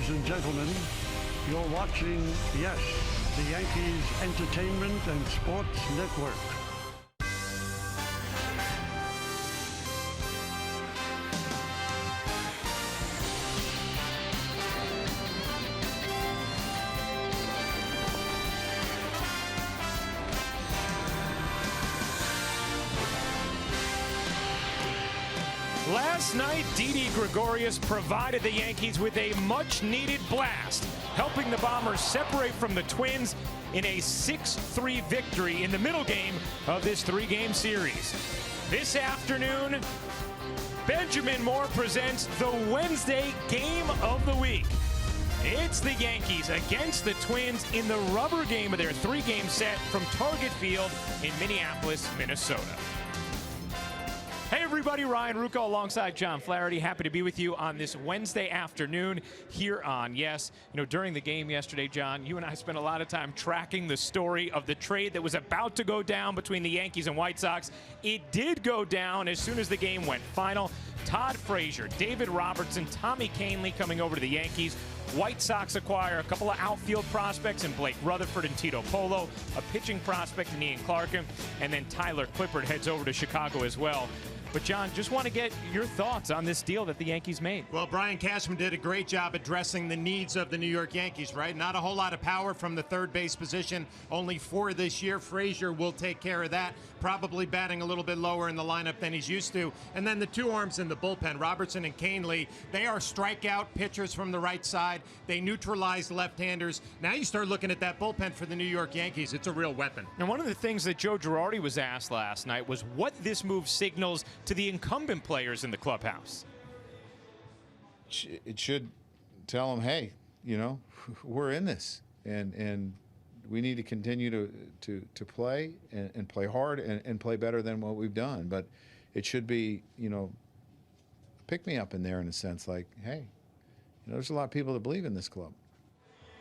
Ladies and gentlemen, you're watching, yes, the Yankees Entertainment and Sports Network. Last night, Didi Gregorius provided the Yankees with a much-needed blast, helping the Bombers separate from the Twins in a 6-3 victory in the middle game of this three-game series. This afternoon, Benjamin Moore presents the Wednesday game of the week. It's the Yankees against the Twins in the rubber game of their three-game set from Target Field in Minneapolis, Minnesota. Hey everybody, Ryan Rucco alongside John Flaherty. Happy to be with you on this Wednesday afternoon here on Yes. You know, during the game yesterday, John, you and I spent a lot of time tracking the story of the trade that was about to go down between the Yankees and White Sox. It did go down as soon as the game went final. Todd Frazier, David Robertson, Tommy Kahnle coming over to the Yankees. White Sox acquire a couple of outfield prospects in Blake Rutherford and Tito Polo, a pitching prospect in Ian Clarkin, and then Tyler Clippard heads over to Chicago as well. But, John, just want to get your thoughts on this deal that the Yankees made. Well, Brian Cashman did a great job addressing the needs of the New York Yankees, right? Not a whole lot of power from the third base position, only 4 this year. Frazier will take care of that, probably batting a little bit lower in the lineup than he's used to. And then the two arms in the bullpen, Robertson and Kahnle, they are strikeout pitchers from the right side. They neutralize left-handers. Now you start looking at that bullpen for the New York Yankees. It's a real weapon. And one of the things that Joe Girardi was asked last night was what this move signals to the incumbent players in the clubhouse. It should tell them, hey, you know, we're in this, and we need to continue to play and play hard and play better than what we've done. But it should be, you know, pick me up in there in a sense, like, hey, you know, there's a lot of people that believe in this club.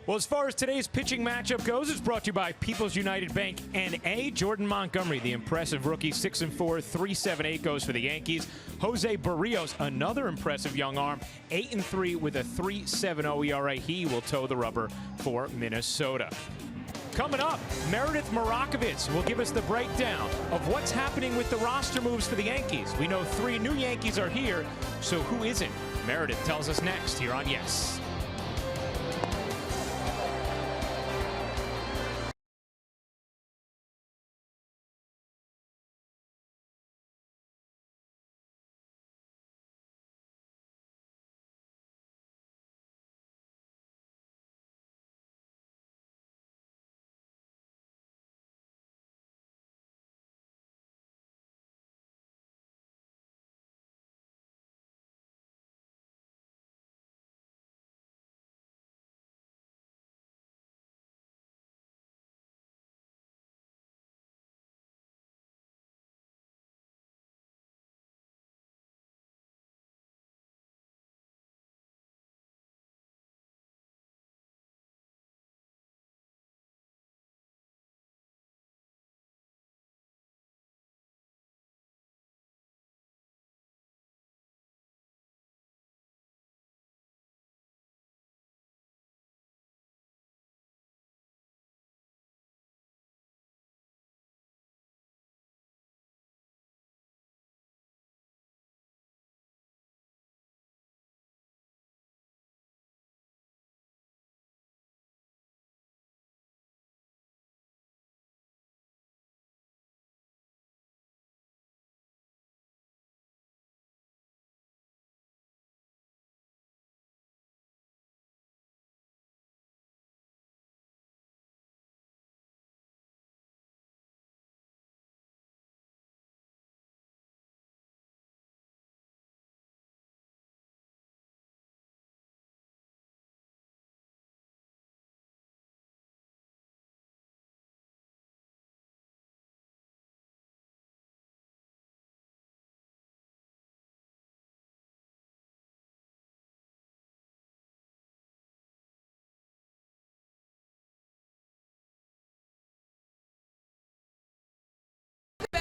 Well, as far as today's pitching matchup goes, it's brought to you by People's United Bank N.A. Jordan Montgomery, the impressive rookie, 6'4", 3.78 goes for the Yankees. Jose Barrios, another impressive young arm, 8-3 with a 3.70 ERA. He will toe the rubber for Minnesota. Coming up, Meredith Marakovits will give us the breakdown of what's happening with the roster moves for the Yankees. We know 3 new Yankees are here, so who isn't? Meredith tells us next here on Yes.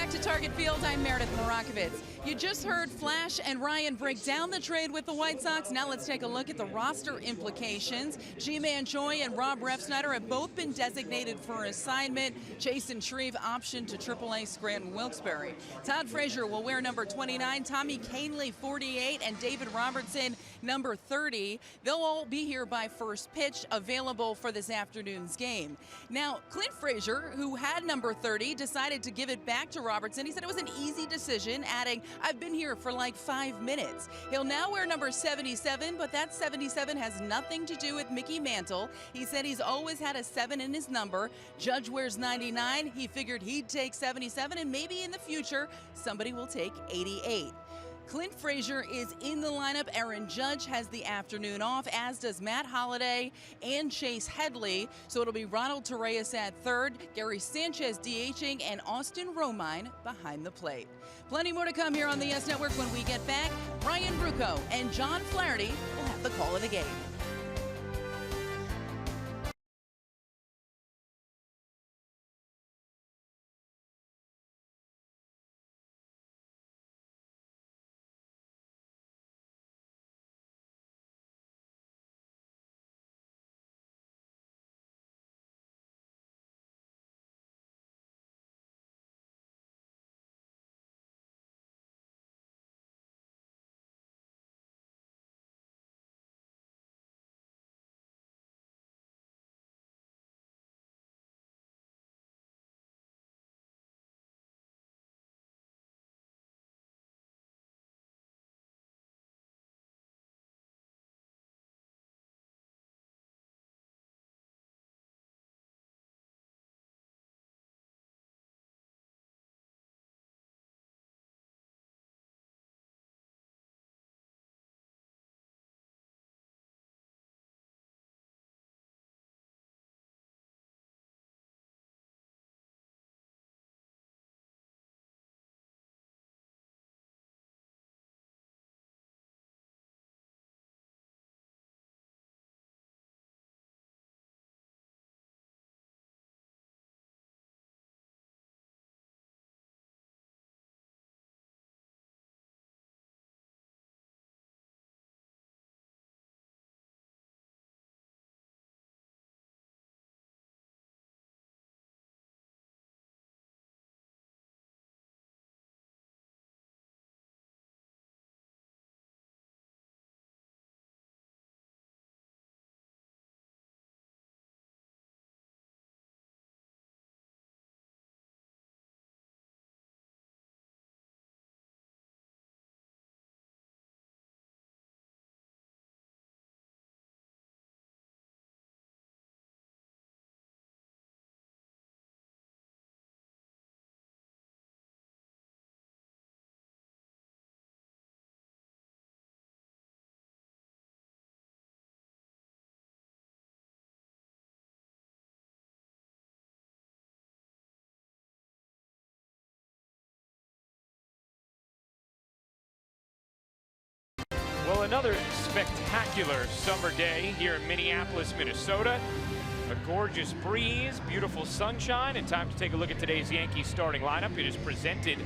back to Target Field. I'm Meredith Morakovitz. You just heard Flash and Ryan break down the trade with the White Sox. Now let's take a look at the roster implications. Ji-Man Choi and Rob Refsnyder have both been designated for assignment. Jason Shreve optioned to AAA Scranton Wilkes-Barre. Todd Frazier will wear number 29, Tommy Kahnle 48, and David Robertson number 30. They'll all be here by first pitch, available for this afternoon's game. Now, Clint Frazier, who had number 30, decided to give it back to Robertson. He said it was an easy decision, adding, "I've been here for like 5 minutes." He'll now wear number 77, but that 77 has nothing to do with Mickey Mantle. He said he's always had a 7 in his number. Judge wears 99. He figured he'd take 77, and maybe in the future, somebody will take 88. Clint Frazier is in the lineup. Aaron Judge has the afternoon off, as does Matt Holliday and Chase Headley. So it'll be Ronald Torreyes at third, Gary Sanchez DHing, and Austin Romine behind the plate. Plenty more to come here on the YES Network when we get back. Brian Bruco and John Flaherty will have the call of the game. Well, another spectacular summer day here in Minneapolis, Minnesota. A gorgeous breeze, beautiful sunshine, and time to take a look at today's Yankees starting lineup. It is presented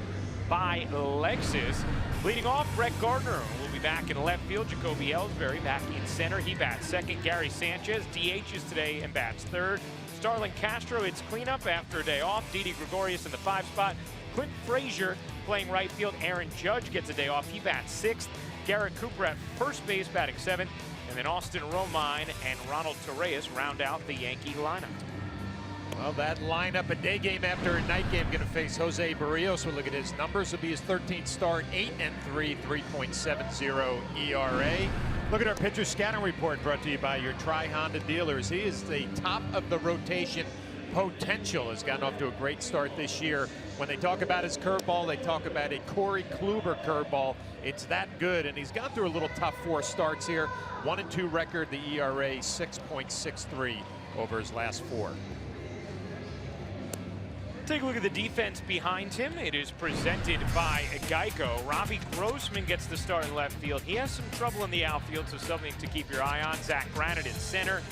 by Lexus. Leading off, Brett Gardner will be back in left field. Jacoby Ellsbury back in center. He bats second. Gary Sanchez DHs today and bats third. Starlin Castro, it's cleanup after a day off. Didi Gregorius in the 5 spot. Clint Frazier playing right field. Aaron Judge gets a day off. He bats 6th. Garrett Cooper at first base batting 7th. And then Austin Romine and Ronald Torreyes round out the Yankee lineup. Well, that lineup, a day game after a night game, going to face Jose Barrios. We'll look at his numbers. It'll be his 13th start, 8-3, 3.70 ERA. Look at our pitcher scouting report brought to you by your Tri-Honda dealers. He is the top of the rotation potential. Has gotten off to a great start this year. When they talk about his curveball, they talk about a Corey Kluber curveball. It's that good, and he's gone through a little tough 4 starts here. 1-2 record, the ERA 6.63 over his last 4. Take a look at the defense behind him. It is presented by Geico. Robbie Grossman gets the start in left field. He has some trouble in the outfield, so something to keep your eye on. Zach Granite in center.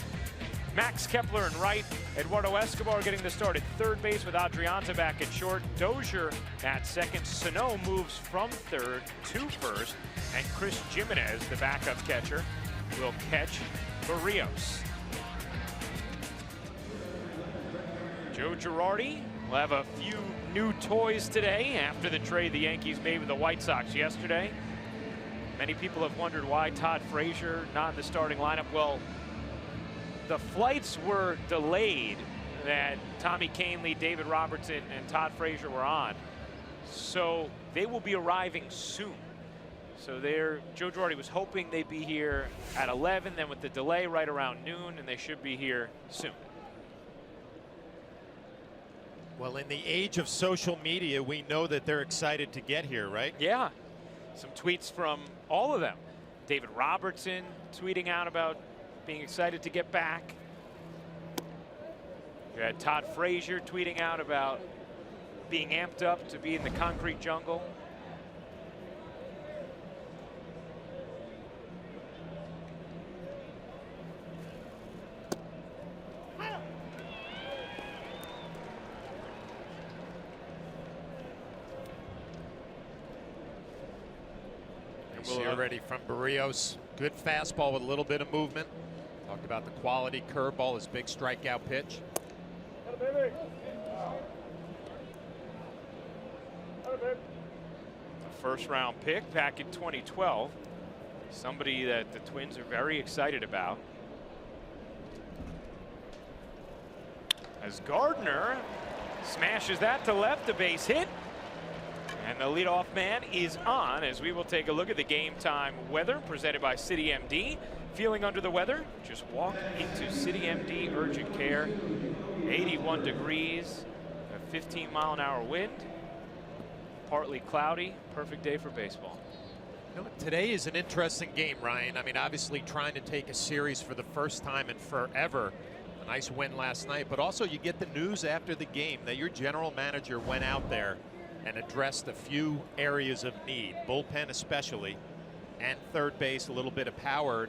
Max Kepler in right. Eduardo Escobar getting the start at third base with Adrianta back at short. Dozier at second. Sano moves from third to first. And Chris Jimenez, the backup catcher, will catch Barrios. Joe Girardi will have a few new toys today after the trade the Yankees made with the White Sox yesterday. Many people have wondered why Todd Frazier not in the starting lineup. Well, the flights were delayed that Tommy Kahnle, David Robertson, and Todd Frazier were on. So they will be arriving soon. So Joe Girardi was hoping they'd be here at 11, then with the delay right around noon, and they should be here soon. Well, in the age of social media, we know that they're excited to get here, right? Yeah. Some tweets from all of them. David Robertson tweeting out about being excited to get back. You had Todd Frazier tweeting out about being amped up to be in the concrete jungle. See already from Barrios. Good fastball with a little bit of movement. Talked about the quality curveball, his big strikeout pitch. A first-round pick back in 2012. Somebody that the Twins are very excited about. As Gardner smashes that to left, a base hit. And the leadoff man is on, as we will take a look at the game time weather presented by City MD. Feeling under the weather? Just walk into City MD Urgent Care. 81 degrees, a 15-mile-an-hour wind, partly cloudy, perfect day for baseball. You know, today is an interesting game, Ryan. I mean, obviously trying to take a series for the first time in forever. A nice win last night, but also you get the news after the game that your general manager went out there and addressed a few areas of need, bullpen especially, and third base, a little bit of power.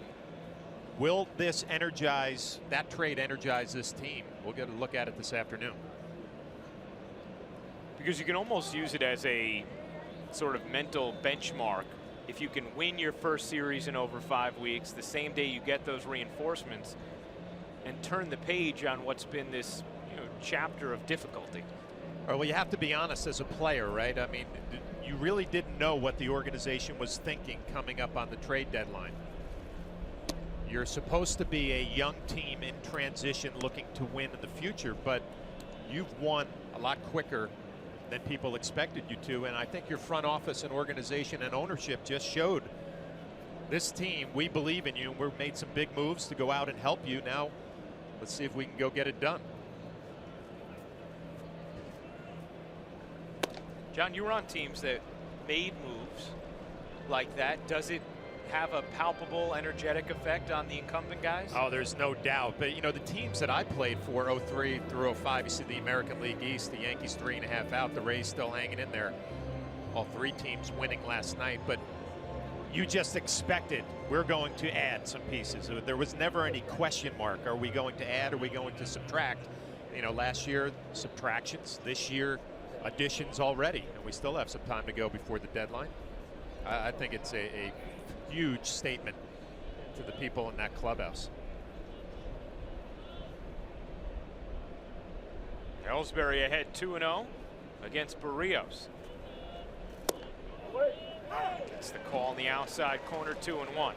Will this energize, that trade energize this team? We'll get a look at it this afternoon. Because you can almost use it as a sort of mental benchmark. If you can win your first series in over 5 weeks, the same day you get those reinforcements, and turn the page on what's been this chapter of difficulty. Well, you have to be honest as a player, right? I mean, you really didn't know what the organization was thinking coming up on the trade deadline. You're supposed to be a young team in transition looking to win in the future, but you've won a lot quicker than people expected you to, and I think your front office and organization and ownership just showed this team, we believe in you, and we've made some big moves to go out and help you. Now, let's see if we can go get it done. John, you were on teams that made moves like that. Does it have a palpable, energetic effect on the incumbent guys? Oh, there's no doubt. But, you know, the teams that I played for, 03 through 05, you see the American League East, the Yankees 3.5 out, the Rays still hanging in there. All three teams winning last night. But you just expected we're going to add some pieces. There was never any question mark. Are we going to add? Are we going to subtract? You know, last year, subtractions. This year, additions already, and we still have some time to go before the deadline. I think it's a huge statement to the people in that clubhouse. Ellsbury ahead 2-0 against Barrios. It's the call on the outside corner, 2-1.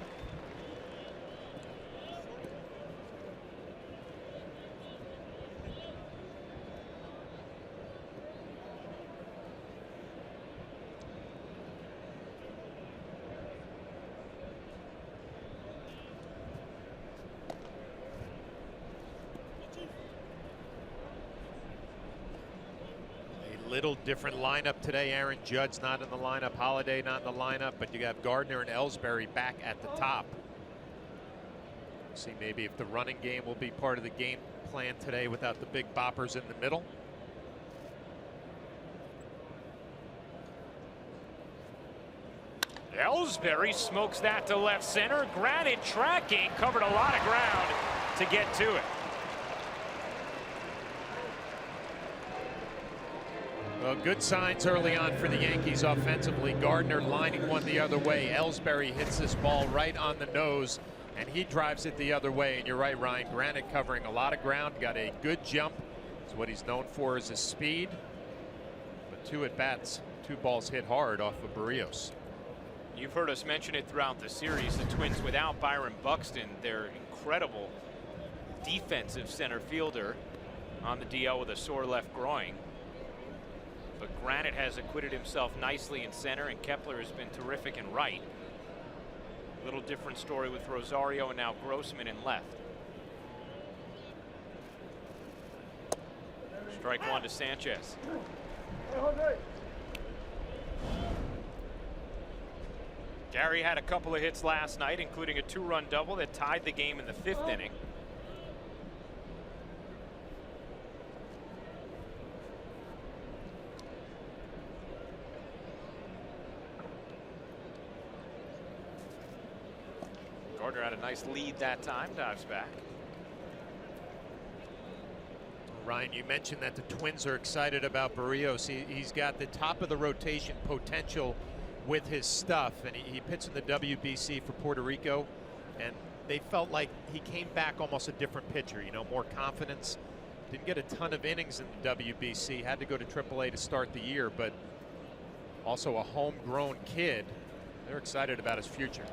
Little different lineup today. Aaron Judge not in the lineup, Holiday not in the lineup, but you have Gardner and Ellsbury back at the top. See maybe if the running game will be part of the game plan today without the big boppers in the middle. Ellsbury smokes that to left center. Granite tracking, covered a lot of ground to get to it. Well, good signs early on for the Yankees offensively. Gardner lining one the other way. Ellsbury hits this ball right on the nose, and he drives it the other way. And you're right, Ryan. Granite covering a lot of ground, got a good jump. It's what he's known for is his speed. But 2 at-bats, 2 balls hit hard off of Barrios. You've heard us mention it throughout the series. The Twins without Byron Buxton, their incredible defensive center fielder, on the DL with a sore left groin. But Granite has acquitted himself nicely in center, and Kepler has been terrific in right. Little different story with Rosario and now Grossman in left. Strike 1 to Sanchez. Gary had a couple of hits last night, including a 2-run double that tied the game in the 5th inning. Gardner had a nice lead that time, dives back. Ryan, you mentioned that the Twins are excited about Barrios. He's got the top of the rotation potential with his stuff, and he pitched in the WBC for Puerto Rico, and they felt like he came back almost a different pitcher, you know, more confidence. Didn't get a ton of innings in the WBC, had to go to AAA to start the year, but also a homegrown kid. They're excited about his future.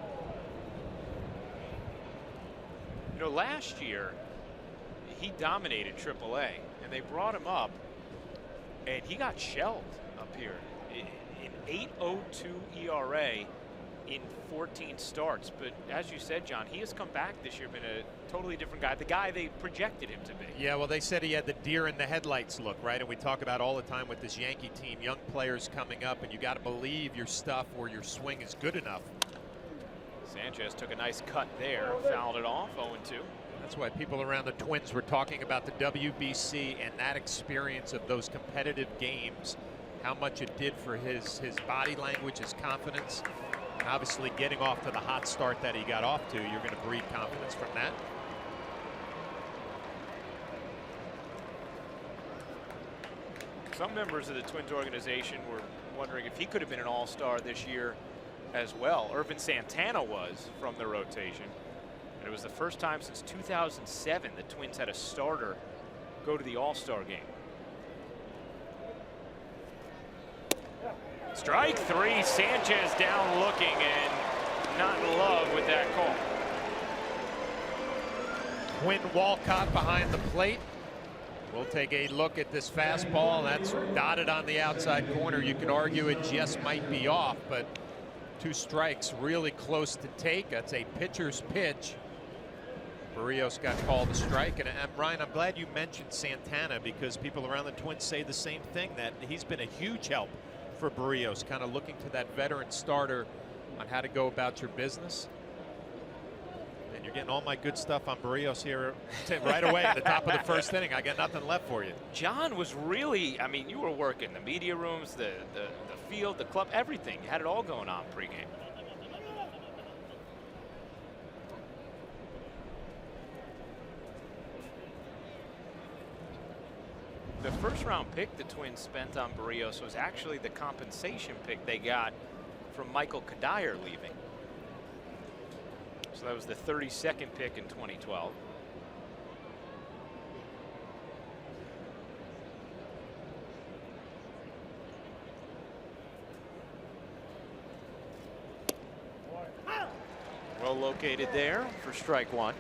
You know, last year he dominated AAA, and they brought him up, and he got shelled up here. In 8.02 ERA in 14 starts. But as you said, John, he has come back this year, been a totally different guy, the guy they projected him to be. Yeah, well, they said he had the deer in the headlights look, right? And we talk about all the time with this Yankee team, young players coming up, and you got to believe your stuff or your swing is good enough. Sanchez took a nice cut there, fouled it off, 0-2. That's why people around the Twins were talking about the WBC and that experience of those competitive games, how much it did for his body language, his confidence, and obviously getting off to the hot start that he got off to. You're going to breed confidence from that. Some members of the Twins organization were wondering if he could have been an all-star this year as well. Irvin Santana was from the rotation. And it was the first time since 2007 the Twins had a starter go to the All-Star game. Strike 3, Sanchez down looking and not in love with that call. Quinn Walcott behind the plate. We'll take a look at this fastball. That's dotted on the outside corner. You could argue it just might be off, but 2 strikes really close to take. That's a pitcher's pitch. Barrios got called a strike. And Ryan, I'm glad you mentioned Santana, because people around the Twins say the same thing, that he's been a huge help for Barrios, kind of looking to that veteran starter on how to go about your business. And you're getting all my good stuff on Barrios here right away at the top of the 1st inning. I got nothing left for you. John was really, I mean, you were working the media rooms, the field, the club, everything. You had it all going on pregame. The 1st-round pick the Twins spent on Barrios was actually the compensation pick they got from Michael Kadire leaving. So that was the 32nd pick in 2012. Well located there for strike 1.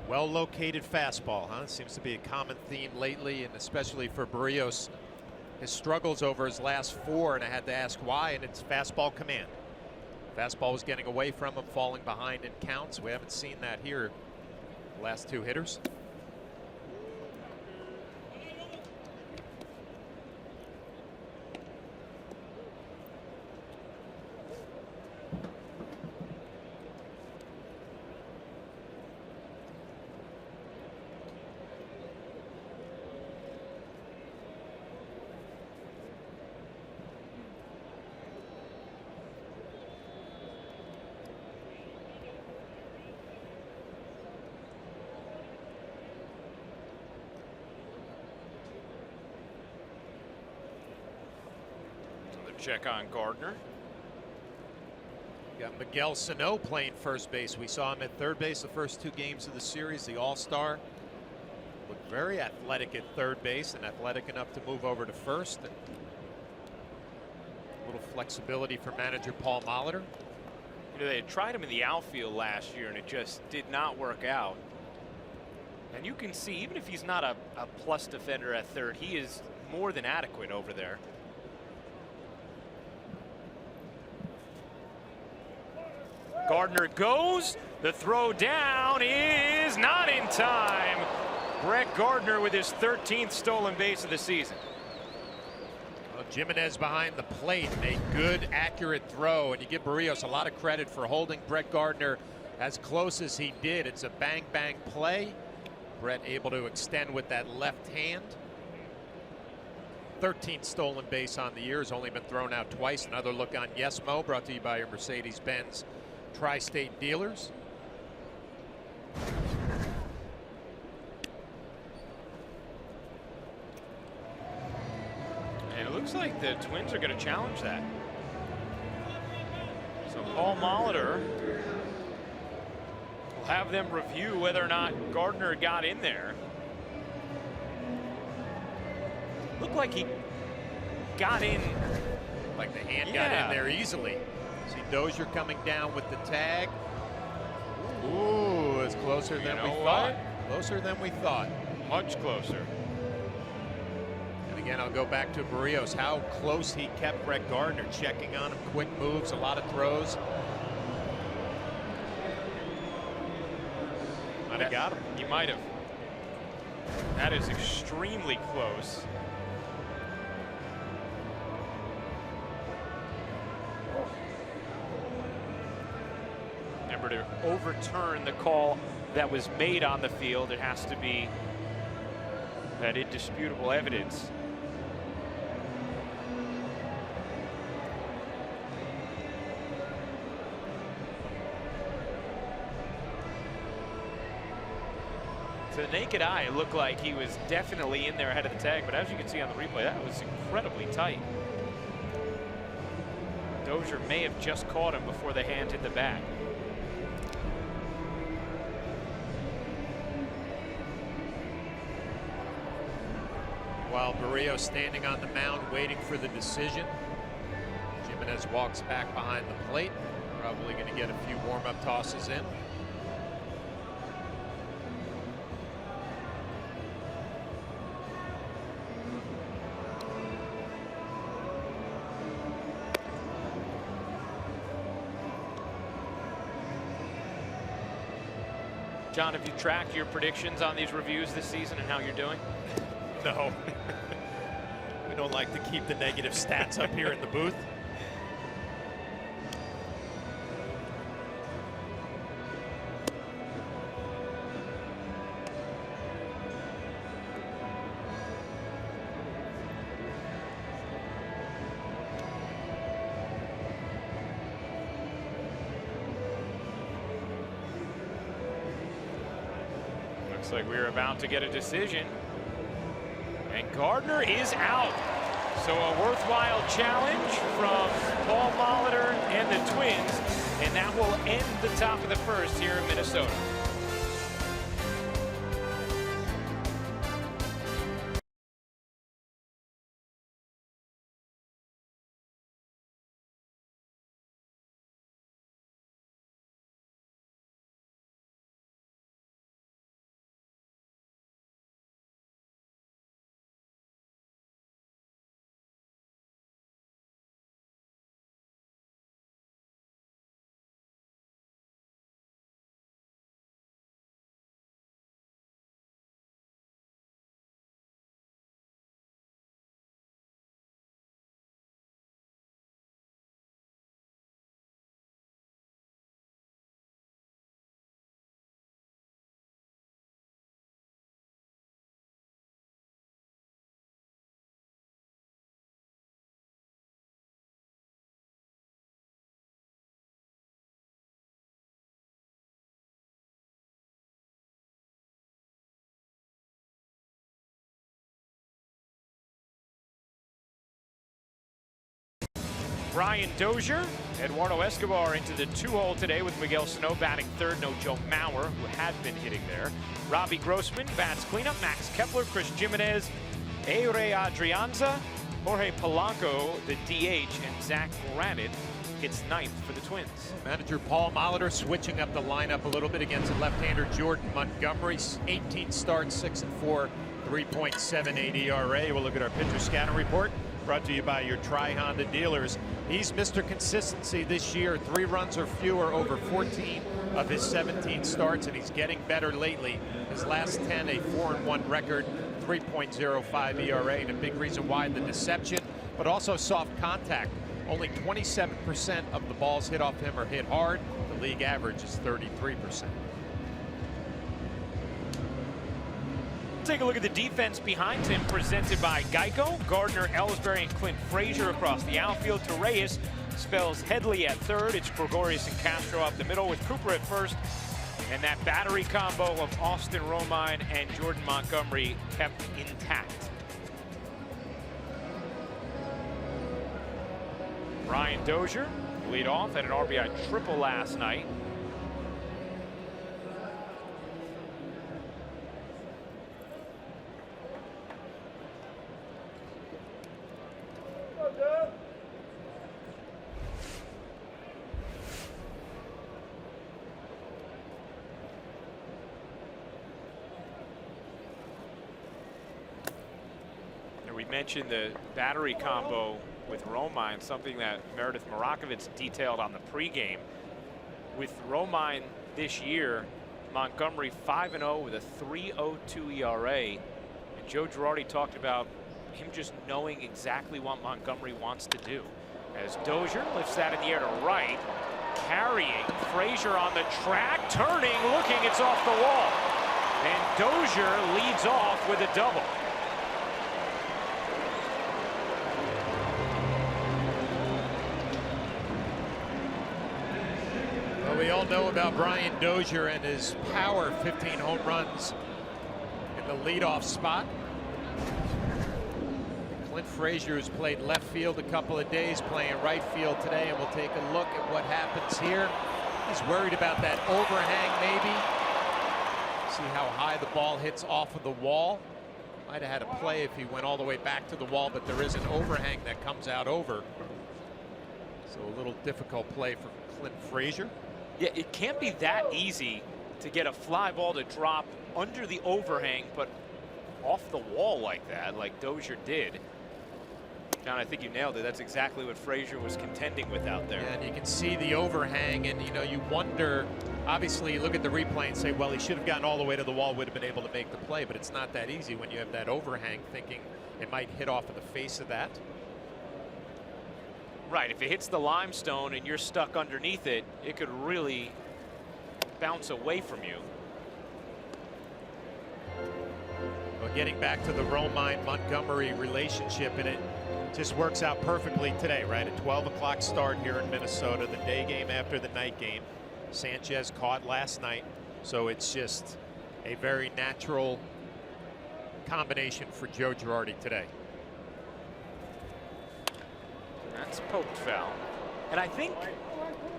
Well-located fastball, huh? Seems to be a common theme lately, and especially for Barrios. His struggles over his last 4, and I had to ask why, and it's fastball command. Fastball was getting away from him, falling behind in counts. We haven't seen that here the last 2 hitters. check on Gardner. Got Miguel Sano playing first base. We saw him at third base the first 2 games of the series. The All-Star looked very athletic at third base and athletic enough to move over to first. And a little flexibility for manager Paul Molitor. You know, they had tried him in the outfield last year and it just did not work out. And you can see, even if he's not a plus defender at third, he is more than adequate over there. Gardner goes. The throw down is not in time. Brett Gardner with his 13th stolen base of the season. Well, Jimenez behind the plate, a good, accurate throw, and you give Barrios a lot of credit for holding Brett Gardner as close as he did. It's a bang-bang play. Brett able to extend with that left hand. 13th stolen base on the year, has only been thrown out twice. Another look on Yes Mo, brought to you by your Mercedes-Benz Tri-State dealers. And it looks like the Twins are going to challenge that. So Paul Molitor will have them review whether or not Gardner got in there. Looked like he got in. Like the hand got in there easily. See Dozier coming down with the tag. Ooh, it's closer than we thought. Closer than we thought. Much closer. And again, I'll go back to Barrios. How close he kept Brett Gardner, checking on him, quick moves, a lot of throws. Might have got him. He might have. That is extremely close. Remember, to overturn the call that was made on the field, it has to be that indisputable evidence. To the naked eye, it looked like he was definitely in there ahead of the tag, but as you can see on the replay, that was incredibly tight. Dozier may have just caught him before the hand hit the bat. While Barrios standing on the mound waiting for the decision, Jimenez walks back behind the plate. Probably going to get a few warm-up tosses in. John, have you tracked your predictions on these reviews this season and how you're doing? No. We don't like to keep the negative stats up here in the booth. Looks like we're about to get a decision. And Gardner is out. So a worthwhile challenge from Paul Molitor and the Twins. And that will end the top of the first here in Minnesota. Brian Dozier, Eduardo Escobar into the 2-hole today with Miguel Sano batting third. No Joe Mauer, who had been hitting there. Robbie Grossman bats cleanup. Max Kepler, Chris Jimenez, Eure Adrianza, Jorge Polanco, the DH, and Zach Granite hits ninth for the Twins. Manager Paul Molitor switching up the lineup a little bit against the left-hander Jordan Montgomery. 18 starts, 6-4, 3.78 ERA. We'll look at our pitcher scatter report, brought to you by your Tri-Honda dealers. He's Mr. Consistency this year. 3 runs or fewer over 14 of his 17 starts, and he's getting better lately. His last 10, a 4-1 record, 3.05 ERA, and a big reason why the deception, but also soft contact. Only 27% of the balls hit off him are hit hard. The league average is 33%. Take a look at the defense behind him, presented by Geico. Gardner, Ellsbury, and Clint Frazier across the outfield. To Reyes, spells Headley at third. It's Gregorius and Castro up the middle with Cooper at first. And that battery combo of Austin Romine and Jordan Montgomery kept intact. Brian Dozier lead off at an RBI triple last night. We mentioned the battery combo with Romine, something that Meredith Marakovitz detailed on the pregame. With Romine this year, Montgomery 5-0 with a 3.02 ERA. And Joe Girardi talked about him just knowing exactly what Montgomery wants to do. As Dozier lifts that in the air to right, carrying Frazier on the track, turning, looking, it's off the wall. And Dozier leads off with a double. We all know about Brian Dozier and his power, 15 home runs in the leadoff spot. Clint Frazier has played left field a couple of days, playing right field today, and we'll take a look at what happens here. He's worried about that overhang maybe. See how high the ball hits off of the wall. Might have had a play if he went all the way back to the wall, but there is an overhang that comes out over. So a little difficult play for Clint Frazier. Yeah, it can't be that easy to get a fly ball to drop under the overhang, but off the wall like that, like Dozier did. John, I think you nailed it. That's exactly what Frazier was contending with out there. Yeah, and you can see the overhang, and you wonder, obviously you look at the replay and say, well, he should have gotten all the way to the wall, would have been able to make the play, but it's not that easy when you have that overhang, thinking it might hit off of the face of that. Right, if it hits the limestone and you're stuck underneath it, it could really bounce away from you. Well, getting back to the Romine-Montgomery relationship, and it just works out perfectly today, right? A 12 o'clock start here in Minnesota, the day game after the night game. Sanchez caught last night, so it's just a very natural combination for Joe Girardi today. That's poked foul. And I think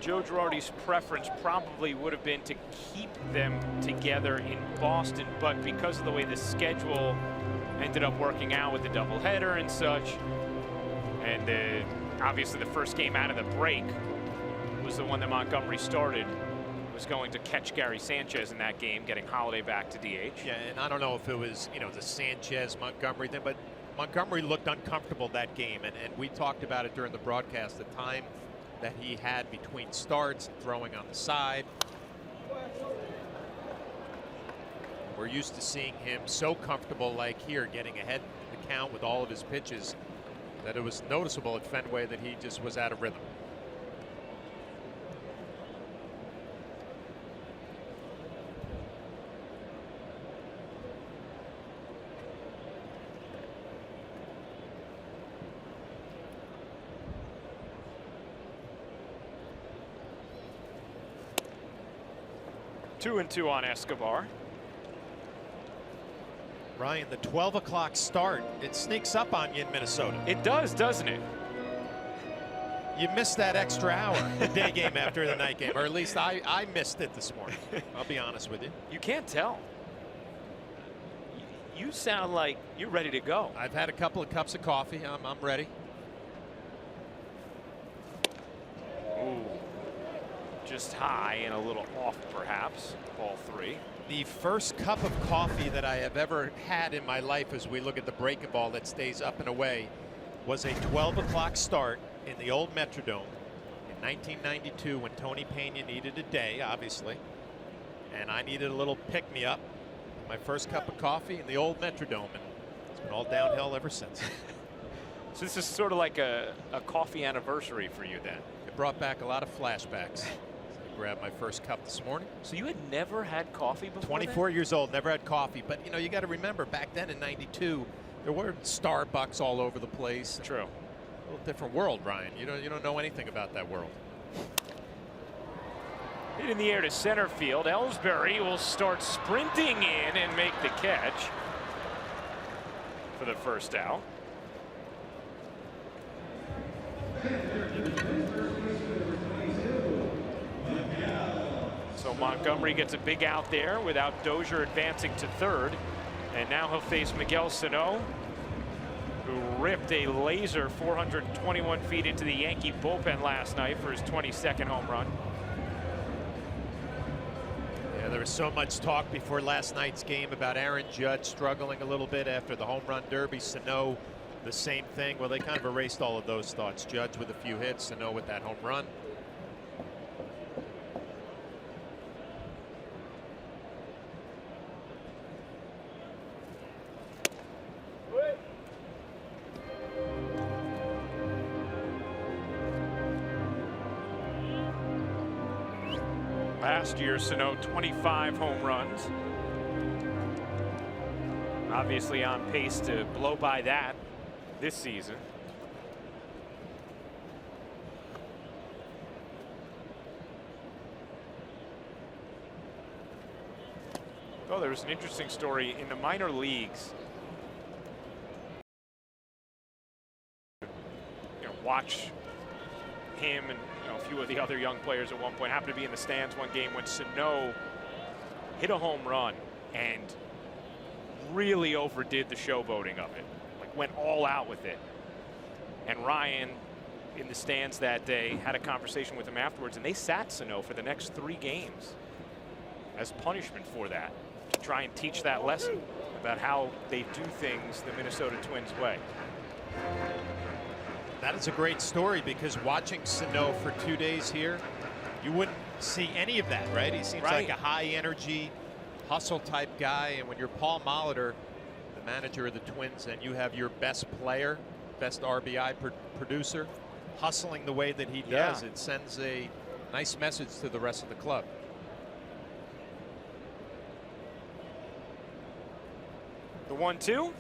Joe Girardi's preference probably would have been to keep them together in Boston, but because of the way the schedule ended up working out with the doubleheader and such, and obviously the first game out of the break was the one that Montgomery started, was going to catch Gary Sanchez in that game, getting Holiday back to DH. Yeah, and I don't know if it was, the Sanchez-Montgomery thing, but Montgomery looked uncomfortable that game, and we talked about it during the broadcast, the time that he had between starts, throwing on the side. We're used to seeing him so comfortable like here, getting ahead in the count with all of his pitches, that it was noticeable at Fenway that he just was out of rhythm. Two and two on Escobar. Ryan, the 12 o'clock start, it sneaks up on you in Minnesota. It does, doesn't it? You missed that extra hour, the day game after the night game, or at least I missed it this morning. I'll be honest with you. You can't tell. You sound like you're ready to go. I've had a couple of cups of coffee. I'm ready. Ooh. Just high and a little off, perhaps. Ball 3. The first cup of coffee that I have ever had in my life, as we look at the breaking ball that stays up and away, was a 12 o'clock start in the old Metrodome in 1992 when Tony Pena needed a day, obviously, and I needed a little pick-me-up. My first cup of coffee in the old Metrodome, and it's been all downhill ever since. So this is sort of like a coffee anniversary for you then. It brought back a lot of flashbacks. So I grabbed my first cup this morning. So you had never had coffee before? 24 years old, never had coffee. But you know, you got to remember, back then in '92, there were Starbucks all over the place. True. A little different world, Ryan. You don't know anything about that world. Hit in the air to center field. Ellsbury will start sprinting in and make the catch for the first out. So Montgomery gets a big out there without Dozier advancing to third. And now he'll face Miguel Sano, who ripped a laser 421 feet into the Yankee bullpen last night for his 22nd home run. Yeah, there was so much talk before last night's game about Aaron Judge struggling a little bit after the home run derby. Sano, the same thing. Well, they kind of erased all of those thoughts. Judge with a few hits, Sano with that home run. Last year, Sano 25 home runs. Obviously on pace to blow by that this season. Oh, there was an interesting story in the minor leagues. You know, watch him and a few of the other young players at one point happened to be in the stands one game when Sano hit a home run and really overdid the showboating of it, like went all out with it. And Ryan in the stands that day had a conversation with him afterwards, and they sat Sano for the next 3 games as punishment for that, to try and teach that lesson about how they do things the Minnesota Twins way. That is a great story, because watching Sano for 2 days here, you wouldn't see any of that, right? He seems like a high energy, hustle type guy. And when you're Paul Molitor, the manager of the Twins, and you have your best player, best RBI producer, hustling the way that he does, it sends a nice message to the rest of the club. The 1-2.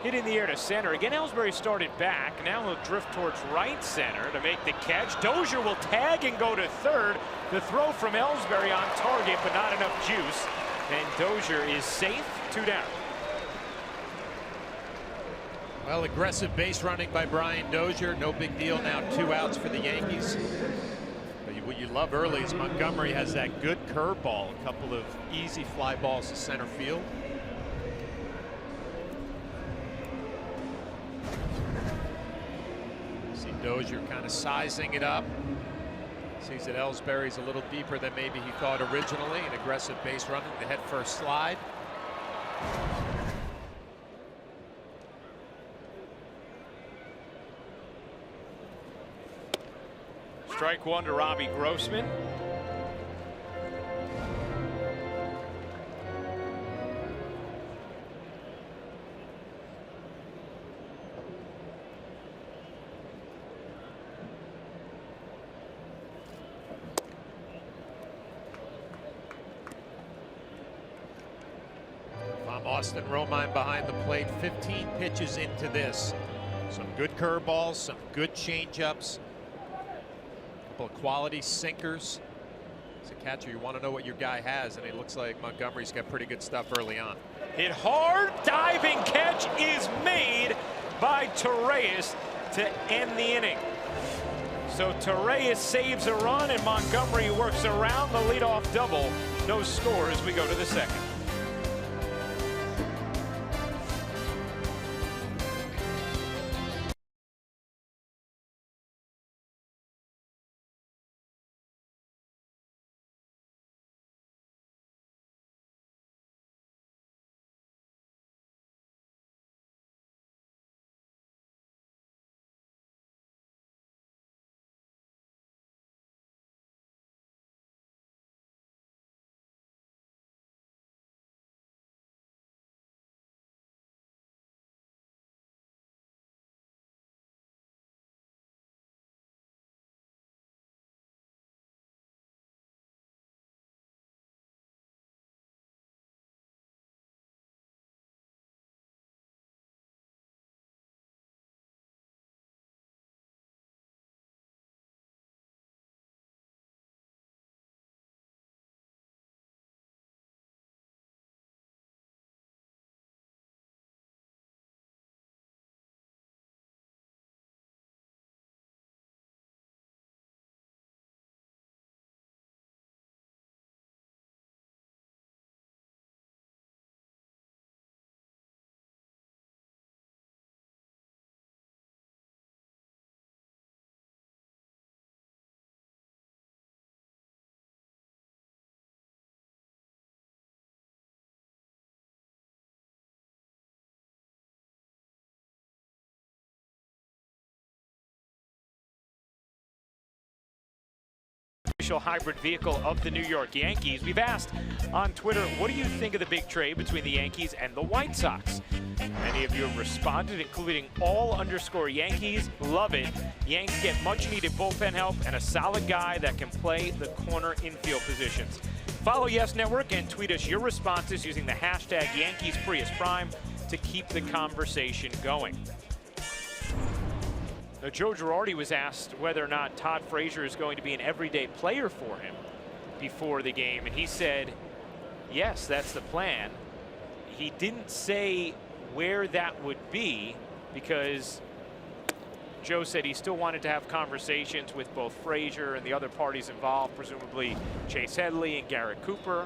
Hit in the air to center. Again, Ellsbury started back. Now he'll drift towards right center to make the catch. Dozier will tag and go to third. The throw from Ellsbury on target, but not enough juice. And Dozier is safe. 2 down. Well, aggressive base running by Brian Dozier. No big deal now. 2 outs for the Yankees. But what you love early is Montgomery has that good curveball. A couple of easy fly balls to center field. Dozier kind of sizing it up. Sees that Ellsbury's a little deeper than maybe he thought originally. An aggressive base running, the head first slide. Strike 1 to Robbie Grossman. Austin Romine behind the plate. 15 pitches into this. Some good curveballs, some good changeups, a couple of quality sinkers. As a catcher, you want to know what your guy has, and it looks like Montgomery's got pretty good stuff early on. Hit hard, diving catch is made by Torreyes to end the inning. So Torreyes saves a run, and Montgomery works around the leadoff double. No score as we go to the second. Official hybrid vehicle of the New York Yankees. We've asked on Twitter, what do you think of the big trade between the Yankees and the White Sox? Many of you have responded, including all_Yankees. Love it. Yanks get much needed bullpen help and a solid guy that can play the corner infield positions. Follow Yes Network and tweet us your responses using the hashtag YankeesPriusPrime to keep the conversation going. Now, Joe Girardi was asked whether or not Todd Frazier is going to be an everyday player for him before the game, and he said, yes, that's the plan. He didn't say where that would be because Joe said he still wanted to have conversations with both Frazier and the other parties involved, presumably Chase Headley and Garrett Cooper.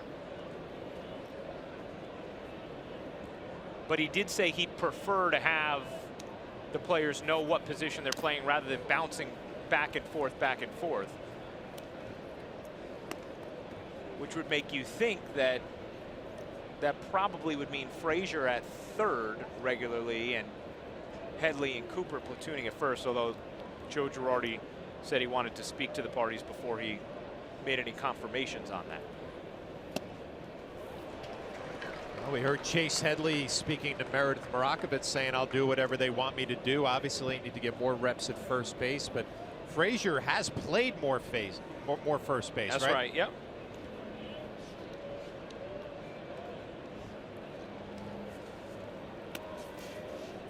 But he did say he'd prefer to have the players know what position they're playing rather than bouncing back and forth, which would make you think that that probably would mean Frazier at third regularly and Headley and Cooper platooning at first, although Joe Girardi said he wanted to speak to the parties before he made any confirmations on that. Well, we heard Chase Headley speaking to Meredith Marakovitz saying, I'll do whatever they want me to do. Obviously, I need to get more reps at first base, but Frazier has played more first base. That's right. Yep.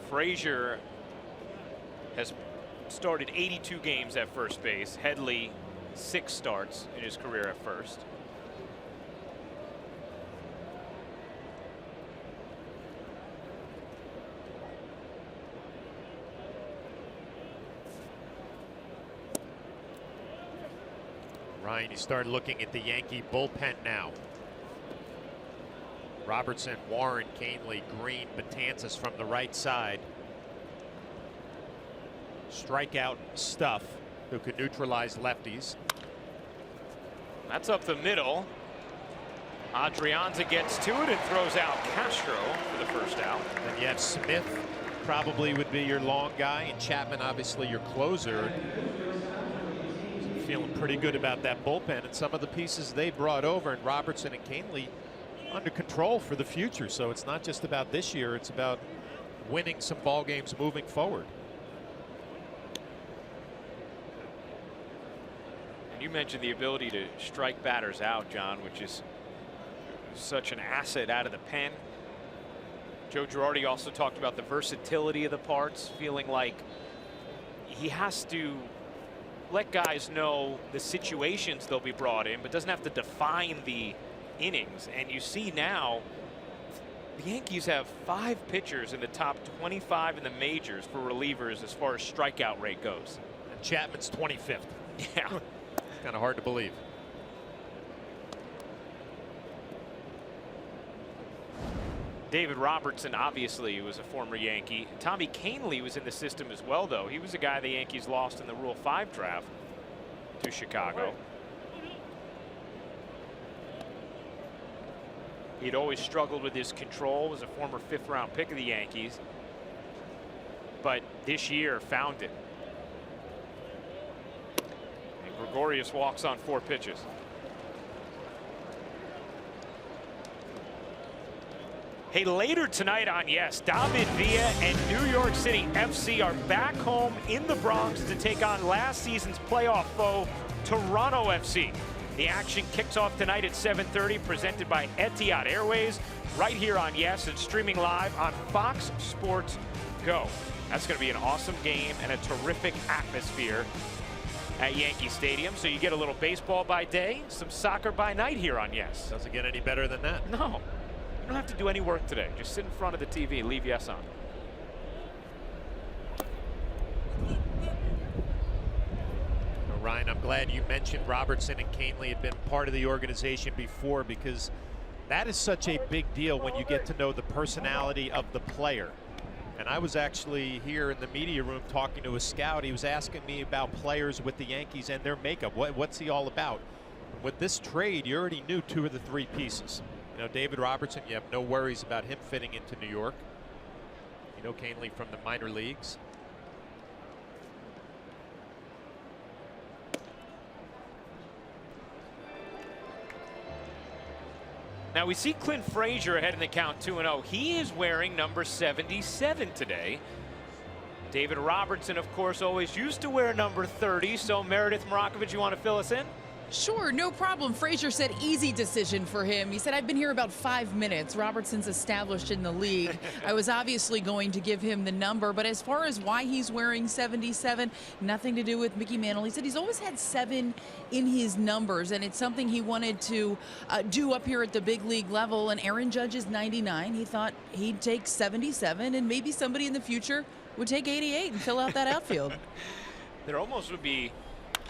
Frazier has started 82 games at first base. Headley 6 starts in his career at first. Ryan, you start looking at the Yankee bullpen now. Robertson, Warren, Canely, Green, Betances from the right side. Strikeout Stuff, who can neutralize lefties. That's up the middle. Adrianza gets to it and throws out Castro for the first out. And you have Smith, probably would be your long guy, and Chapman, obviously your closer. Feeling pretty good about that bullpen and some of the pieces they brought over, and Robertson and Canely under control for the future. So it's not just about this year, it's about winning some ball games moving forward. And you mentioned the ability to strike batters out, John, which is such an asset out of the pen. Joe Girardi also talked about the versatility of the parts, feeling like he has to let guys know the situations they'll be brought in, but doesn't have to define the innings. And you see now the Yankees have 5 pitchers in the top 25 in the majors for relievers as far as strikeout rate goes. Chapman's 25th. Yeah. Kind of hard to believe. David Robertson, obviously, was a former Yankee. Tommy Kahnle was in the system as well, though. He was a guy the Yankees lost in the Rule 5 draft to Chicago. He'd always struggled with his control, was a former 5th-round pick of the Yankees, but this year found it. And Gregorius walks on 4 pitches. Hey, later tonight on Yes, David Villa and New York City FC are back home in the Bronx to take on last season's playoff foe, Toronto FC. The action kicks off tonight at 7:30, presented by Etihad Airways, right here on Yes and streaming live on Fox Sports Go. That's going to be an awesome game and a terrific atmosphere at Yankee Stadium. So you get a little baseball by day, some soccer by night here on Yes. Doesn't get any better than that. No. You don't have to do any work today. Just sit in front of the TV and leave Yes on. Ryan, I'm glad you mentioned Robertson and Kahnle had been part of the organization before, because that is such a big deal when you get to know the personality of the player. And I was actually here in the media room talking to a scout. He was asking me about players with the Yankees and their makeup. What's he all about? With this trade, you already knew 2 of the 3 pieces. You know, David Robertson, you have no worries about him fitting into New York. You know Kahnle from the minor leagues. Now we see Clint Frazier ahead in the count 2-0. He is wearing number 77 today. David Robertson, of course, always used to wear number 30. So Meredith Marakovich, you want to fill us in? Sure, no problem. Frazier said easy decision for him. He said, I've been here about 5 minutes. Robertson's established in the league. I was obviously going to give him the number, but as far as why he's wearing 77, nothing to do with Mickey Mantle. He said he's always had 7 in his numbers, and it's something he wanted to do up here at the big league level. And Aaron Judge is 99. He thought he'd take 77, and maybe somebody in the future would take 88 and fill out that outfield. There almost would be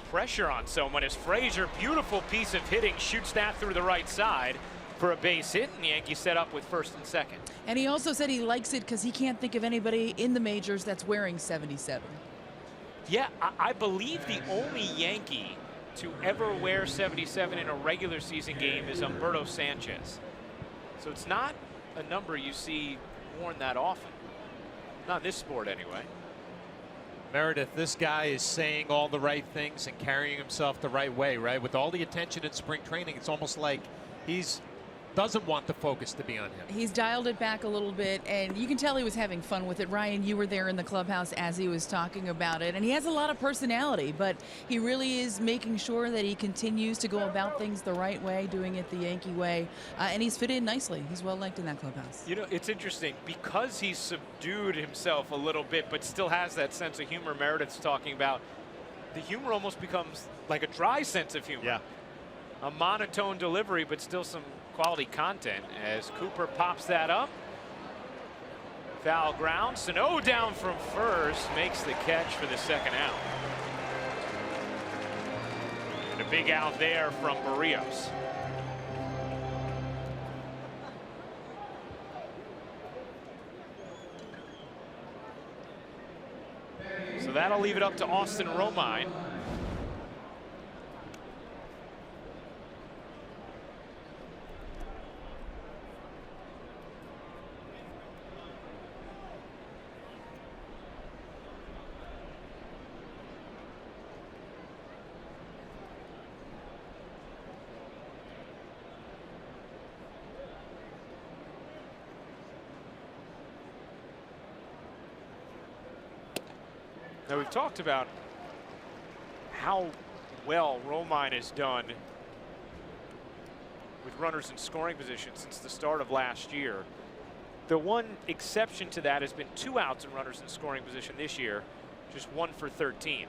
pressure on someone as Frazier, beautiful piece of hitting, shoots that through the right side for a base hit, and the Yankees set up with 1st and 2nd. And he also said he likes it because he can't think of anybody in the majors that's wearing 77. Yeah, I believe the only Yankee to ever wear 77 in a regular season game is Humberto Sanchez. So it's not a number you see worn that often. Not in this sport anyway. Meredith, this guy is saying all the right things and carrying himself the right way, right? With all the attention in spring training, it's almost like he's doesn't want the focus to be on him. He's dialed it back a little bit, and you can tell he was having fun with it. Ryan, you were there in the clubhouse as he was talking about it, and he has a lot of personality, but he really is making sure that he continues to go about things the right way, doing it the Yankee way, and he's fit in nicely. He's well liked in that clubhouse. You know, it's interesting because he's subdued himself a little bit, but still has that sense of humor Meredith's talking about. The humor almost becomes like a dry sense of humor. Yeah. A monotone delivery, but still some quality content as Cooper pops that up. Foul ground. Sano down from first, makes the catch for the 2nd out. And a big out there from Barrios. So that'll leave it up to Austin Romine. Now we've talked about how well Romine has done with runners in scoring position since the start of last year. The one exception to that has been 2 outs and runners in scoring position this year, just 1 for 13.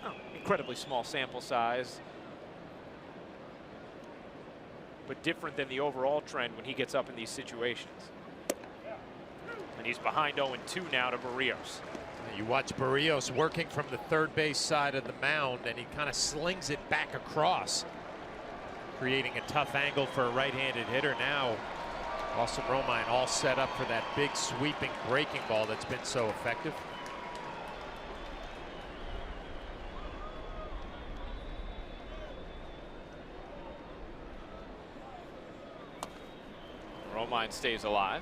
Oh, incredibly small sample size, but different than the overall trend when he gets up in these situations. And he's behind 0-2 now to Barrios. You watch Barrios working from the third base side of the mound, and he kind of slings it back across, creating a tough angle for a right-handed hitter. Now Austin Romine all set up for that big sweeping breaking ball that's been so effective. Romine stays alive.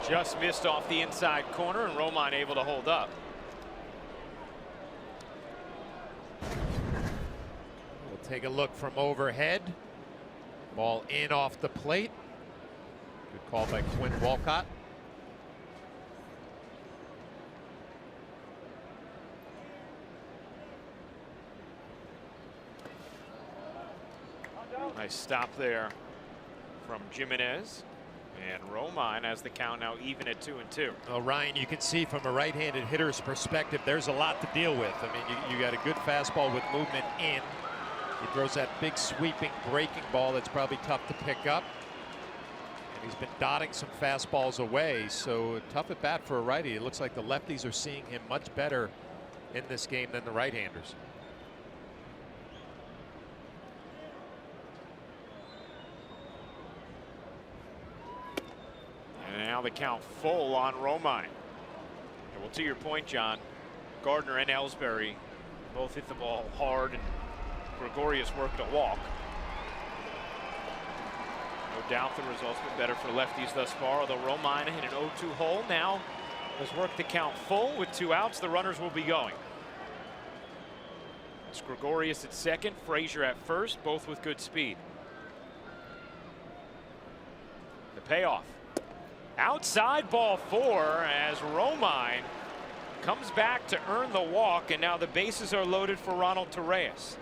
Just missed off the inside corner, and Romine able to hold up. We'll take a look from overhead. Ball in off the plate. Good call by Quinn Walcott. Nice stop there from Jimenez. And Romine has the count now even at 2-2. Well, Ryan, you can see from a right-handed hitter's perspective, there's a lot to deal with. I mean, you got a good fastball with movement in. He throws that big sweeping breaking ball that's probably tough to pick up. And he's been dotting some fastballs away, so tough at bat for a righty. It looks like the lefties are seeing him much better in this game than the right-handers. Now the count full on Romine. And well, to your point, John, Gardner and Ellsbury both hit the ball hard, and Gregorius worked a walk. No doubt the results been better for lefties thus far, although Romine hit an 0-2 hole. Now has worked the count full with 2 outs. The runners will be going. It's Gregorius at second, Frazier at first, both with good speed. The payoff. Outside ball 4 as Romine comes back to earn the walk, and now the bases are loaded for Ronald Torreyes.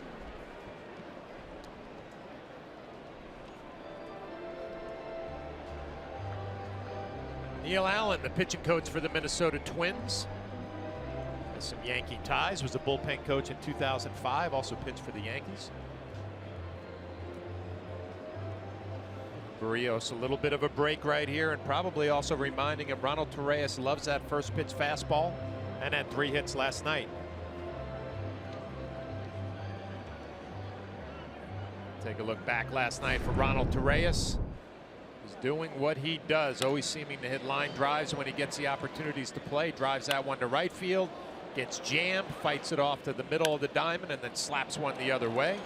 Neil Allen, the pitching coach for the Minnesota Twins. Has some Yankee ties, was a bullpen coach in 2005, also pitched for the Yankees. Barrios a little bit of a break right here, and probably also reminding him Ronald Torreyes loves that first pitch fastball and had 3 hits last night. Take a look back last night for Ronald Torreyes. He's doing what he does, always seeming to hit line drives when he gets the opportunities to play. Drives that one to right field, gets jammed, fights it off to the middle of the diamond, and then slaps one the other way.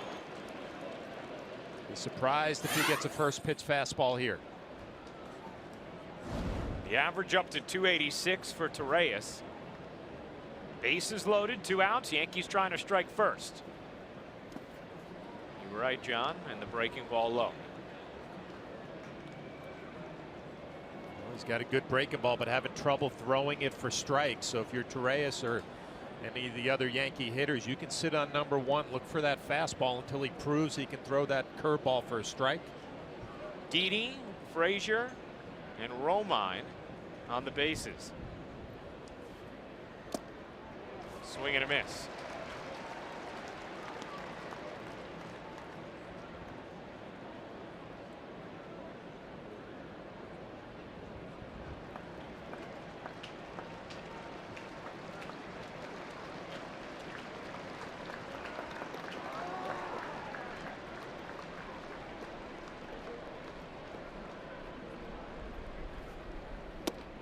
Be surprised if he gets a first pitch fastball here. The average up to 286 for Torreyes. Bases loaded, 2 outs. Yankees trying to strike first. You were right, John, and the breaking ball low. Well, he's got a good breaking ball, but having trouble throwing it for strikes. So if you're Torreyes or any of the other Yankee hitters, you can sit on number 1, look for that fastball until he proves he can throw that curveball for a strike. Didi, Frazier, and Romine on the bases. Swing and a miss.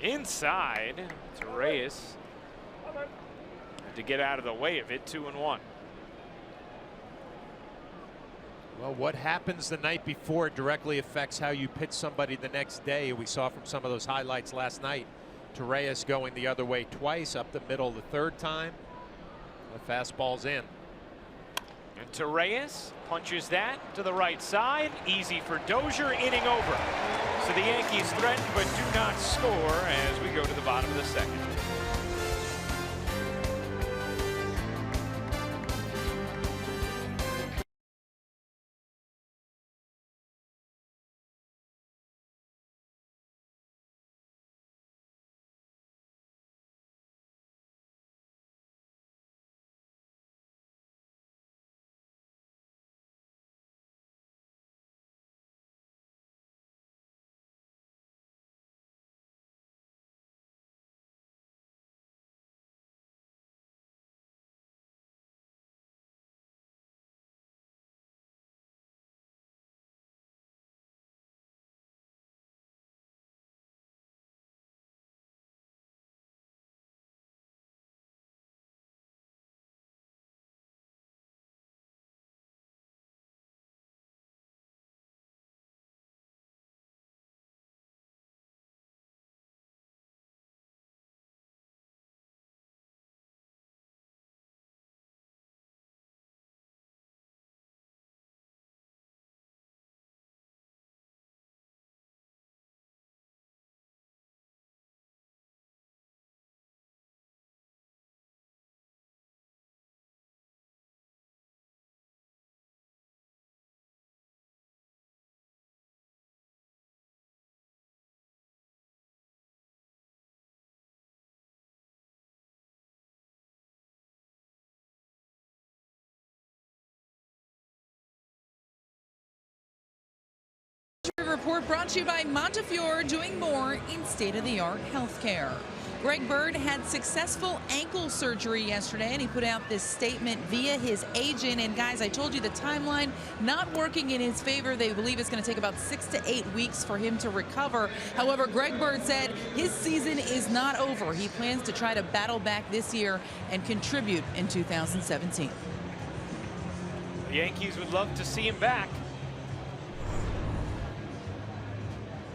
Inside, Torreyes to get out of the way of it. 2-1. Well, what happens the night before directly affects how you pitch somebody the next day. We saw from some of those highlights last night, Torreyes going the other way twice, up the middle the third time. The fastball's in. And Torreyes punches that to the right side. Easy for Dozier, inning over. So the Yankees threaten but do not score as we go to the bottom of the second. Report brought to you by Montefiore, doing more in state-of-the-art healthcare. Greg Bird had successful ankle surgery yesterday, and he put out this statement via his agent. And guys, I told you the timeline not working in his favor. They believe it's going to take about 6 to 8 weeks for him to recover. However, Greg Bird said his season is not over. He plans to try to battle back this year and contribute in 2017. The Yankees would love to see him back.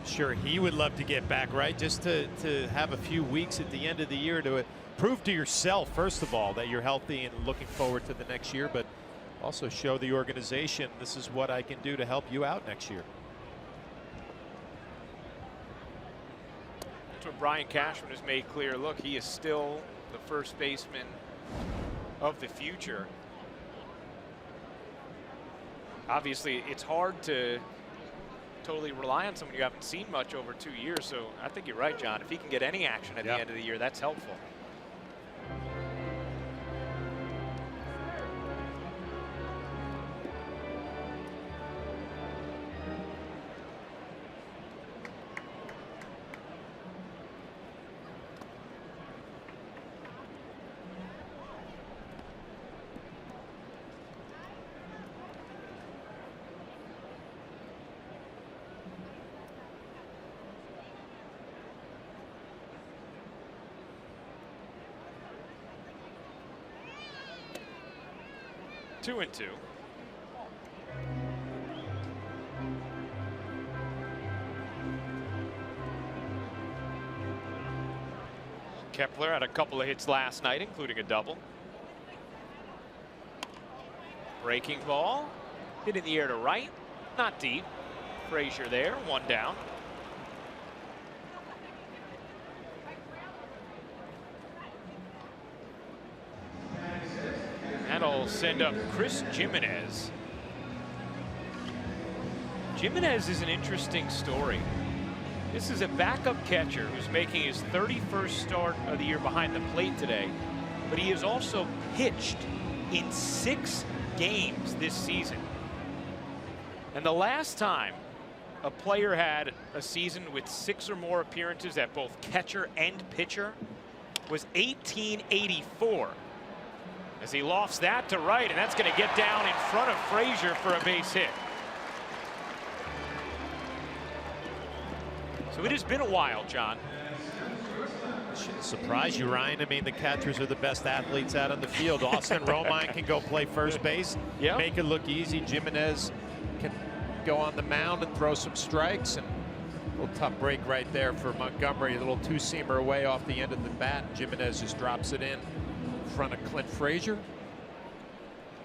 Sure, he would love to get back, right? Just to have a few weeks at the end of the year to prove to yourself, first of all, that you're healthy and looking forward to the next year, but also show the organization this is what I can do to help you out next year. That's what Brian Cashman has made clear. Look, he is still the first baseman of the future. Obviously, it's hard to totally rely on someone you haven't seen much over 2 years. So I think you're right, John. If he can get any action at the end of the year, that's helpful. Two and two. Kepler had a couple of hits last night, including a double. Breaking ball, hit in the air to right, not deep. Frazier there, one down. That'll send up Chris Jimenez. Jimenez is an interesting story. This is a backup catcher who's making his 31st start of the year behind the plate today, but he has also pitched in 6 games this season. And the last time a player had a season with 6 or more appearances at both catcher and pitcher was 1884. As he lofts that to right, and that's going to get down in front of Frazier for a base hit. So it has been a while, John. Shouldn't surprise you, Ryan. I mean, the catchers are the best athletes out on the field. Austin Romine can go play first base, make it look easy. Jimenez can go on the mound and throw some strikes. And a little tough break right there for Montgomery. A little two-seamer away off the end of the bat. Jimenez just drops it in front of Clint Frazier.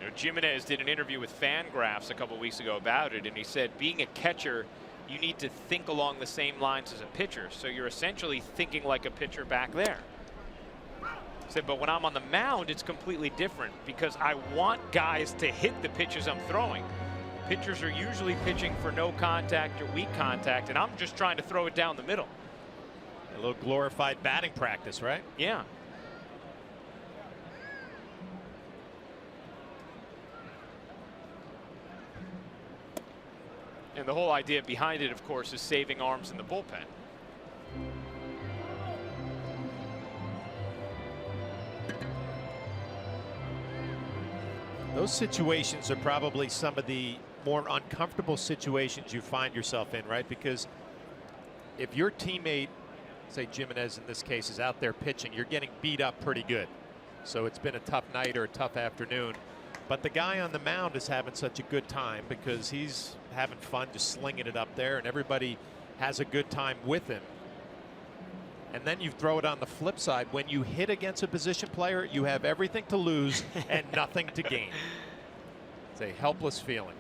You know, Jimenez did an interview with Fangraphs a couple weeks ago about it, and he said being a catcher, you need to think along the same lines as a pitcher. So you're essentially thinking like a pitcher back there. He said, but when I'm on the mound, it's completely different because I want guys to hit the pitches I'm throwing. Pitchers are usually pitching for no contact or weak contact, and I'm just trying to throw it down the middle. A little glorified batting practice, right? Yeah. And the whole idea behind it, of course, is saving arms in the bullpen. Those situations are probably some of the more uncomfortable situations you find yourself in, right? Because if your teammate, say Jimenez in this case, is out there pitching, you're getting beat up pretty good. So it's been a tough night or a tough afternoon. But the guy on the mound is having such a good time because he's having fun just slinging it up there, and everybody has a good time with him. And then you throw it on the flip side. When you hit against a position player, you have everything to lose and nothing to gain. It's a helpless feeling.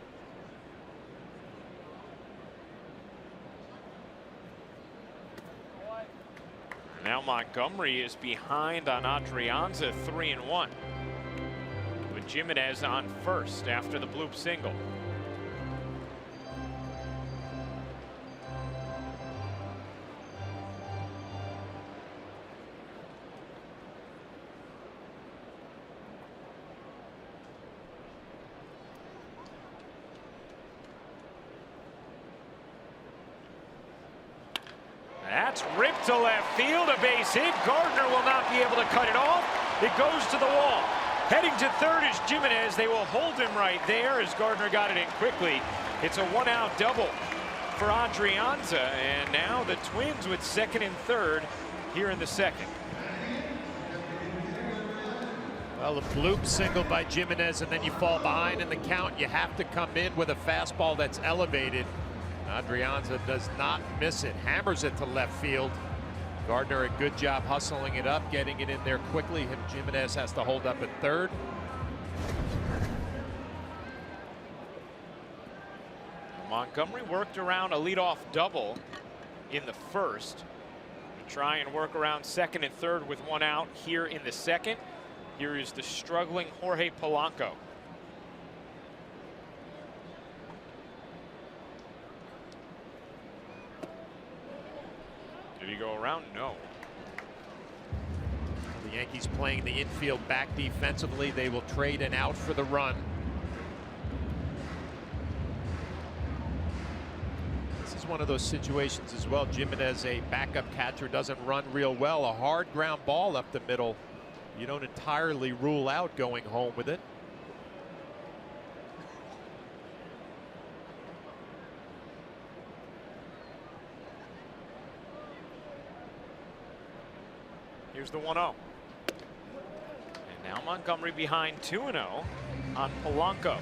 Now Montgomery is behind on Adrianza, 3-1. With Jimenez on first after the bloop single. That's ripped to left field, a base hit. Gardner will not be able to cut it off. It goes to the wall. Heading to third is Jimenez. They will hold him right there as Gardner got it in quickly. It's a one-out double for Adrianza, and now the Twins with second and third here in the second. Well, a bloop single by Jimenez, and then you fall behind in the count. You have to come in with a fastball that's elevated. Adrianza does not miss it, hammers it to left field. Gardner a good job hustling it up, getting it in there quickly. Jimenez has to hold up at third. Montgomery worked around a leadoff double in the first. To try and work around second and third with one out here in the second. Here is the struggling Jorge Polanco. Did he go around? No. The Yankees playing the infield back defensively. They will trade an out for the run. This is one of those situations as well. Jimenez, a backup catcher, doesn't run real well. A hard ground ball up the middle. You don't entirely rule out going home with it. Here's the 1-0. And now Montgomery behind 2-0 on Polanco.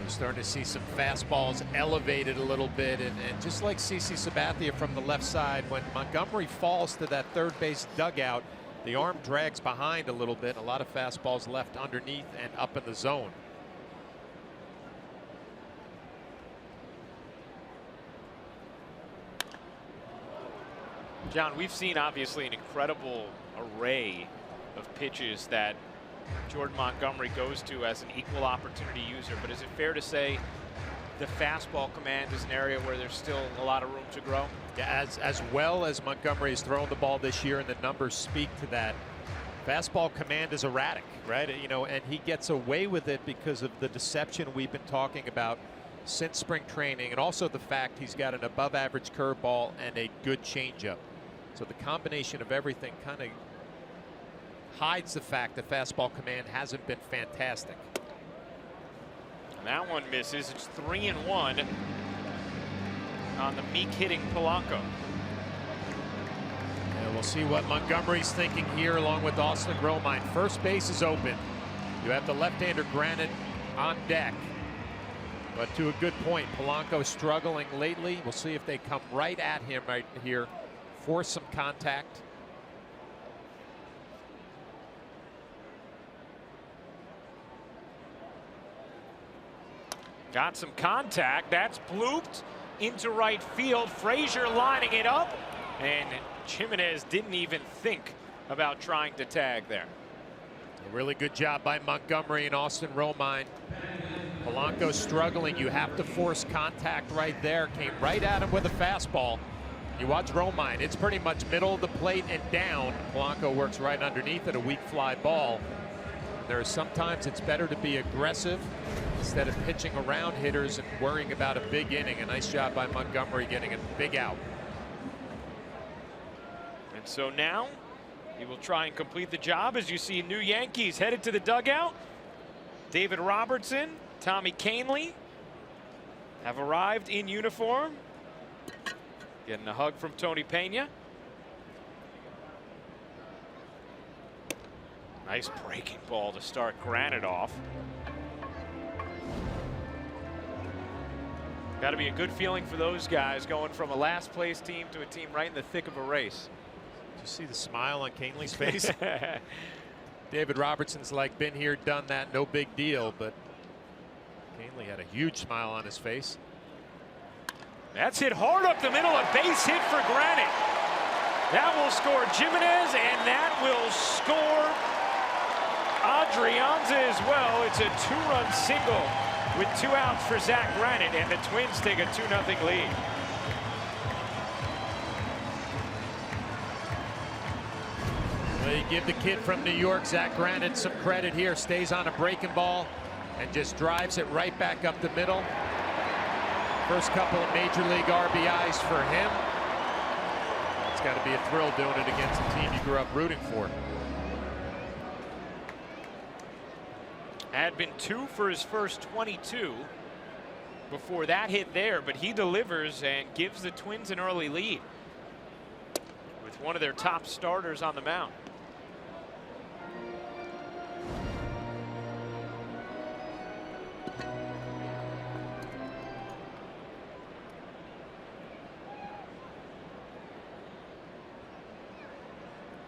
You're starting to see some fastballs elevated a little bit, and just like CC Sabathia from the left side, when Montgomery falls to that third base dugout, the arm drags behind a little bit. A lot of fastballs left underneath and up in the zone. John, we've seen obviously an incredible array of pitches that Jordan Montgomery goes to as an equal opportunity user, but is it fair to say the fastball command is an area where there's still a lot of room to grow? Yeah, as well as Montgomery has thrown the ball this year, and the numbers speak to that, fastball command is erratic, right? You know, and he gets away with it because of the deception we've been talking about since spring training, and also the fact he's got an above average curveball and a good changeup. So the combination of everything kind of hides the fact that fastball command hasn't been fantastic. That one misses. It's 3-1 on the meek hitting Polanco. And we'll see what Montgomery's thinking here along with Austin Romine. First base is open. You have the left-hander Granite on deck. But to a good point, Polanco struggling lately. We'll see if they come right at him right here, force some contact. Got some contact. That's blooped into right field. Frazier lining it up, and Jimenez didn't even think about trying to tag there. A really good job by Montgomery and Austin Romine. Polanco struggling. You have to force contact right there. Came right at him with a fastball. You watch Romine. It's pretty much middle of the plate and down. Polanco works right underneath it, a weak fly ball. There's sometimes it's better to be aggressive instead of pitching around hitters and worrying about a big inning. A nice job by Montgomery getting a big out. And so now he will try and complete the job as you see new Yankees headed to the dugout. David Robertson, Tommy Kahnle have arrived in uniform. Getting a hug from Tony Pena. Nice breaking ball to start Granite off. Got to be a good feeling for those guys going from a last place team to a team right in the thick of a race. Did you see the smile on Kahnle's face? David Robertson's like, been here, done that, no big deal, but Kahnle had a huge smile on his face. That's hit hard up the middle, a base hit for Granite. That will score Jimenez, and that will score Adrianza as well. It's a 2-run single with 2 outs for Zach Granite, and the Twins take a 2-0 lead. Well, you give the kid from New York, Zach Granite, some credit here. Stays on a breaking ball and just drives it right back up the middle. First couple of major league RBIs for him. got to be a thrill doing it against a team you grew up rooting for. Had been 2 for his first 22 before that hit there, but he delivers and gives the Twins an early lead with one of their top starters on the mound.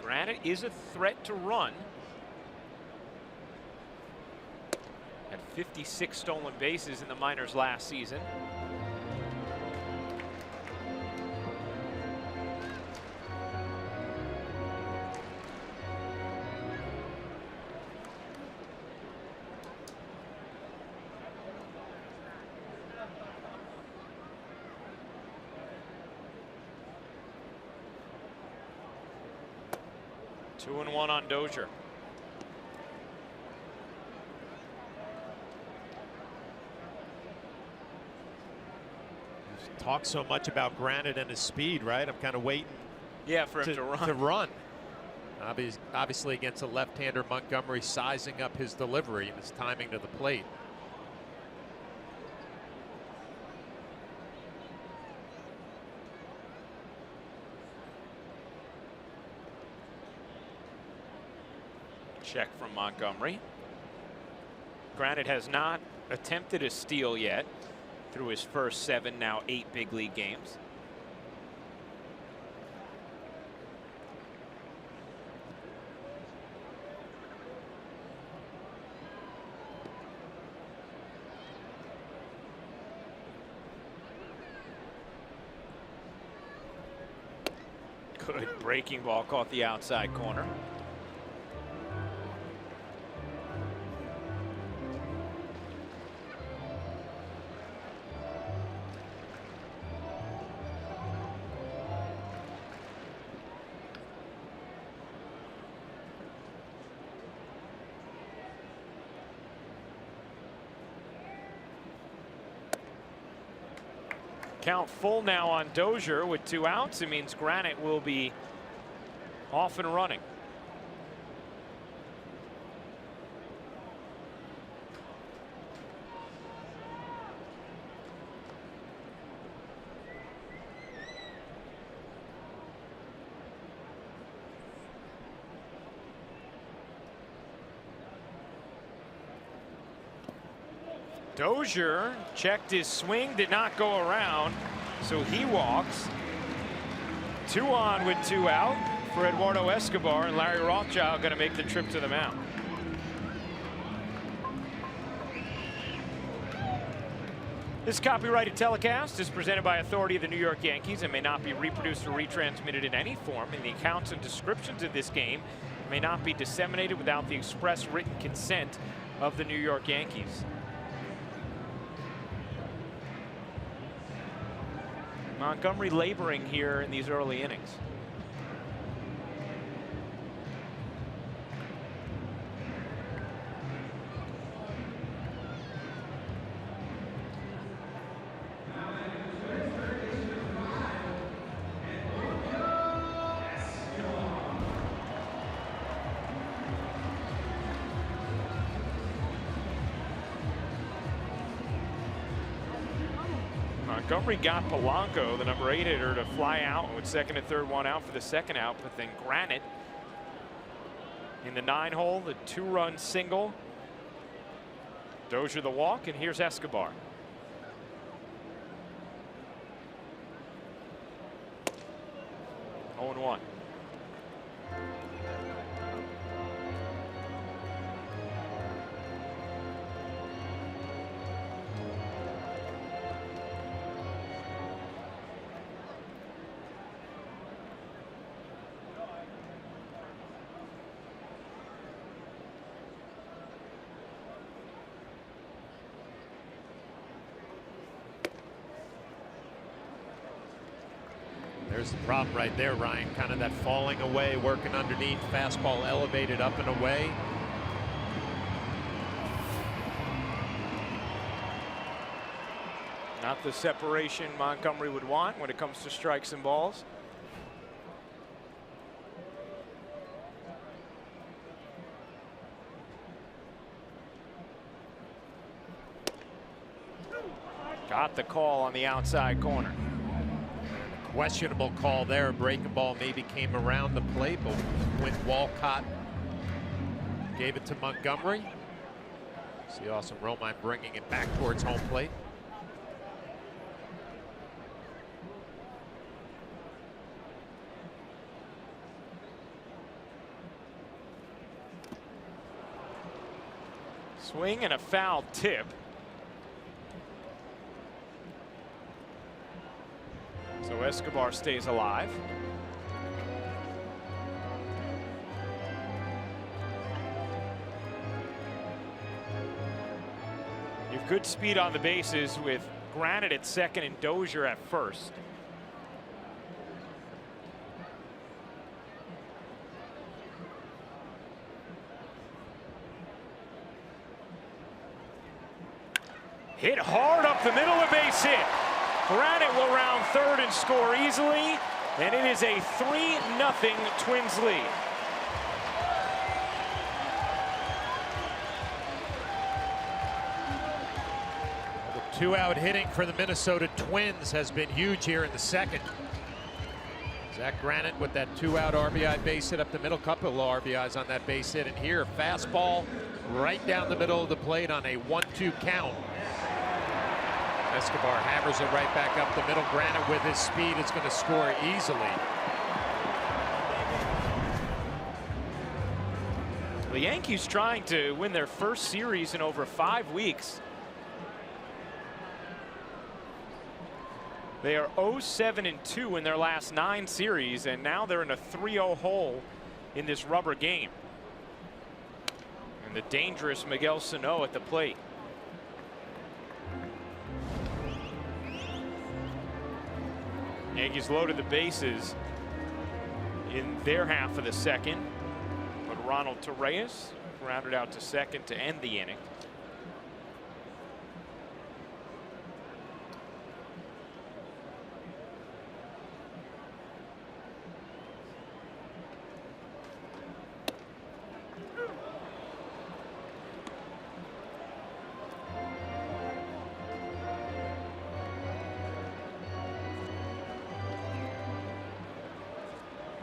Granite is a threat to run. Had 56 stolen bases in the minors last season. Two and one on Dozier. Talk so much about Granite and his speed, right? I'm kind of waiting. Yeah, for him to run. Obviously, against a left-hander, Montgomery sizing up his delivery and his timing to the plate. Check from Montgomery. Granite has not attempted a steal yet through his first 7, now 8 big league games. Good breaking ball, caught the outside corner. Count full now on Dozier with 2 outs. It means Granite will be off and running. Dozier checked his swing, did not go around, so he walks. 2 on with 2 out for Eduardo Escobar, and Larry Rothschild going to make the trip to the mound. This copyrighted telecast is presented by authority of the New York Yankees and may not be reproduced or retransmitted in any form, and the accounts and descriptions of this game may not be disseminated without the express written consent of the New York Yankees. Montgomery laboring here in these early innings. Montgomery got Polanco, the number 8 hitter, to fly out with 2nd and 3rd, 1 out for the 2nd out, but then Granite in the 9 hole, the 2-run single. Dozier the walk, and here's Escobar. Oh and 1. There's the problem right there, Ryan. Kind of that falling away, working underneath, fastball elevated up and away. Not the separation Montgomery would want when it comes to strikes and balls. got the call on the outside corner. Questionable call there. Breaking ball maybe came around the plate, but when Walcott gave it to Montgomery. See Austin Romine bringing it back towards home plate. Swing and a foul tip. So Escobar stays alive. You have good speed on the bases with Granite at second and Dozier at first. Hit hard up the middle, a base hit. Granite will round third and score easily, and it is a 3-0 Twins lead. The two-out hitting for the Minnesota Twins has been huge here in the second. Zach Granite with that two-out RBI base hit up the middle, couple of RBIs on that base hit, and here fastball right down the middle of the plate on a 1-2 count. Escobar hammers it right back up the middle. Granite with his speed is going to score easily. The Yankees trying to win their first series in over 5 weeks. They are 0-7-2 in their last 9 series, and now they're in a 3-0 hole in this rubber game. And the dangerous Miguel Sano at the plate. Yankees loaded the bases in their half of the second, but Ronald Torreyes rounded out to second to end the inning.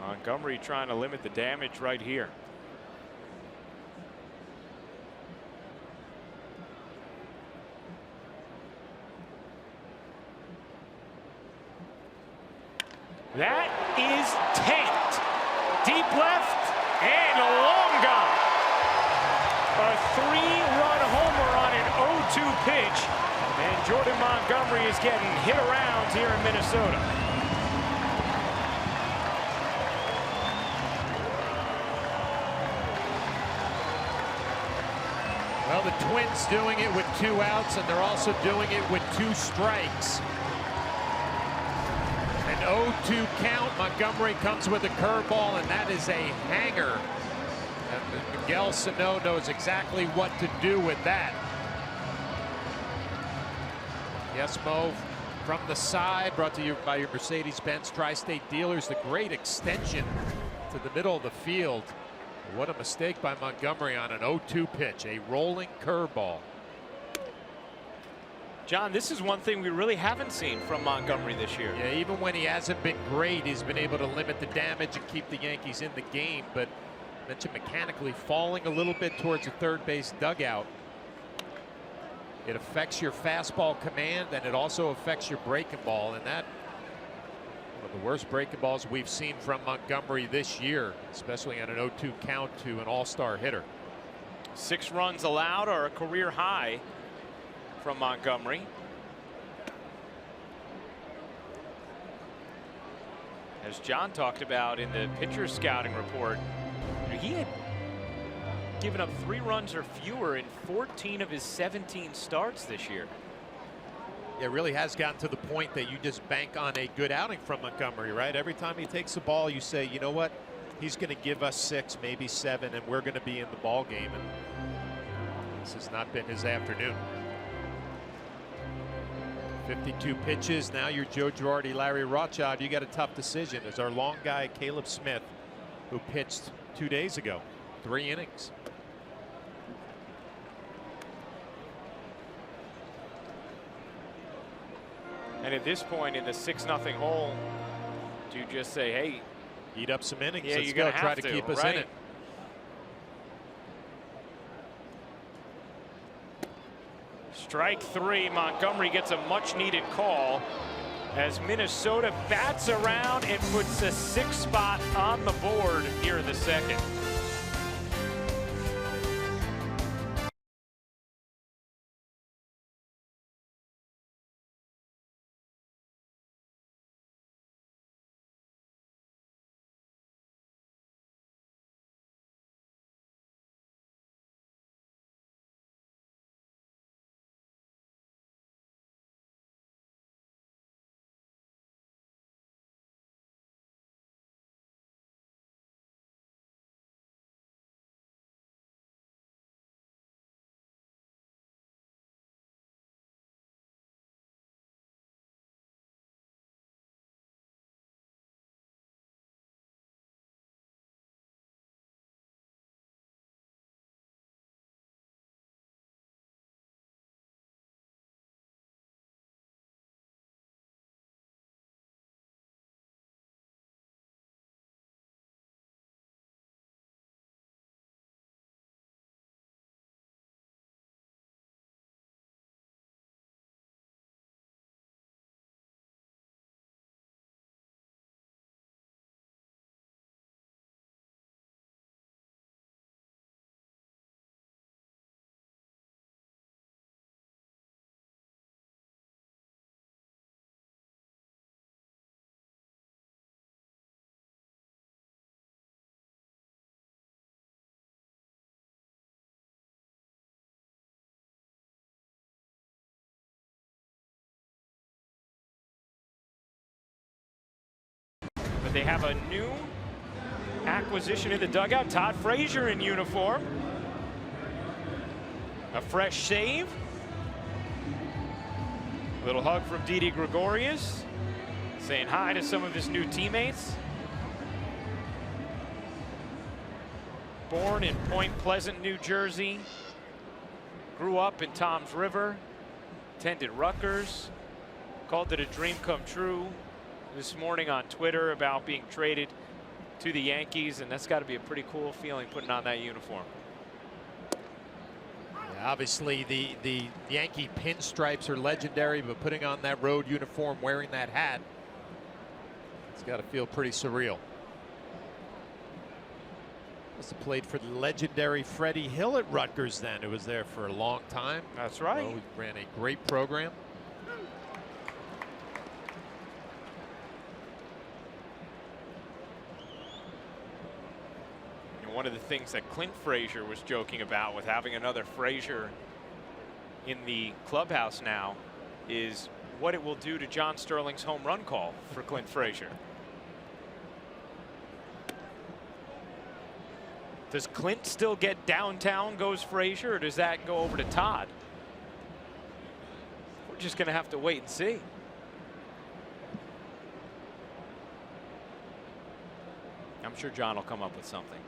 Montgomery trying to limit the damage right here. That is tanked. Deep left and long gone. A 3-run homer on an 0-2 pitch. And Jordan Montgomery is getting hit around here in Minnesota. Well, the Twins doing it with 2 outs, and they're also doing it with 2 strikes. An 0-2 count. Montgomery comes with a curveball, and that is a hanger. And Miguel Sano knows exactly what to do with that. Yes, Mo, from the side, brought to you by your Mercedes-Benz Tri-State dealers. The great extension to the middle of the field. What a mistake by Montgomery on an 0-2 pitch, a rolling curveball. John, this is one thing we really haven't seen from Montgomery this year. Yeah, even when he hasn't been great, he's been able to limit the damage and keep the Yankees in the game. But I mentioned mechanically falling a little bit towards the third base dugout. It affects your fastball command, and it also affects your breaking ball, and that one of the worst breaking balls we've seen from Montgomery this year, especially on an 0-2 count to an all-star hitter. 6 runs allowed are a career high from Montgomery. As John talked about in the pitcher scouting report, he had given up 3 runs or fewer in 14 of his 17 starts this year. It really has gotten to the point that you just bank on a good outing from Montgomery, right? Every time he takes the ball, you say, you know what, he's going to give us 6, maybe 7, and we're going to be in the ball game. And this has not been his afternoon. 52 pitches. Now you're Joe Girardi, Larry Rothschild. You got a tough decision. As our long guy Caleb Smith, who pitched 2 days ago, 3 innings. And at this point in the 6-0 hole, do you just say, hey, eat up some innings? Yeah, Let's you're go. going to Try have to keep us in it. Strike 3. Montgomery gets a much-needed call as Minnesota bats around and puts a 6th spot on the board here in the 2nd. But they have a new acquisition in the dugout. Todd Frazier in uniform. A fresh save. A little hug from Didi Gregorius, saying hi to some of his new teammates. Born in Point Pleasant, New Jersey. Grew up in Toms River. Attended Rutgers. Called it a dream come true this morning on Twitter about being traded to the Yankees, and that's got to be a pretty cool feeling putting on that uniform. Yeah, obviously the Yankee pinstripes are legendary, but putting on that road uniform, wearing that hat, it's got to feel pretty surreal. Must have played for the legendary Freddie Hill at Rutgers then, who was there for a long time. That's right. Well, he ran a great program. One of the things that Clint Frazier was joking about with having another Frazier in the clubhouse now is what it will do to John Sterling's home run call for Clint Frazier. Does Clint still get downtown goes Frazier, or does that go over to Todd? We're just going to have to wait and see. I'm sure John will come up with something.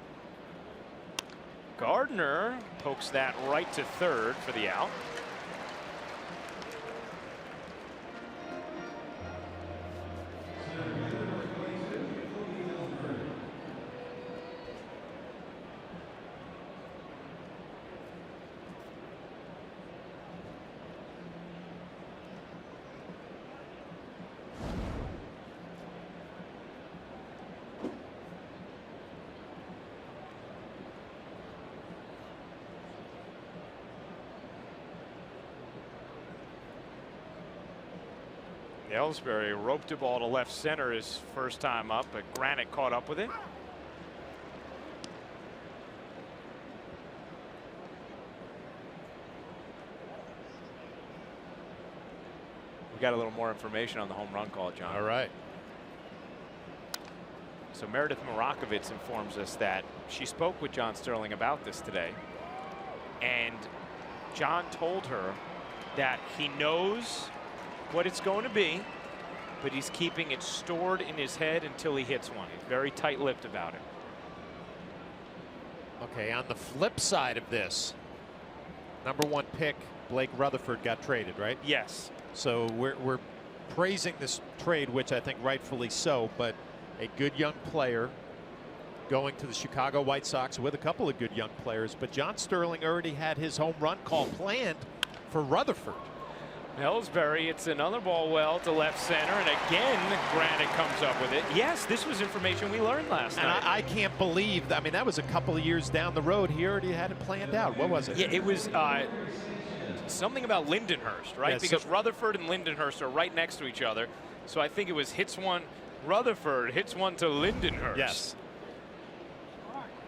Gardner pokes that right to third for the out. Ellsbury roped a ball to left center his first time up, but Granite caught up with it. We got a little more information on the home run call, John. All right. So Meredith Marakovitz informs us that she spoke with John Sterling about this today, and John told her that he knows what it's going to be, but he's keeping it stored in his head until he hits one. He's very tight-lipped about it. Okay, on the flip side of this, #1 pick Blake Rutherford got traded, right? Yes. So we're praising this trade, which I think rightfully so, but a good young player going to the Chicago White Sox with a couple of good young players. But John Sterling already had his home run call planned for Rutherford. Ellsbury, it's another ball well to left center, and again Granite comes up with it. Yes, this was information we learned last night. I can't believe, I mean, that was a couple of years down the road. He already had it planned out. What was it? Yeah, it was something about Lindenhurst, right? Yeah, because Rutherford and Lindenhurst are right next to each other. So I think it was hits one Rutherford, hits one to Lindenhurst. Yes.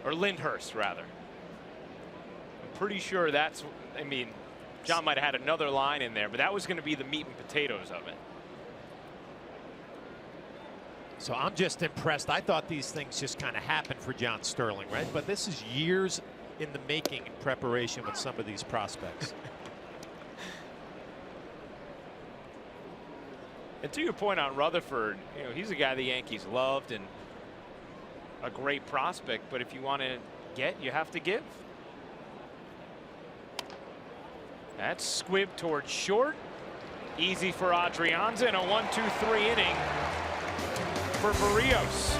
Or Lindhurst, rather. I'm pretty sure that's, I mean, John might have had another line in there, but that was going to be the meat and potatoes of it. So I'm just impressed. I thought these things just kind of happened for John Sterling, right? But this is years in the making in preparation with some of these prospects. And to your point on Rutherford, you know, he's a guy the Yankees loved and a great prospect, but if you want to get, you have to give. That's squibbed towards short. Easy for Adrianza, and a 1-2-3 inning for Barrios.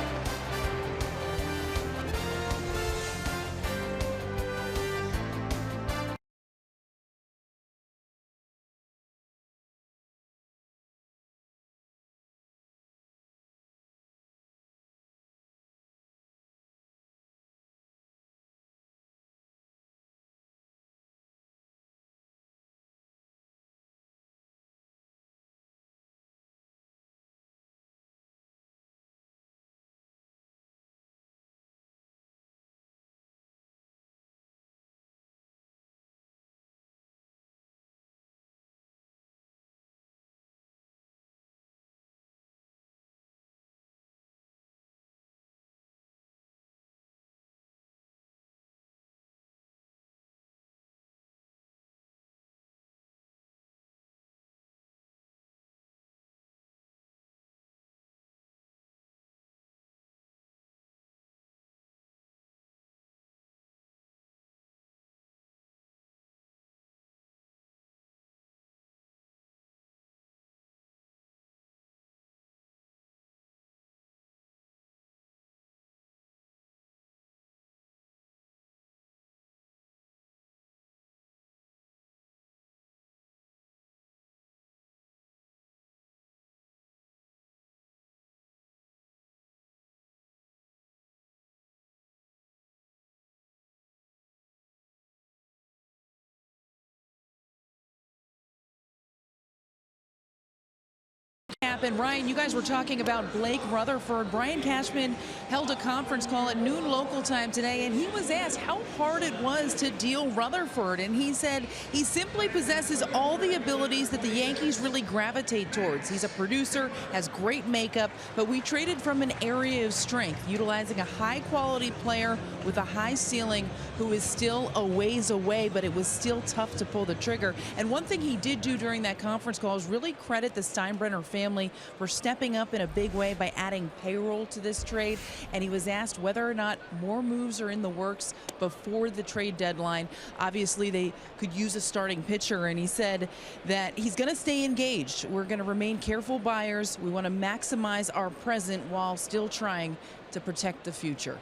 And Ryan, you guys were talking about Blake Rutherford. Brian Cashman held a conference call at noon local time today, and he was asked how hard it was to deal Rutherford, and he said he simply possesses all the abilities that the Yankees really gravitate towards. He's a producer, has great makeup, but we traded from an area of strength, utilizing a high-quality player with a high ceiling who is still a ways away, but it was still tough to pull the trigger. And one thing he did do during that conference call is really credit the Steinbrenner family for stepping up in a big way by adding payroll to this trade. And he was asked whether or not more moves are in the works before the trade deadline. Obviously, they could use a starting pitcher, and he said that he's going to stay engaged. We're going to remain careful buyers. We want to maximize our present while still trying to protect the future.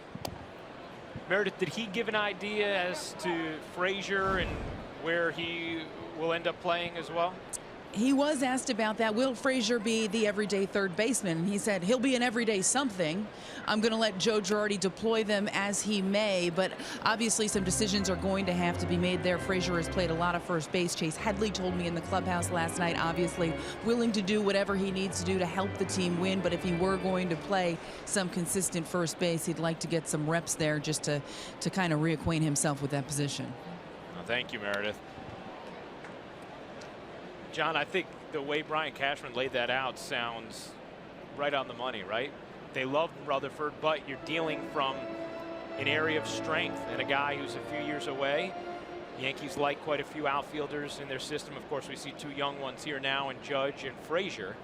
Meredith, did he give an idea as to Frazier and where he will end up playing as well? He was asked about that. Will Frazier be the everyday third baseman? And he said he'll be an everyday something. I'm going to let Joe Girardi deploy them as he may, but obviously some decisions are going to have to be made there. Frazier has played a lot of first base. Chase Headley told me in the clubhouse last night, obviously willing to do whatever he needs to do to help the team win, but if he were going to play some consistent first base, he'd like to get some reps there just to kind of reacquaint himself with that position. Well, thank you, Meredith. John, I think the way Brian Cashman laid that out sounds right on the money, right? They love Rutherford, but you're dealing from an area of strength and a guy who's a few years away. Yankees like quite a few outfielders in their system. Of course, we see two young ones here now in Judge and Frazier.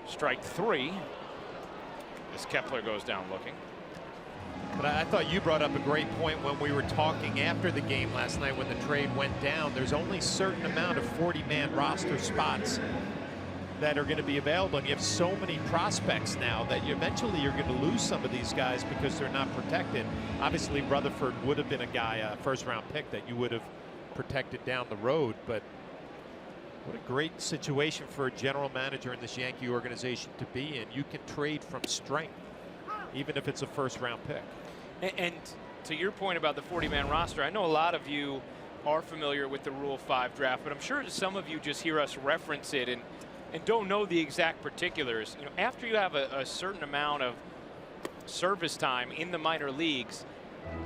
Strike three as Kepler goes down looking. But I thought you brought up a great point when we were talking after the game last night when the trade went down. There's only a certain amount of 40-man roster spots that are going to be available, and you have so many prospects now that eventually you're going to lose some of these guys because they're not protected. Obviously, Rutherford would have been a guy, a first-round pick that you would have protected down the road, but what a great situation for a general manager in this Yankee organization to be in. You can trade from strength, even if it's a first-round pick. And to your point about the 40-man roster, I know a lot of you are familiar with the Rule 5 draft, but I'm sure some of you just hear us reference it and don't know the exact particulars. You know, after you have a certain amount of service time in the minor leagues,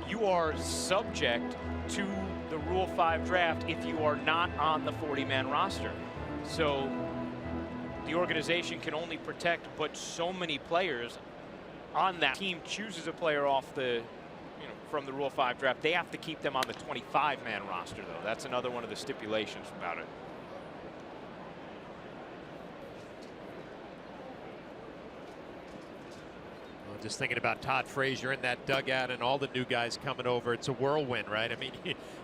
you are subject to the Rule 5 draft if you are not on the 40-man roster. So the organization can only protect but so many players. On that team chooses a player off the from the Rule 5 draft, they have to keep them on the 25-man roster, though. That's another one of the stipulations about it. Well, just thinking about Todd Frazier in that dugout and all the new guys coming over. It's a whirlwind, right? I mean,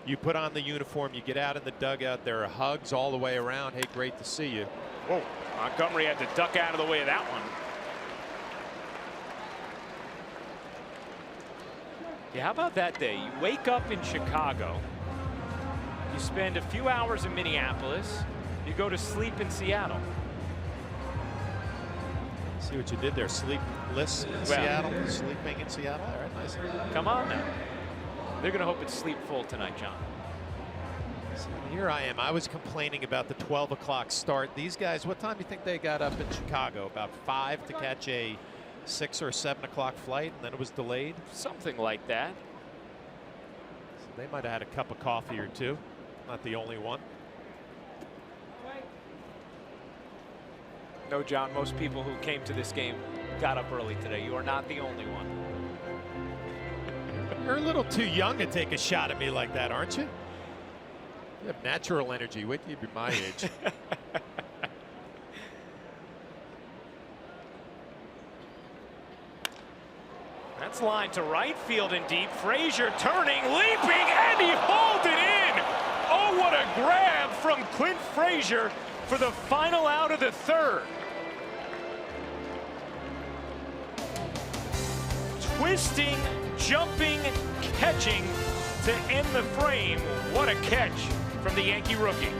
you put on the uniform, you get out in the dugout, there are hugs all the way around. Hey, great to see you. Whoa, Montgomery had to duck out of the way of that one. Yeah, how about that day? You wake up in Chicago, you spend a few hours in Minneapolis, you go to sleep in Seattle. See what you did there, sleepless in Seattle, sleeping in Seattle. All right, nice. Come on now. They're going to hope it's sleep full tonight, John. So here I am. I was complaining about the 12 o'clock start. These guys, what time do you think they got up in Chicago? About 5 to catch a 6 or 7 o'clock flight, and then it was delayed. Something like that. So they might have had a cup of coffee or two. Not the only one. No, John, most people who came to this game got up early today. You are not the only one. You're a little too young to take a shot at me like that, aren't you? You have natural energy. Wait till you be my age. That's line to right field and deep. Frazier turning, leaping, and he hauled it in. Oh, what a grab from Clint Frazier for the final out of the third. Twisting, jumping, catching to end the frame. What a catch from the Yankee rookie.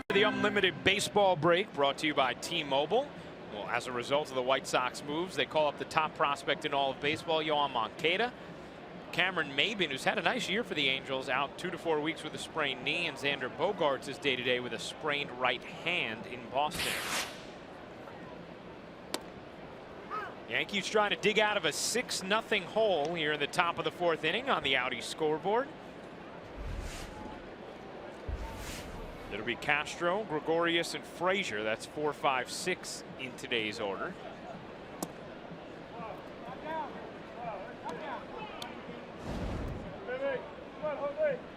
For the unlimited baseball break brought to you by T-Mobile. Well, as a result of the White Sox moves, they call up the top prospect in all of baseball, Yohan Moncada. Cameron Maybin, who's had a nice year for the Angels, out 2 to 4 weeks with a sprained knee, and Xander Bogaerts is day-to-day with a sprained right hand in Boston. Yankees trying to dig out of a 6-0 hole here in the top of the 4th inning on the Audi scoreboard. It'll be Castro, Gregorius, and Frazier. That's 4, 5, 6 in today's order.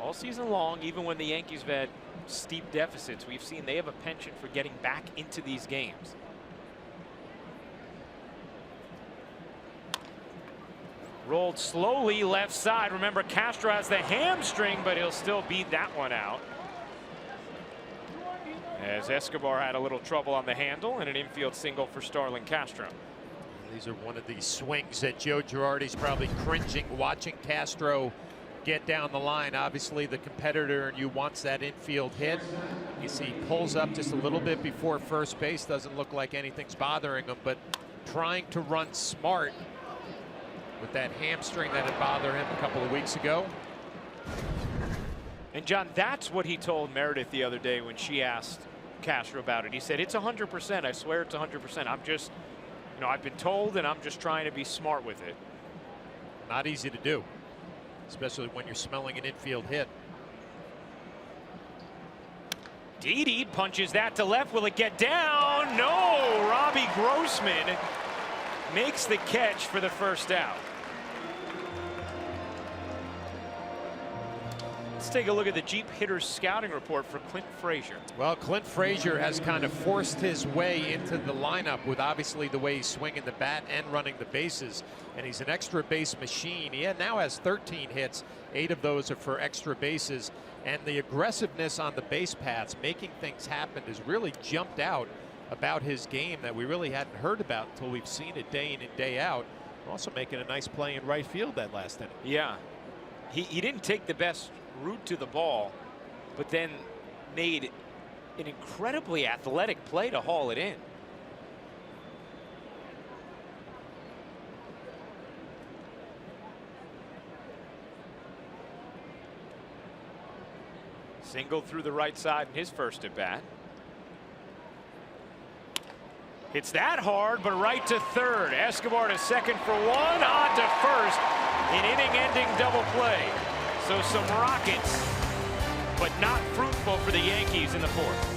All season long, even when the Yankees have had steep deficits, we've seen they have a penchant for getting back into these games. Rolled slowly left side. Remember, Castro has the hamstring, but he'll still beat that one out. As Escobar had a little trouble on the handle, and an infield single for Starlin Castro. These are one of these swings that Joe Girardi's probably cringing watching Castro get down the line. Obviously, the competitor in you wants that infield hit. You see, he pulls up just a little bit before first base. Doesn't look like anything's bothering him, but trying to run smart with that hamstring that had bothered him a couple of weeks ago. And John, that's what he told Meredith the other day when she asked Castro about it. He said, it's 100%. I swear it's 100%. I'm just, you know, I've been told, and I'm just trying to be smart with it. Not easy to do, especially when you're smelling an infield hit. Didi punches that to left. Will it get down? No. Robbie Grossman makes the catch for the first out. Let's take a look at the Jeep Hitters scouting report for Clint Frazier. Well, Clint Frazier has kind of forced his way into the lineup with obviously the way he's swinging the bat and running the bases. And he's an extra base machine. He now has 13 hits. 8 of those are for extra bases. And the aggressiveness on the base paths, making things happen, has really jumped out about his game that we really hadn't heard about until we've seen it day in and day out. Also making a nice play in right field that last inning. Yeah. He didn't take the best route to the ball, but then made an incredibly athletic play to haul it in. Single through the right side in his first at bat. Hits that hard, but right to third. Escobar to second for one, on to first. An inning-ending double play. So some rockets, but not fruitful for the Yankees in the fourth.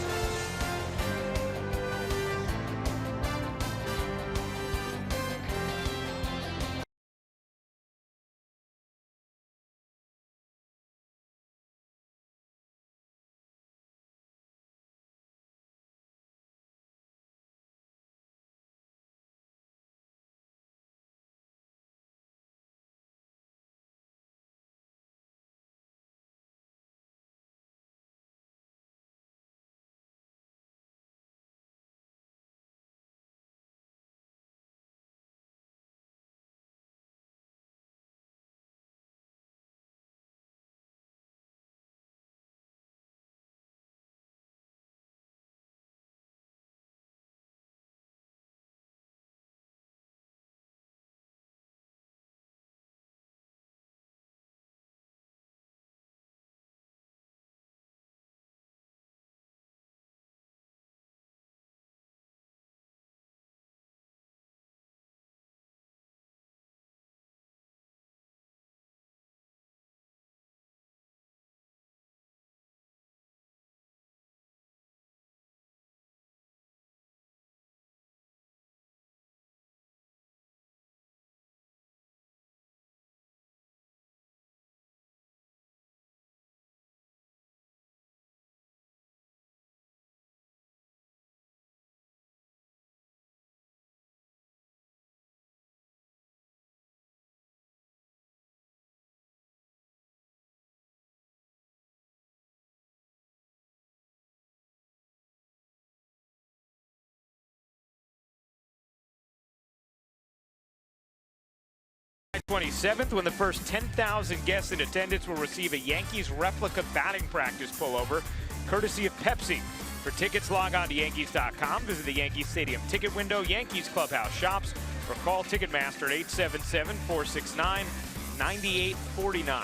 July 27th, when the first 10,000 guests in attendance will receive a Yankees replica batting practice pullover, courtesy of Pepsi. For tickets, log on to Yankees.com, visit the Yankees Stadium ticket window, Yankees Clubhouse shops, or call Ticketmaster at 877-469-9849.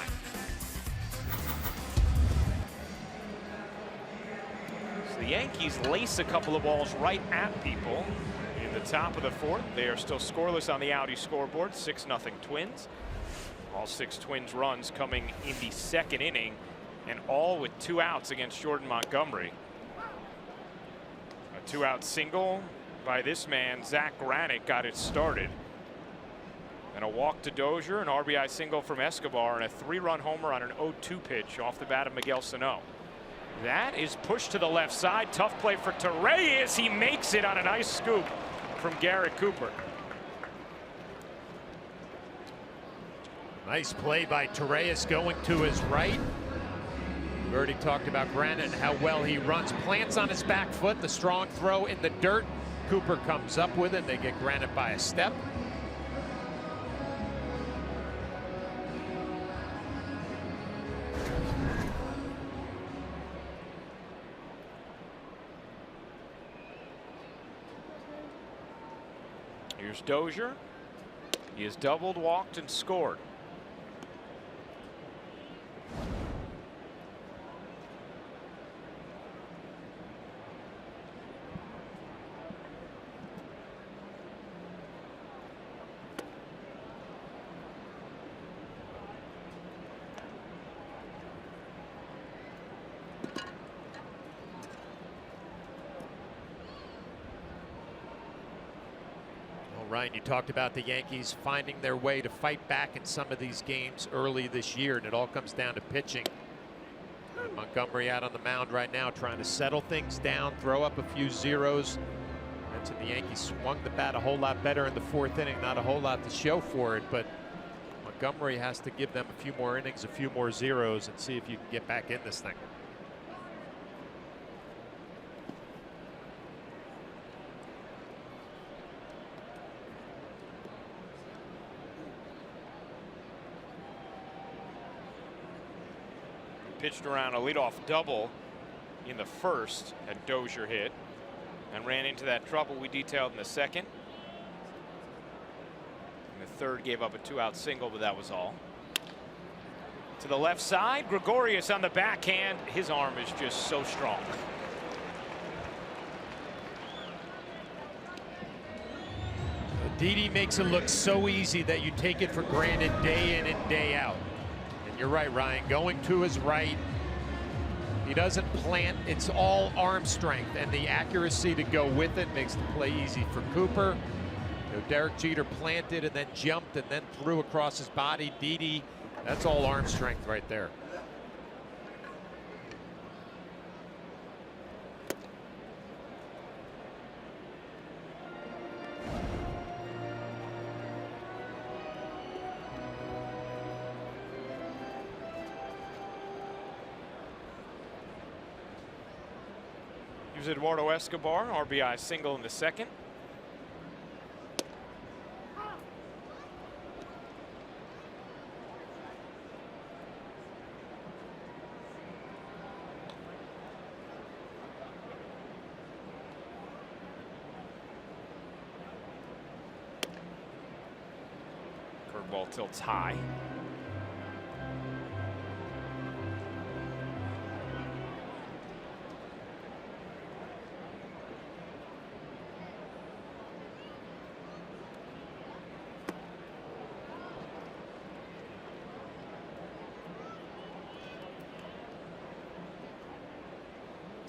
So the Yankees lace a couple of balls right at people. In the top of the fourth, they are still scoreless on the Audi scoreboard, 6-0 Twins. All 6 Twins runs coming in the second inning, and all with 2 outs against Jordan Montgomery. 2-out single by this man, Zach Granick, got it started. And a walk to Dozier, an RBI single from Escobar, and a 3-run homer on an 0-2 pitch off the bat of Miguel Sano. That is pushed to the left side. Tough play for Torreyes. He makes it on a nice scoop from Garrett Cooper. Nice play by Torreyes going to his right. We've already talked about Granite and how well he runs. Plants on his back foot, the strong throw in the dirt. Cooper comes up with it. They get Granite by a step. Here's Dozier. He has doubled, walked, and scored. Ryan, you talked about the Yankees finding their way to fight back in some of these games early this year, and it all comes down to pitching. And Montgomery out on the mound right now trying to settle things down, throw up a few zeros. Mentioned the Yankees swung the bat a whole lot better in the 4th inning. Not a whole lot to show for it, but Montgomery has to give them a few more innings, a few more zeros, and see if you can get back in this thing. Pitched around a leadoff double in the 1st, had Dozier hit, and ran into that trouble we detailed in the 2nd. In the 3rd, gave up a 2-out single, but that was all. To the left side, Gregorius on the backhand. His arm is just so strong. Didi makes it look so easy that you take it for granted day in and day out. You're right, Ryan. Going to his right. He doesn't plant. It's all arm strength, and the accuracy to go with it makes the play easy for Cooper. You know, Derek Jeter planted and then jumped and then threw across his body. Didi, that's all arm strength right there. Eduardo Escobar, RBI single in the 2nd. Curveball tilts high.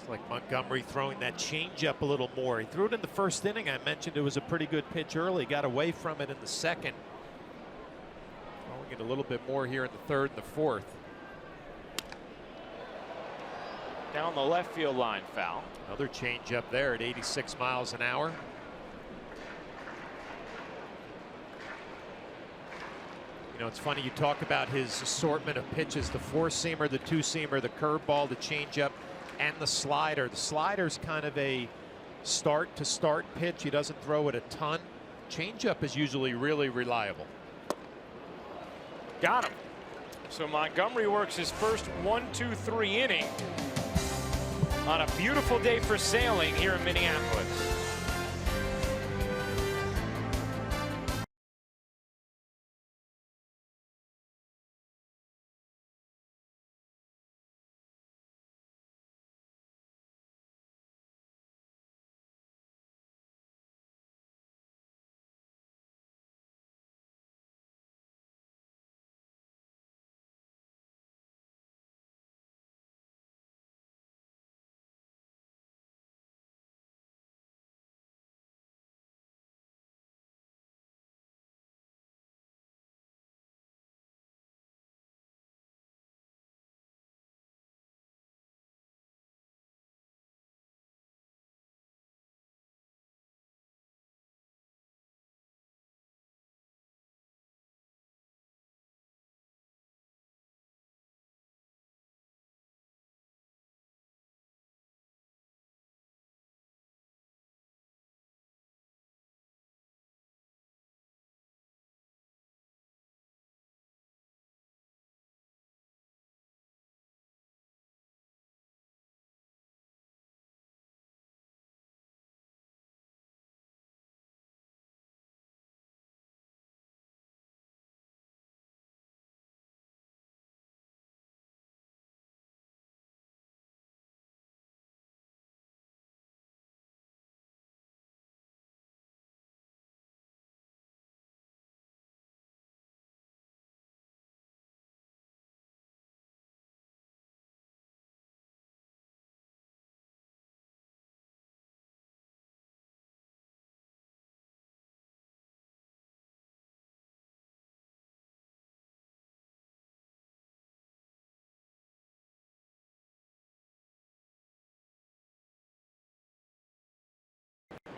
Like Montgomery throwing that changeup a little more. He threw it in the 1st inning. I mentioned it was a pretty good pitch early. Got away from it in the 2nd. Throwing it a little bit more here in the 3rd and the 4th. Down the left field line, foul. Another changeup there at 86 miles an hour. You know, it's funny you talk about his assortment of pitches: the 4-seamer, the 2-seamer, the curveball, the changeup, and the slider. The slider's kind of a start-to-start pitch. He doesn't throw it a ton. Changeup is usually really reliable. Got him. So Montgomery works his first 1-2-3 inning on a beautiful day for sailing here in Minneapolis.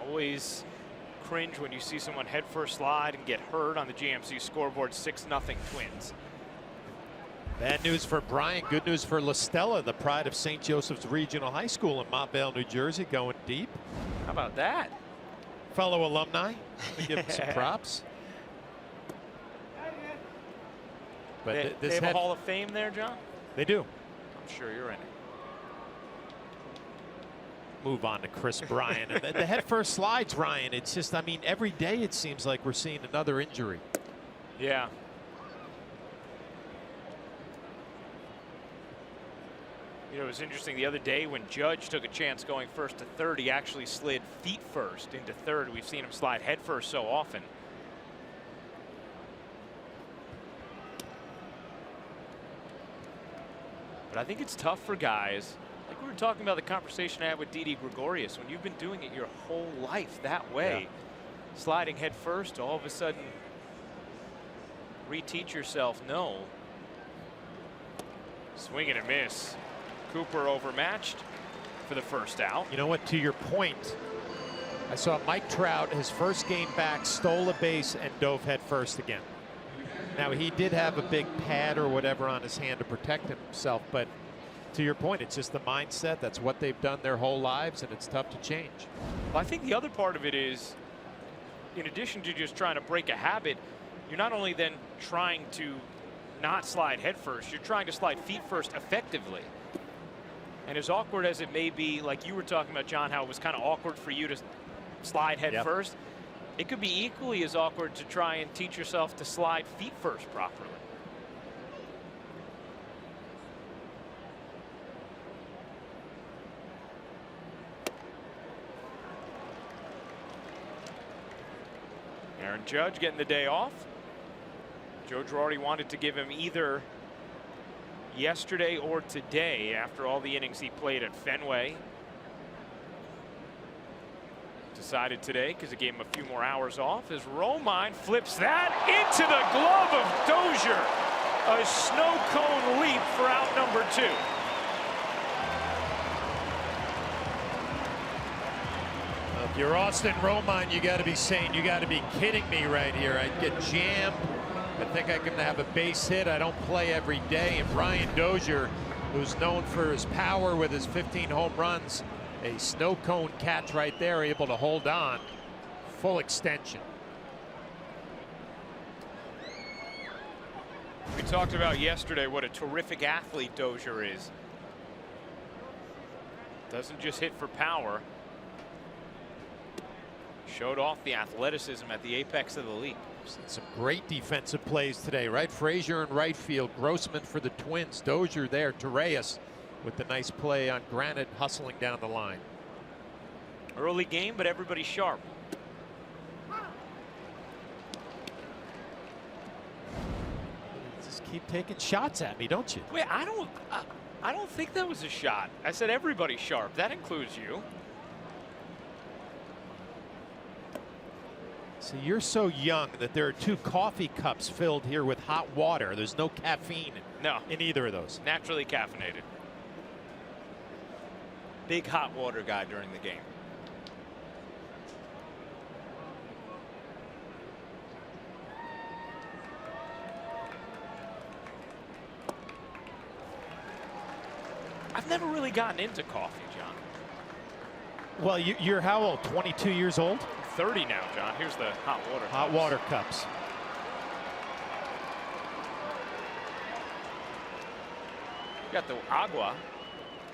always cringe when you see someone headfirst slide and get hurt on the GMC scoreboard. 6-0 Twins. Bad news for Bryant, good news for LaStella, the pride of St. Joseph's Regional High School in Montvale, New Jersey, going deep. How about that? Fellow alumni. We give him some props. But They have a Hall of Fame there, John? They do. I'm sure you're in it. Move on to Chris Bryant. The head first slides, Ryan. It's just, I mean, every day it seems like we're seeing another injury. Yeah. You know, it was interesting the other day when Judge took a chance going first to third. He actually slid feet first into third. We've seen him slide head first so often. But I think it's tough for guys. Like we were talking about the conversation I had with Didi Gregorius. When you've been doing it your whole life that way, sliding head first, all of a sudden reteach yourself, no. Swing and a miss. Cooper overmatched for the first out. You know what, to your point, I saw Mike Trout, his first game back, stole a base and dove head first again. Now, he did have a big pad or whatever on his hand to protect himself, but to your point, it's just the mindset. That's what they've done their whole lives, and it's tough to change. Well, I think the other part of it is, in addition to just trying to break a habit, you're not only then trying to not slide head first, you're trying to slide feet first effectively. And as awkward as it may be, like you were talking about, John, how it was kind of awkward for you to slide head first, it could be equally as awkward to try and teach yourself to slide feet first properly. Aaron Judge getting the day off. Joe Girardi wanted to give him either yesterday or today after all the innings he played at Fenway. Decided today because it gave him a few more hours off as Romine flips that into the glove of Dozier. A snow cone leap for out number 2. If you're Austin Romine, you got to be saying, you got to be kidding me right here. I'd get jammed. I think I can have a base hit. I don't play every day. And Brian Dozier, who's known for his power with his 15 home runs, a snow cone catch right there, able to hold on. Full extension. We talked about yesterday what a terrific athlete Dozier is. Doesn't just hit for power. Showed off the athleticism at the apex of the league. Some great defensive plays today, right? Frazier in right field, Grossman for the Twins, Dozier there, Torreyes with the nice play on Granite hustling down the line. Early game, but everybody's sharp. Just keep taking shots at me, don't you? Wait, I don't think that was a shot. I said everybody's sharp. That includes you. See, you're so young that there are 2 coffee cups filled here with hot water. There's no caffeine in either of those. Naturally caffeinated. Big hot water guy during the game. I've never really gotten into coffee, John. Well, you're how old? 22 years old? 30 now, John. Here's the hot water. Hot water cups. Got the agua.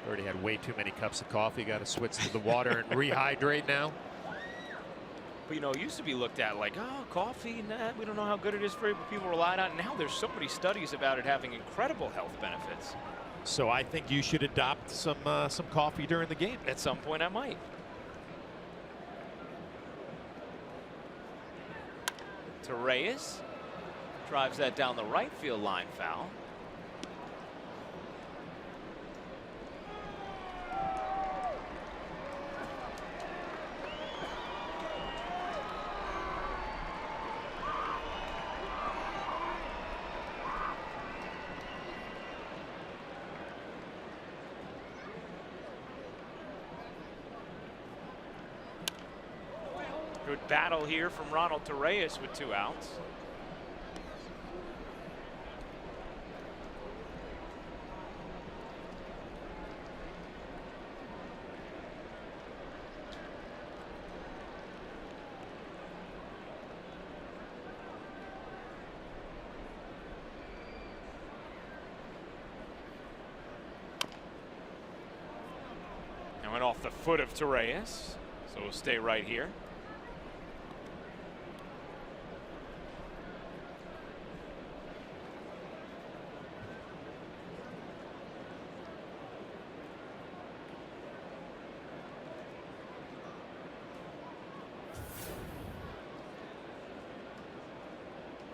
Already had way too many cups of coffee. Got to switch to the water and rehydrate now. But you know, it used to be looked at like, oh, coffee, nah, we don't know how good it is for you, but people relied on it. Now there's so many studies about it having incredible health benefits. So I think you should adopt some coffee during the game. At some point I might. Torreyes drives that down the right field line, foul. Good battle here from Ronald Torreyes with 2 outs. And went off the foot of Torreyes, so we'll stay right here.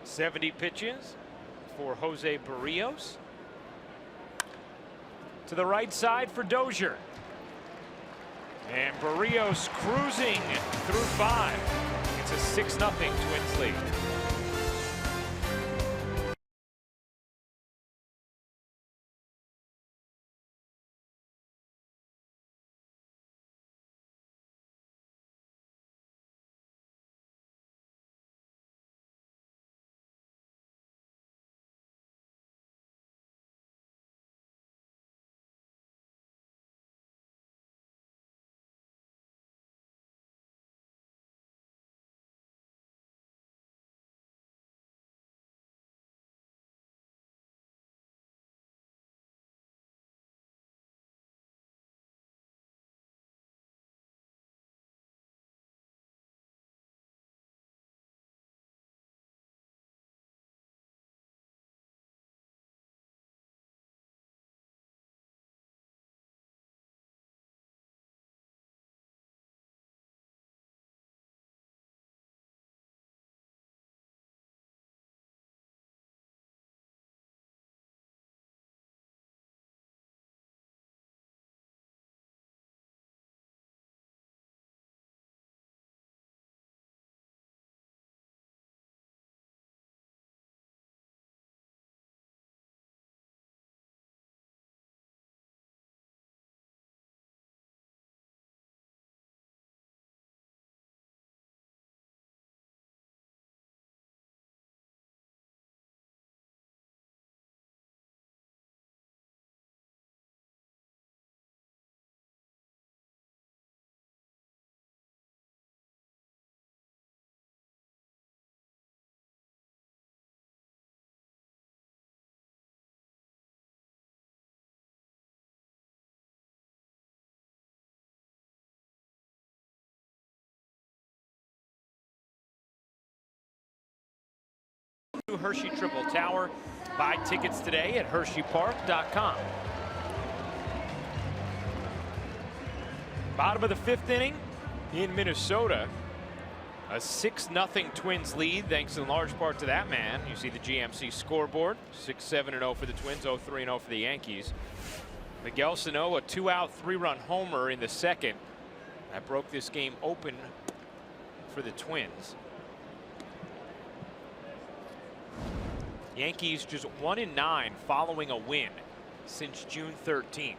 .70 pitches for Jose Barrios. To the right side for Dozier. And Barrios cruising through 5. It's a 6-0 Twins lead. Hershey Triple Tower. Buy tickets today at HersheyPark.com. Bottom of the 5th inning in Minnesota. A 6-0 Twins lead, thanks in large part to that man. You see the GMC scoreboard. 6-7-0 for the Twins, 0-3-0 for the Yankees. Miguel Sano, a 2-out, 3-run homer in the 2nd. That broke this game open for the Twins. Yankees just 1-9 following a win since June 13th.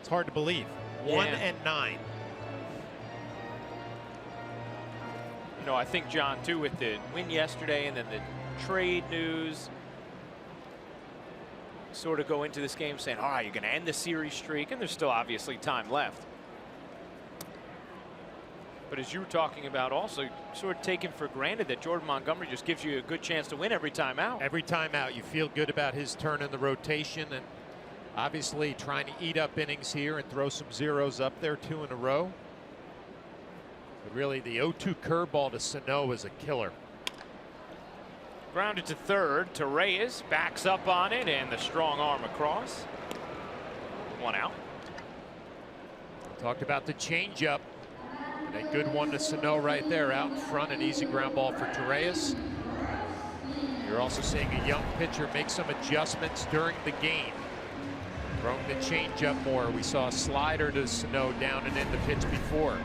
It's hard to believe. 1-9. You know, I think, John, too, with the win yesterday and then the trade news, sort of go into this game saying, all right, you're going to end the series streak, and there's still obviously time left. But as you were talking about, also sort of taking for granted that Jordan Montgomery just gives you a good chance to win every time out. Every time out, you feel good about his turn in the rotation, and obviously trying to eat up innings here and throw some zeros up there, 2 in a row. But really, the 0-2 curveball to Sano is a killer. Grounded to third. Torreyes backs up on it, and the strong arm across. 1 out. Talked about the changeup. A good one to Sano right there out in front, an easy ground ball for Torreyes. You're also seeing a young pitcher make some adjustments during the game. Throwing the changeup more. We saw a slider to Sano down and in the pitch before.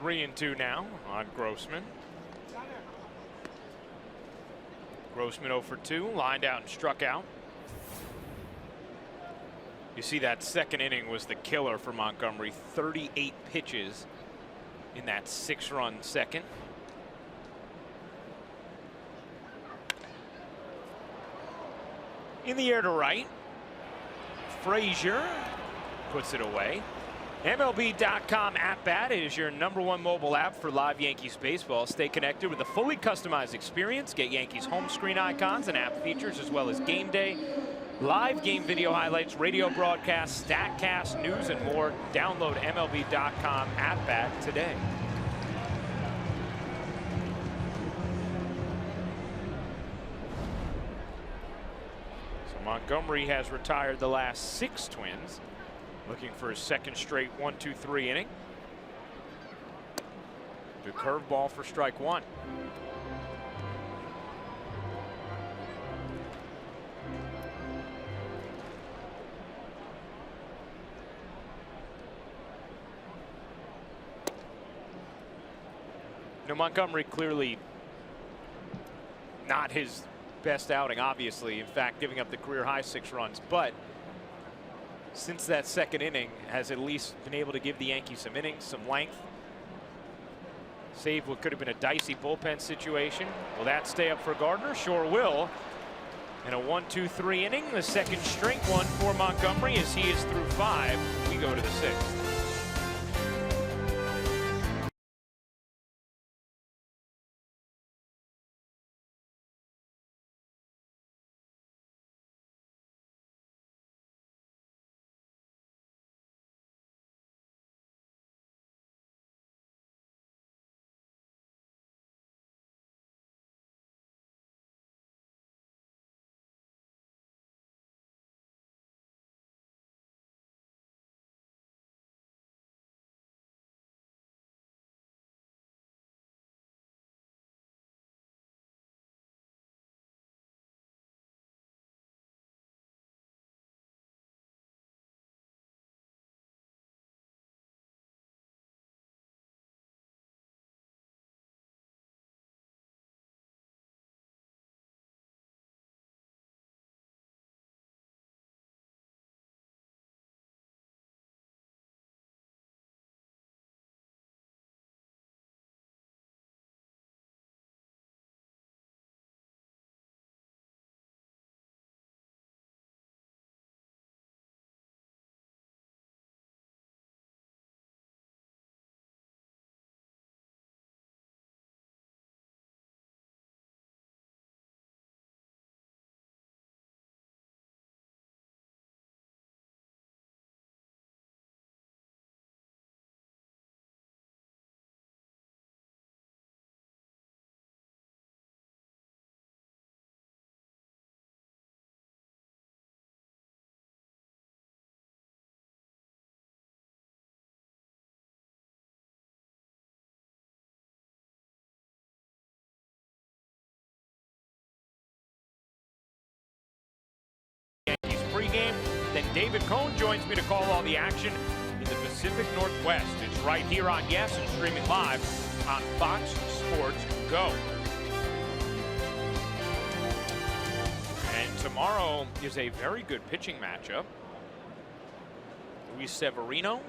3-2 now on Grossman. Grossman 0 for 2, lined out and struck out. You see that second inning was the killer for Montgomery. 38 pitches in that 6-run second. In the air to right. Frazier puts it away. MLB.com At-Bat is your #1 mobile app for live Yankees baseball. Stay connected with a fully customized experience. Get Yankees home screen icons and app features, as well as game day, live game video highlights, radio broadcasts, StatCast, news, and more. Download MLB.com At-Bat today. So Montgomery has retired the last 6 Twins. Looking for his second straight 1-2-3 inning. The curveball for strike 1. Now Montgomery clearly not his best outing, obviously. In fact, giving up the career high 6 runs, but since that second inning has at least been able to give the Yankees some innings, some length. Save what could have been a dicey bullpen situation. Will that stay up for Gardner? Sure will. In a 1-2-3 inning, the second straight one for Montgomery as he is through 5. We go to the 6th. Pregame. Then David Cohn joins me to call all the action in the Pacific Northwest. It's right here on Yes and streaming live on Fox Sports Go. And tomorrow is a very good pitching matchup. Luis Severino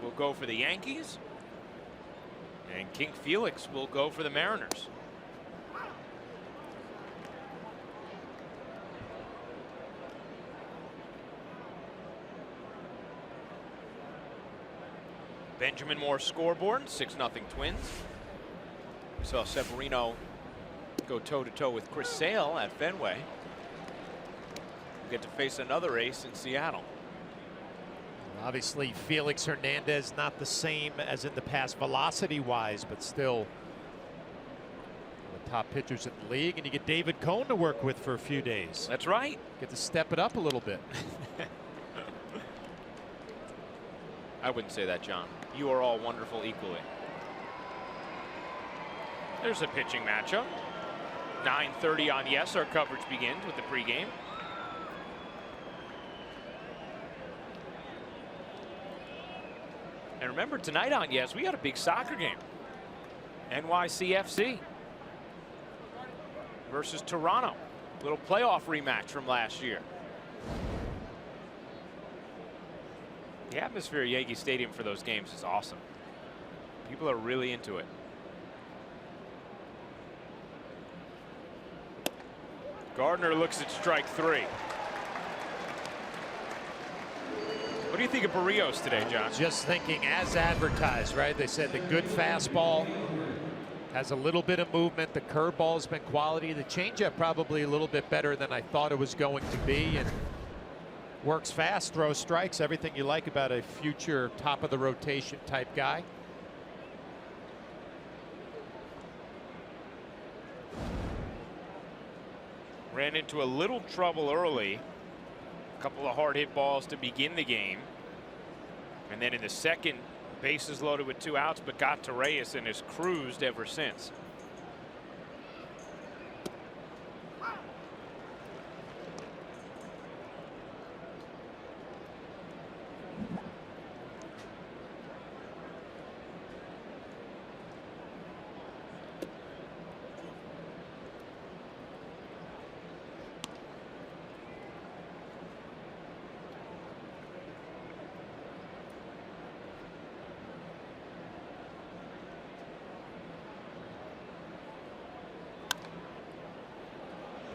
will go for the Yankees, and King Felix will go for the Mariners. Benjamin Moore scoreboard, 6-0 Twins. We saw Severino go toe-to-toe with Chris Sale at Fenway. We'll get to face another ace in Seattle. Obviously, Felix Hernandez not the same as in the past velocity-wise, but still one of the top pitchers in the league. And you get David Cohn to work with for a few days. That's right. Get to step it up a little bit. I wouldn't say that, John. You are all wonderful equally. There's a pitching matchup. 9:30 on Yes. Our coverage begins with the pregame. And remember, tonight on Yes, we got a big soccer game. NYCFC versus Toronto. Little playoff rematch from last year. The atmosphere at Yankee Stadium for those games is awesome. People are really into it. Gardner looks at strike 3. What do you think of Barrios today, John? Just thinking as advertised, right? They said the good fastball has a little bit of movement. The curveball's been quality. The changeup probably a little bit better than I thought it was going to be. And works fast, throws strikes, everything you like about a future top of the rotation type guy. Ran into a little trouble early. A couple of hard hit balls to begin the game. And then in the second, bases loaded with 2 outs, but got to Reyes and has cruised ever since.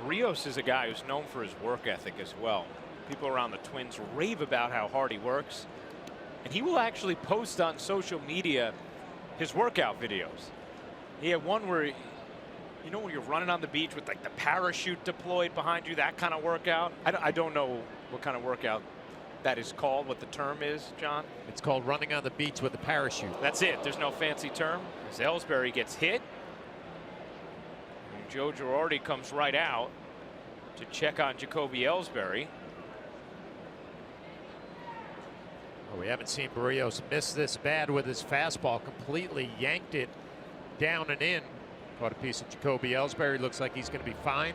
Rios is a guy who's known for his work ethic as well. People around the Twins rave about how hard he works, and he will actually post on social media his workout videos. He had one where, you know, when you're running on the beach with like the parachute deployed behind you, that kind of workout. I don't know what kind of workout that is called, what the term is, John. It's called running on the beach with a parachute. That's it. There's no fancy term. As Ellsbury gets hit, and Joe Girardi comes right out to check on Jacoby Ellsbury. Well, we haven't seen Barrios miss this bad with his fastball. Completely yanked it down and in. Caught a piece of Jacoby Ellsbury. Looks like he's going to be fine.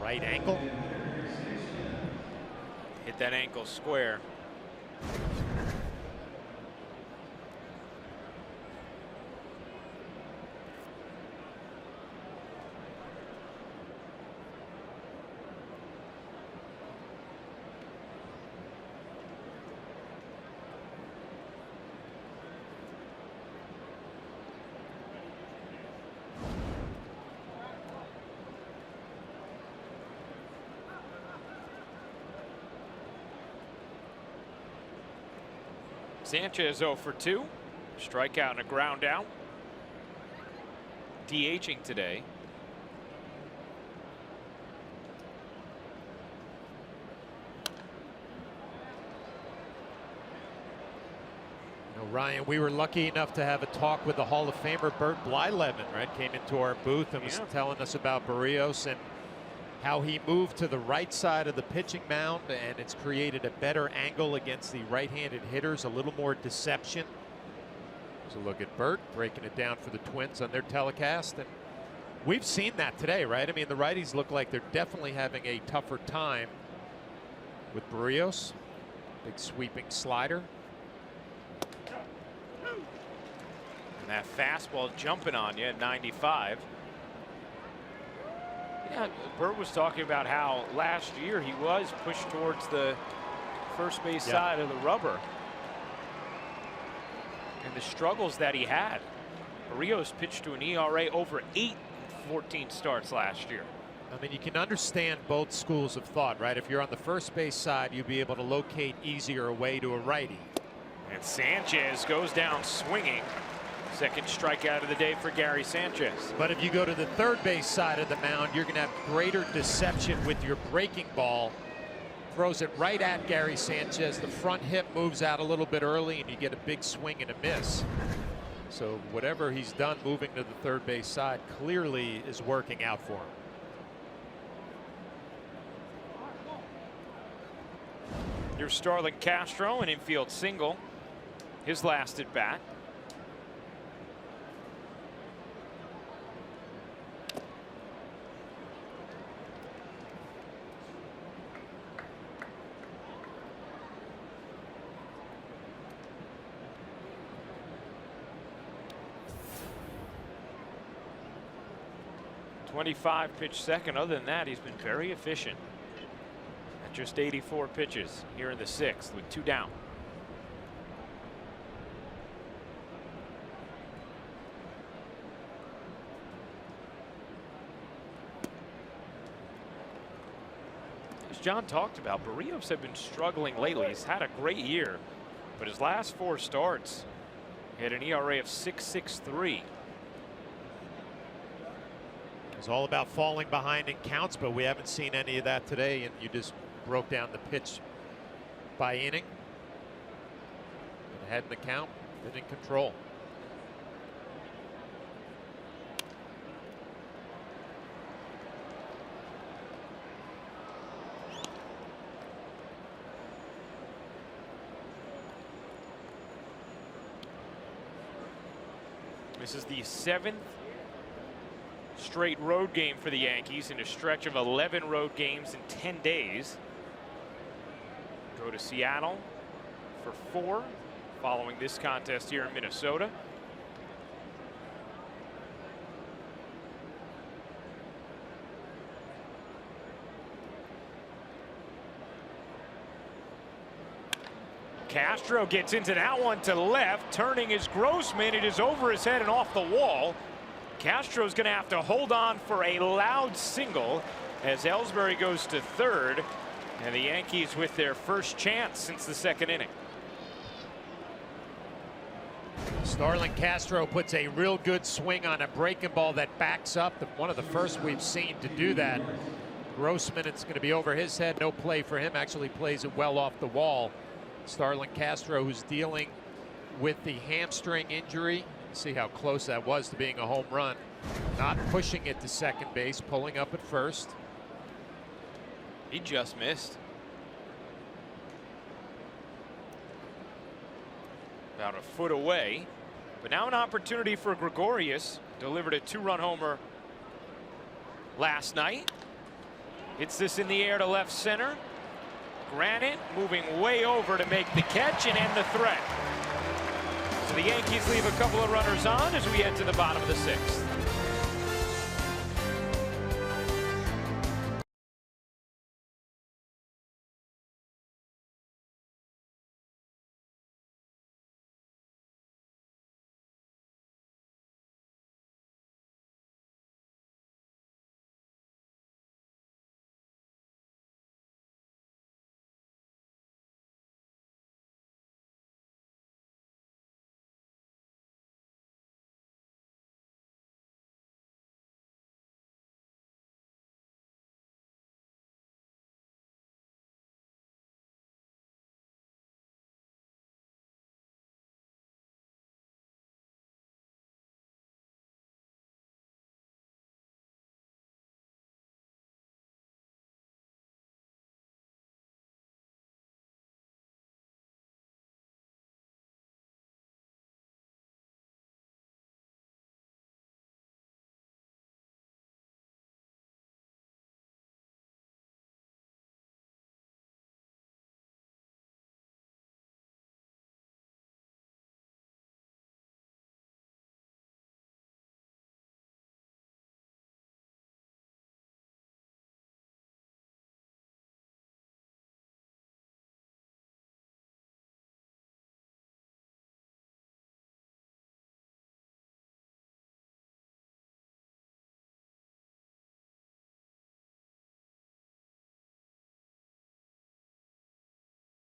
Right ankle. Hit that ankle square. Sanchez 0 for 2. Strikeout and a ground out. DHing today. You know, Ryan, we were lucky enough to have a talk with the Hall of Famer Bert Blyleven, right? Came into our booth and was telling us about Barrios and how he moved to the right side of the pitching mound, and it's created a better angle against the right-handed hitters, a little more deception. So look at Bert breaking it down for the Twins on their telecast, and we've seen that today, right? I mean, the righties look like they're definitely having a tougher time with Barrios. Big sweeping slider. And that fastball jumping on you at 95. Yeah, Bert was talking about how last year he was pushed towards the first base side of the rubber. And the struggles that he had. Barrios pitched to an ERA over 8 in 14 starts last year. I mean, you can understand both schools of thought, right? If you're on the first base side, you'd be able to locate easier away to a righty. And Sanchez goes down swinging. Second strikeout of the day for Gary Sanchez. But if you go to the third base side of the mound, you're going to have greater deception with your breaking ball. Throws it right at Gary Sanchez. The front hip moves out a little bit early, and you get a big swing and a miss. So whatever he's done moving to the third base side clearly is working out for him. Here's Starlin Castro, an infield single. His last at bat. 25 pitch second. Other than that, he's been very efficient at just 84 pitches here in the 6th with 2 down. As John talked about, Barrios have been struggling lately. He's had a great year, but his last 4 starts, he had an ERA of 6.63. It's all about falling behind in counts, but we haven't seen any of that today, and you just broke down the pitch by inning. Ahead in the count, been in control. This is the 7th straight road game for the Yankees in a stretch of 11 road games in 10 days. Go to Seattle for 4 following this contest here in Minnesota. Castro gets into that one to left, turning is Grossman. It is over his head and off the wall. Castro's going to have to hold on for a loud single as Ellsbury goes to third, and the Yankees with their first chance since the 2nd inning. Starlin Castro puts a real good swing on a breaking ball that backs up. One of the first we've seen to do that. Grossman, it's going to be over his head. No play for him. Actually plays it well off the wall. Starlin Castro, who's dealing with the hamstring injury. See how close that was to being a home run. Not pushing it to second base, pulling up at first. He just missed. About a foot away. But now an opportunity for Gregorius. Delivered a 2-run homer last night. Hits this in the air to left center. Granite moving way over to make the catch and end the threat. So the Yankees leave a couple of runners on as we head to the bottom of the 6th.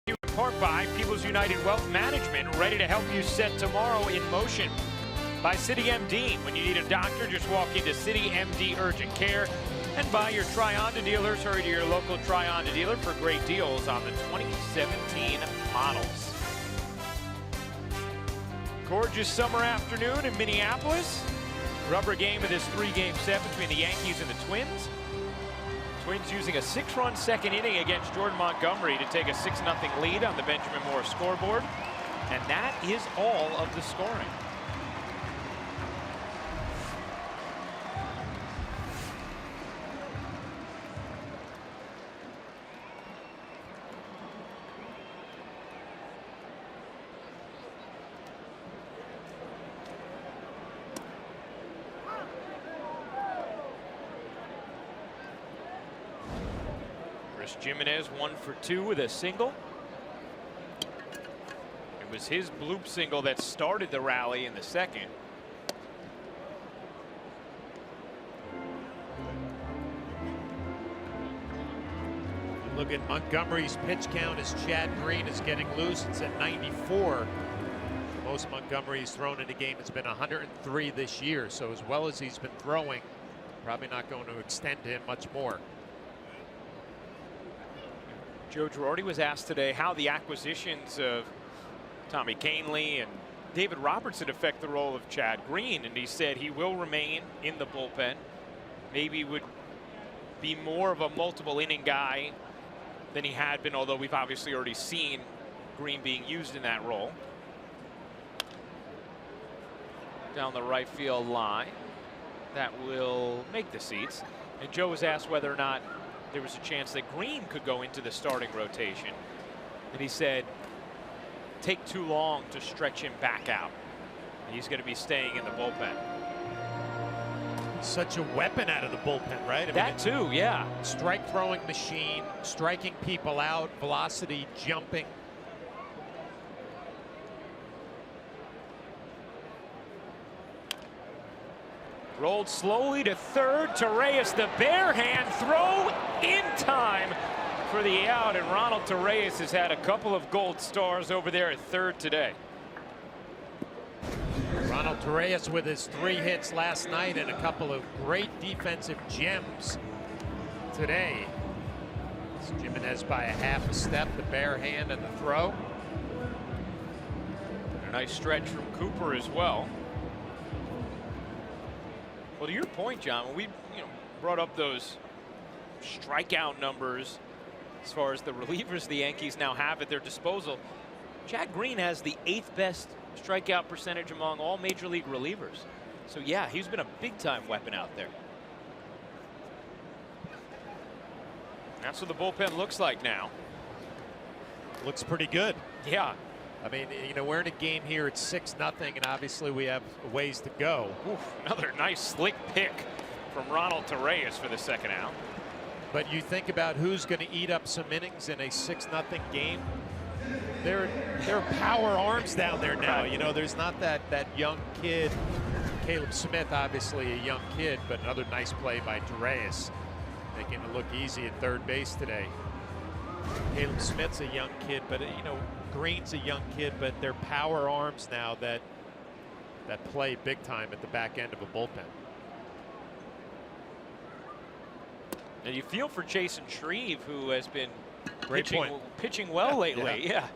In part by People's United Wealth Management, ready to help you set tomorrow in motion. By City MD, when you need a doctor, just walk into City MD Urgent Care. And by your Tri-Honda dealers, hurry to your local Tri-Honda dealer for great deals on the 2017 models. Gorgeous summer afternoon in Minneapolis. Rubber game of this 3-game set between the Yankees and the Twins. Twins using a 6-run 2nd inning against Jordan Montgomery to take a 6-0 lead on the Benjamin Moore scoreboard. And that is all of the scoring. Chris Jimenez 1 for 2 with a single. It was his bloop single that started the rally in the second. Look at Montgomery's pitch count as Chad Green is getting loose. It's at 94. Most Montgomery's thrown in a game. It's been 103 this year. So as well as he's been throwing, probably not going to extend him much more. Joe Girardi was asked today how the acquisitions of Tommy Kahnle and David Robertson affect the role of Chad Green, and he said he will remain in the bullpen. Maybe would be more of a multiple inning guy than he had been, although we've obviously already seen Green being used in that role. Down the right field line, that will make the seats. And Joe was asked whether or not there was a chance that Green could go into the starting rotation, and he said take too long to stretch him back out. He's going to be staying in the bullpen. Such a weapon out of the bullpen, right? I That too, yeah. Strike throwing machine, striking people out, velocity, jumping. Rolled slowly to third. Torreyes, the bare hand throw in time for the out, and Ronald Torreyes has had a couple of gold stars over there at third today. Ronald Torreyes with his 3 hits last night and a couple of great defensive gems today. Jimenez by a half a step, the bare hand and the throw. And a nice stretch from Cooper as well. Well, to your point, John, when we brought up those strikeout numbers as far as the relievers the Yankees now have at their disposal, Chad Green has the 8th best strikeout percentage among all major league relievers. So yeah, he's been a big time weapon out there. That's what the bullpen looks like now. Looks pretty good. Yeah. I mean, we're in a game here. It's 6-0, and obviously we have a ways to go. Oof, another nice slick pick from Ronald Torreyes for the second out. But you think about who's going to eat up some innings in a 6-0 game. There are power arms down there now. There's not that young kid. Caleb Smith, obviously a young kid, but another nice play by Torreyes, making it look easy at third base today. Caleb Smith's a young kid, but Green's a young kid, but they're power arms now that play big time at the back end of a bullpen. And you feel for Jason Shreve, who has been Great pitching well lately. Yeah.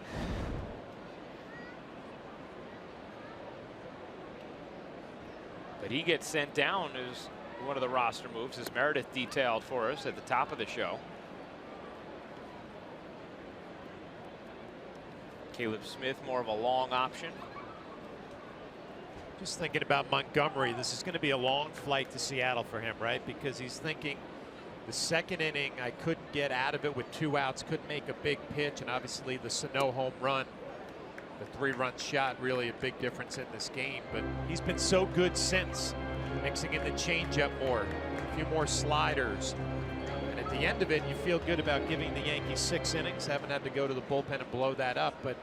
But he gets sent down as one of the roster moves, as Meredith detailed for us at the top of the show. Caleb Smith, more of a long option. Just thinking about Montgomery, this is going to be a long flight to Seattle for him, right? Because he's thinking the second inning, I couldn't get out of it with 2 outs, couldn't make a big pitch, and obviously the Sano home run, the 3-run shot, really a big difference in this game. But he's been so good since, mixing in the changeup more, a few more sliders. And at the end of it, you feel good about giving the Yankees 6 innings, haven't had to go to the bullpen and blow that up. But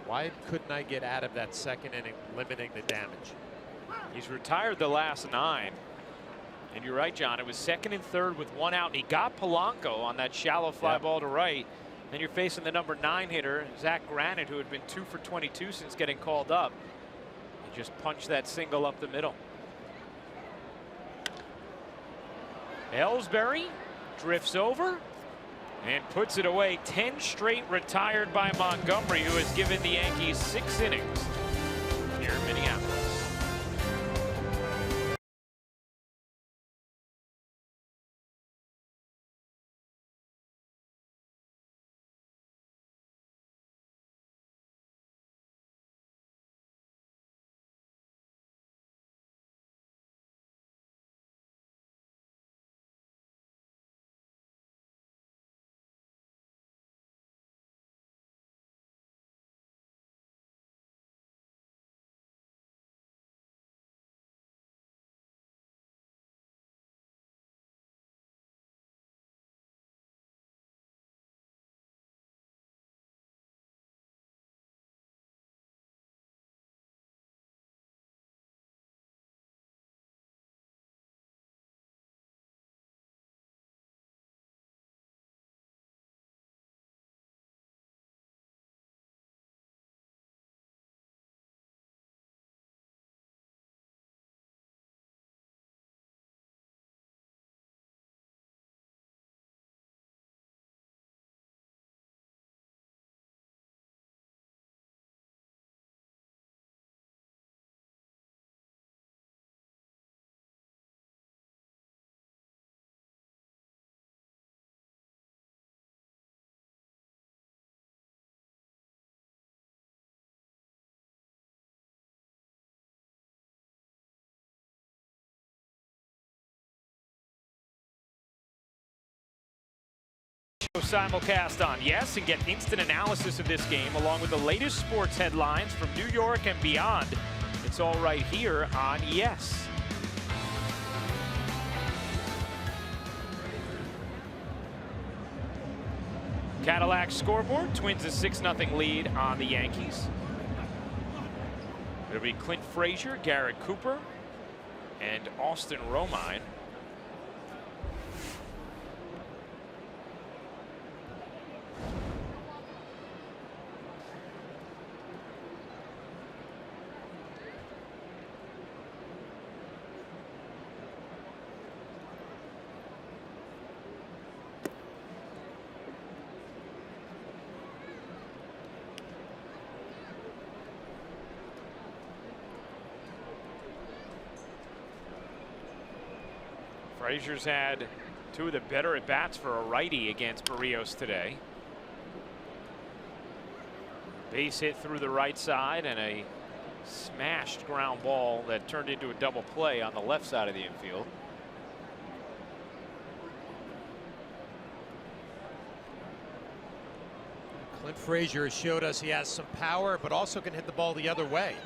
why couldn't I get out of that second inning, limiting the damage? He's retired the last 9. And you're right, John. It was second and third with 1 out, and he got Polanco on that shallow fly ball to right. Then you're facing the number 9 hitter, Zach Granite, who had been 2 for 22 since getting called up. He just punched that single up the middle. Ellsbury drifts over and puts it away. 10 straight retired by Montgomery, who has given the Yankees 6 innings here in Minneapolis. Simulcast on Yes, and get instant analysis of this game along with the latest sports headlines from New York and beyond. It's all right here on Yes. Cadillac scoreboard, Twins a 6-0 lead on the Yankees. It'll be Clint Frazier, Garrett Cooper, and Austin Romine. Frazier's had two of the better at-bats for a righty against Barrios today. Base hit through the right side and a smashed ground ball that turned into a double play on the left side of the infield. Clint Frazier has showed us he has some power, but also can hit the ball the other way.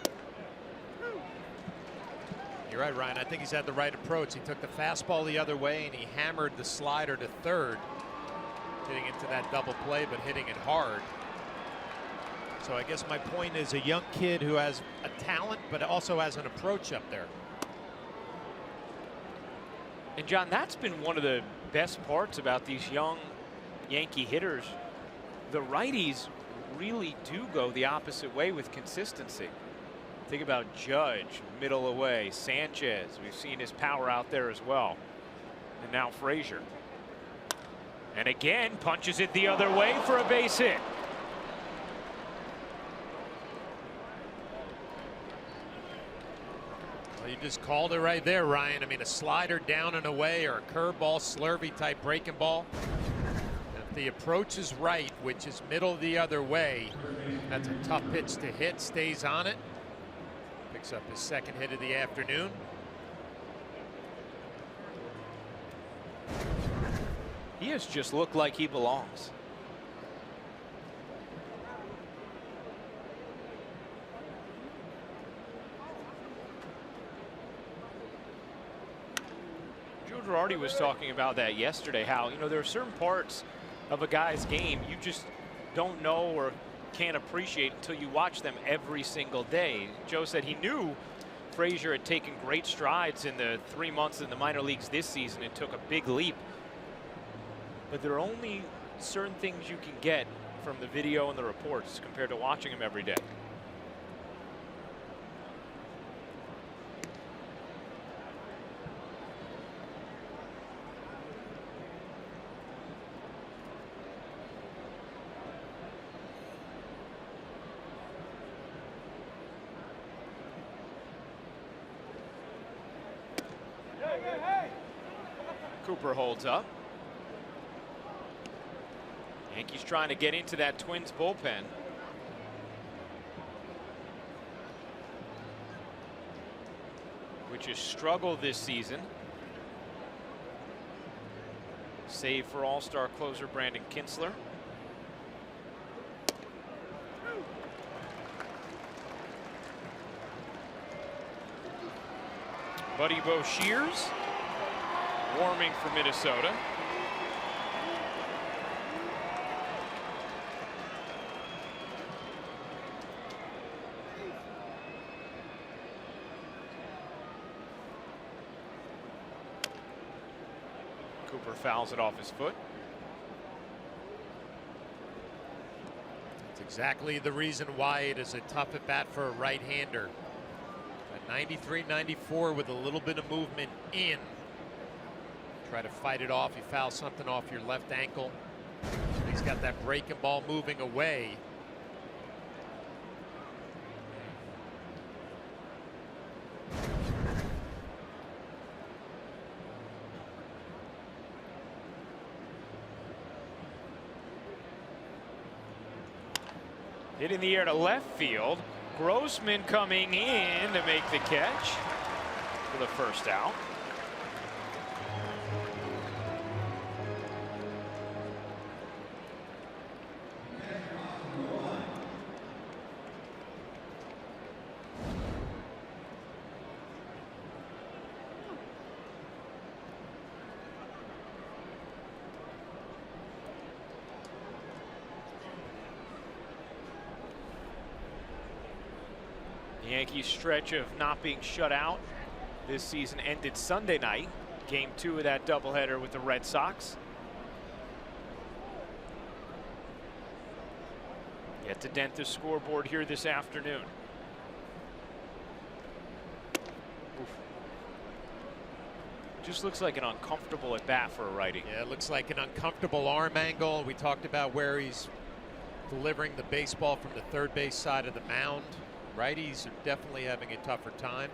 You're right, Ryan. I think he's had the right approach. He took the fastball the other way and he hammered the slider to third, getting into that double play, but hitting it hard. So I guess my point is a young kid who has a talent, but also has an approach up there. And John, that's been one of the best parts about these young Yankee hitters. The righties really do go the opposite way with consistency. Think about Judge, middle away, Sanchez. We've seen his power out there as well. And now Frazier. And again, punches it the other way for a base hit. Well, you just called it right there, Ryan. I mean, a slider down and away or a curveball, slurvy type breaking ball. If the approach is right, which is middle the other way, that's a tough pitch to hit, stays on it. Picks up his second hit of the afternoon. He has just looked like he belongs. Joe Girardi was talking about that yesterday, how, you know, there are certain parts of a guy's game you just don't know or can't appreciate until you watch them every single day. Joe said he knew Frazier had taken great strides in the 3 months in the minor leagues this season and took a big leap. But there are only certain things you can get from the video and the reports compared to watching him every day. Cooper holds up. Yankees trying to get into that Twins bullpen. Which has struggled this season. Save for all-star closer Brandon Kinsler. Buddy Bo Shears warming for Minnesota. Cooper fouls it off his foot. That's exactly the reason why it is a tough at bat for a right-hander. At 93-94 with a little bit of movement in. Try to fight it off. You foul something off your left ankle. He's got that breaking ball moving away. Hit in the air to left field. Grossman coming in to make the catch for the first out. The Yankees' stretch of not being shut out this season ended Sunday night. Game 2 of that doubleheader with the Red Sox. Yet to dent the scoreboard here this afternoon. Oof. Just looks like an uncomfortable at bat for a righty. Yeah, it looks like an uncomfortable arm angle. We talked about where he's delivering the baseball from the third base side of the mound. Righties are definitely having a tougher time.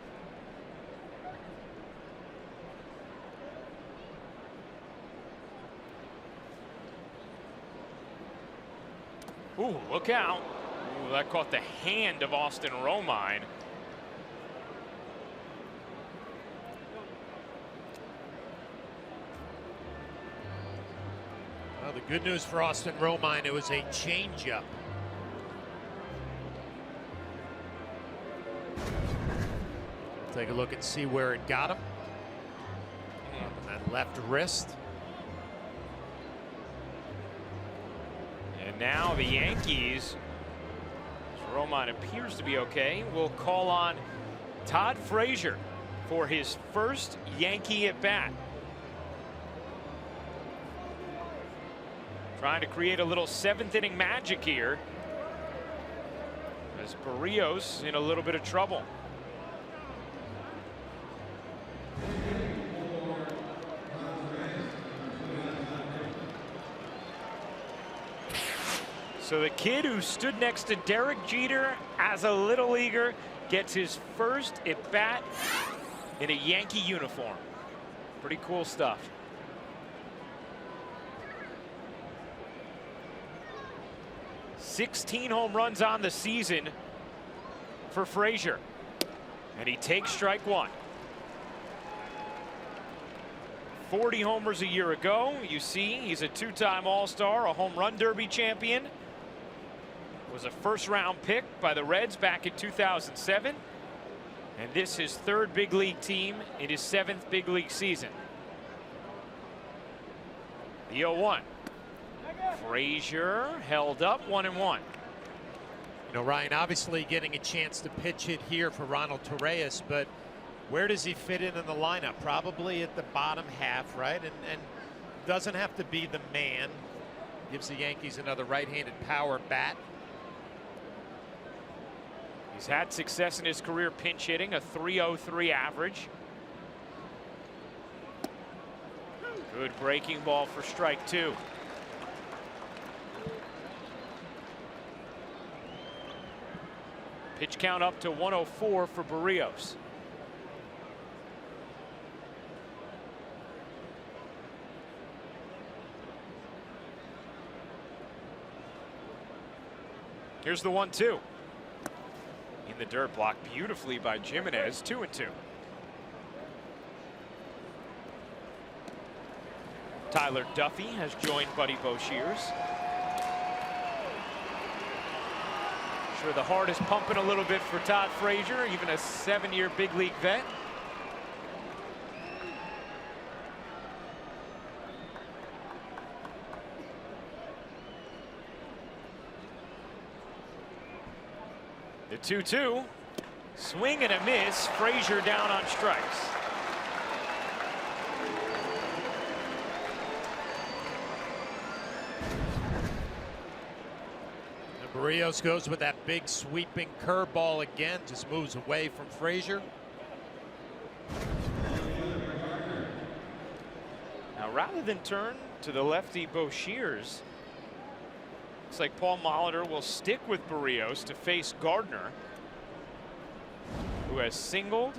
Ooh, look out. Ooh, that caught the hand of Austin Romine. Well, the good news for Austin Romine, it was a changeup. Take a look and see where it got him. Up on that left wrist. And now the Yankees, as Romine appears to be okay, will call on Todd Frazier for his first Yankee at bat. Trying to create a little 7th inning magic here, as Barrios in a little bit of trouble. So the kid who stood next to Derek Jeter as a little leaguer gets his first at bat in a Yankee uniform. Pretty cool stuff. "16 home runs on the season for Frazier, and he takes strike 1. 40 homers a year ago. You see, he's a 2-time All-Star, a home run derby champion. Was a first-round pick by the Reds back in 2007, and this his 3rd big league team in his 7th big league season. The 0-1. Frazier held up 1-1. You know, Ryan, obviously getting a chance to pitch hit here for Ronald Torreyes, but where does he fit in the lineup? Probably at the bottom half, right? And doesn't have to be the man. Gives the Yankees another right-handed power bat. He's had success in his career pinch hitting, a .303 average. Good breaking ball for strike 2. Pitch count up to 104 for Barrios. Here's the 1-2. In the dirt, blocked beautifully by Jimenez. 2-2. Tyler Duffy has joined Buddy Boshiers. Sure, the heart is pumping a little bit for Todd Frazier, even a 7-year big league vet. The 2-2. Swing and a miss. Frazier down on strikes. And Barrios goes with that big sweeping curveball again. Just moves away from Frazier. Now, rather than turn to the lefty Boshiers, looks like Paul Molitor will stick with Barrios to face Gardner, who has singled,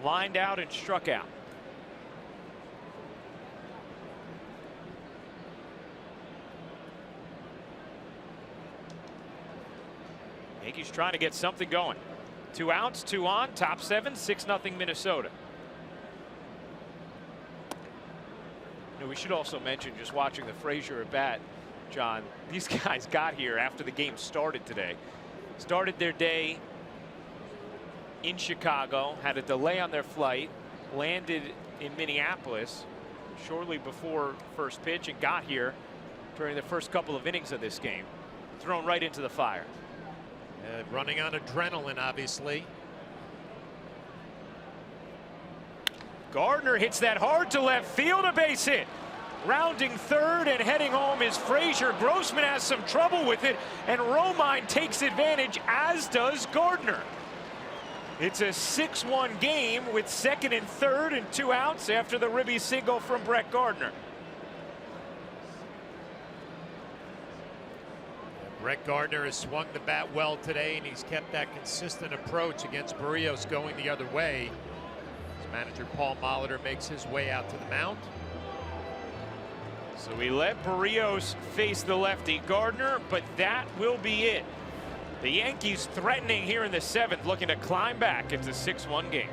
lined out, and struck out. Yankees trying to get something going. 2 outs, 2 on, top 7, 6-0 Minnesota. You know, we should also mention, just watching the Frazier at bat, John, these guys got here after the game started today. Started their day in Chicago, had a delay on their flight, landed in Minneapolis shortly before first pitch, and got here during the first couple of innings of this game. Thrown right into the fire. Running on adrenaline, obviously. Gardner hits that hard to left field, a base hit. Rounding third and heading home is Frazier. Grossman has some trouble with it, and Romine takes advantage, as does Gardner. It's a 6-1 game with second and third and 2 outs after the ribby single from Brett Gardner. Brett Gardner has swung the bat well today, and he's kept that consistent approach against Berríos going the other way. As manager Paul Molitor makes his way out to the mound. So we let Berríos face the lefty Gardner, but that will be it. The Yankees threatening here in the 7th, looking to climb back. It's a 6-1 game.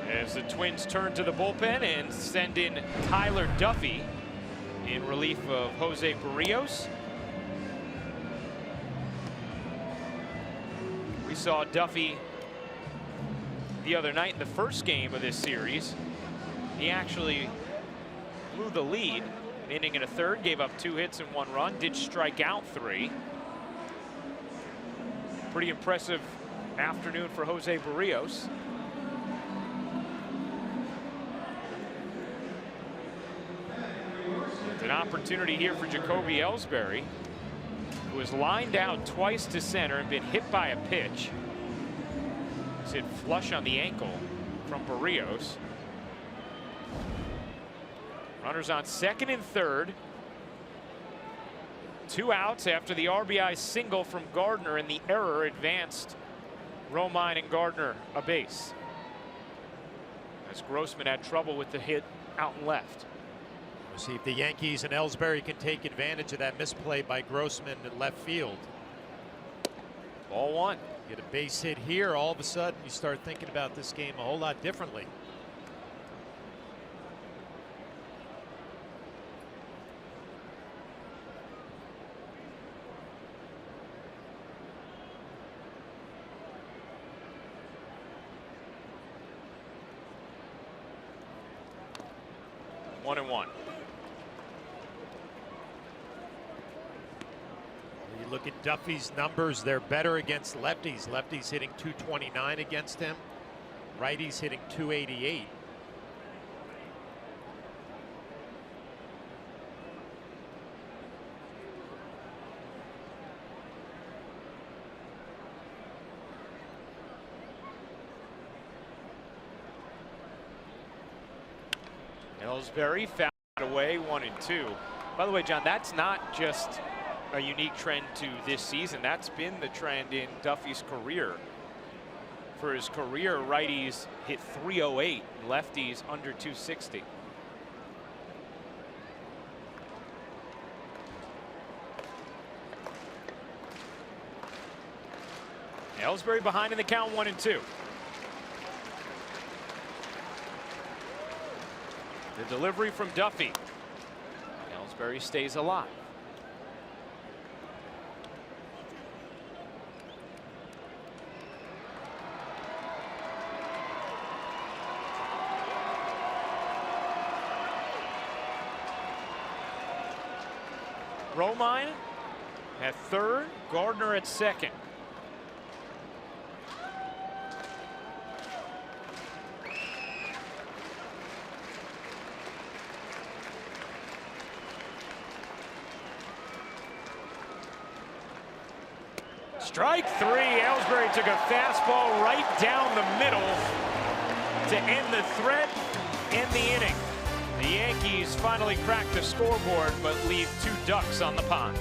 As the Twins turn to the bullpen and send in Tyler Duffy in relief of Jose Berríos. We saw Duffy the other night in the first game of this series. He actually blew the lead, an inning and a third, gave up 2 hits and 1 run, did strike out 3. Pretty impressive afternoon for Jose Berríos. An opportunity here for Jacoby Ellsbury, who was lined out twice to center and been hit by a pitch. He's hit flush on the ankle from Berríos. Runners on second and third. 2 outs after the RBI single from Gardner, and the error advanced Romine and Gardner a base, as Grossman had trouble with the hit out and left. We'll see if the Yankees and Ellsbury can take advantage of that misplay by Grossman in left field. Ball 1. Get a base hit here, all of a sudden you start thinking about this game a whole lot differently. One and one. You look at Duffy's numbers, they're better against lefties. Lefties hitting .229 against him. Righties hitting .288. Ellsbury found away 1 and 2. By the way, John, that's not just a unique trend to this season. That's been the trend in Duffy's career. For his career, righties hit .308, lefties under .260. Ellsbury behind in the count, 1-2. The delivery from Duffy. Ellsbury stays alive. Romine at third, Gardner at second. Strike three. Ellsbury took a fastball right down the middle to end the threat and the inning. The Yankees finally crack the scoreboard, but leave 2 ducks on the pond.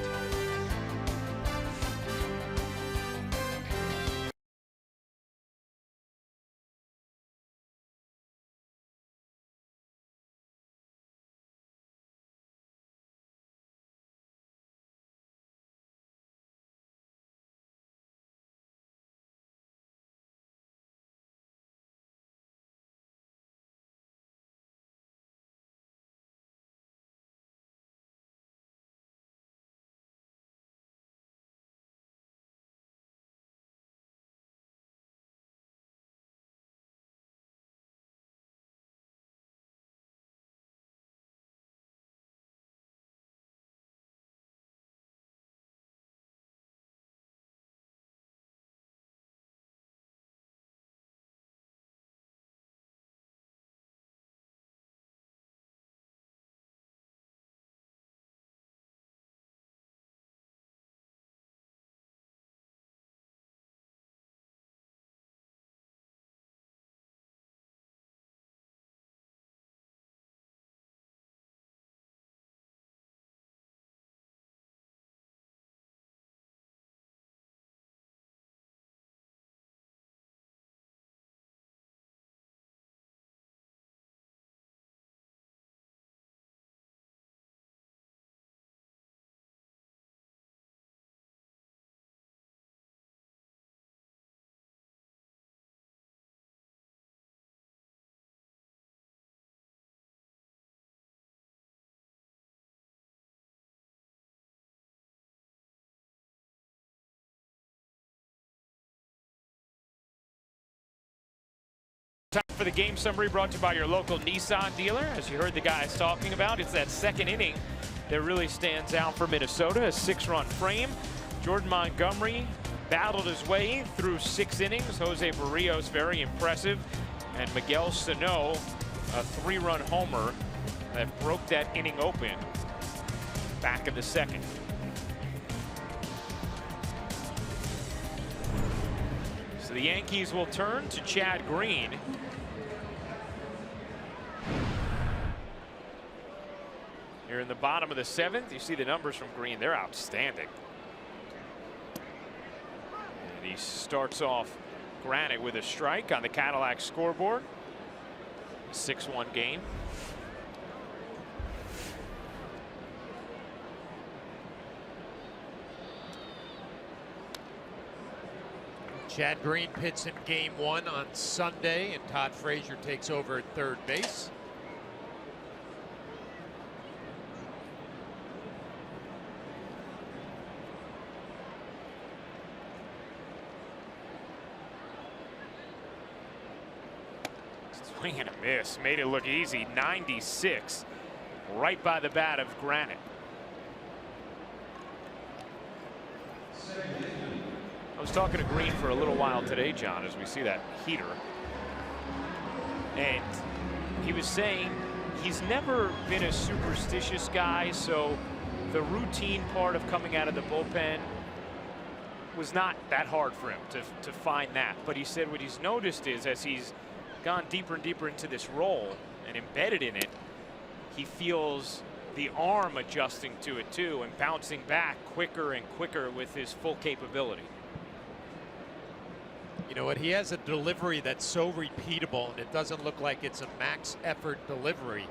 Time for the game summary brought to you by your local Nissan dealer. As you heard the guys talking about, it's that second inning that really stands out for Minnesota. A 6-run frame. Jordan Montgomery battled his way through 6 innings. Jose Barrios, very impressive. And Miguel Sano, a 3-run homer that broke that inning open back in the second. So the Yankees will turn to Chad Green. Here in the bottom of the 7th, you see the numbers from Green. They're outstanding. And he starts off Granite with a strike on the Cadillac scoreboard. 6-1 game. Chad Green pits in game 1 on Sunday, and Todd Frazier takes over at third base. Swing and a miss. Made it look easy. 96. Right by the bat of Granite. I was talking to Green for a little while today, John, as we see that heater. And he was saying he's never been a superstitious guy, so the routine part of coming out of the bullpen was not that hard for him to find that. But he said what he's noticed is as he's gone deeper and deeper into this role and embedded in it, he feels the arm adjusting to it too and bouncing back quicker and quicker with his full capability. You know what? He has a delivery that's so repeatable, and it doesn't look like it's a max effort delivery.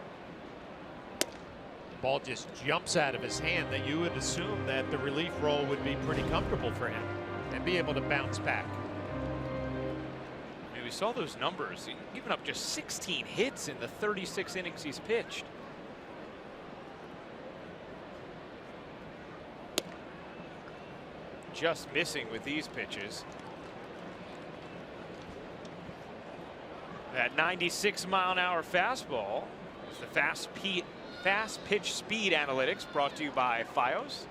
Ball just jumps out of his hand that you would assume that the relief role would be pretty comfortable for him and be able to bounce back. you saw those numbers, even up just 16 hits in the 36 innings he's pitched. Just missing with these pitches. That 96-mile-an-hour fastball is the fast pitch speed analytics brought to you by Fios.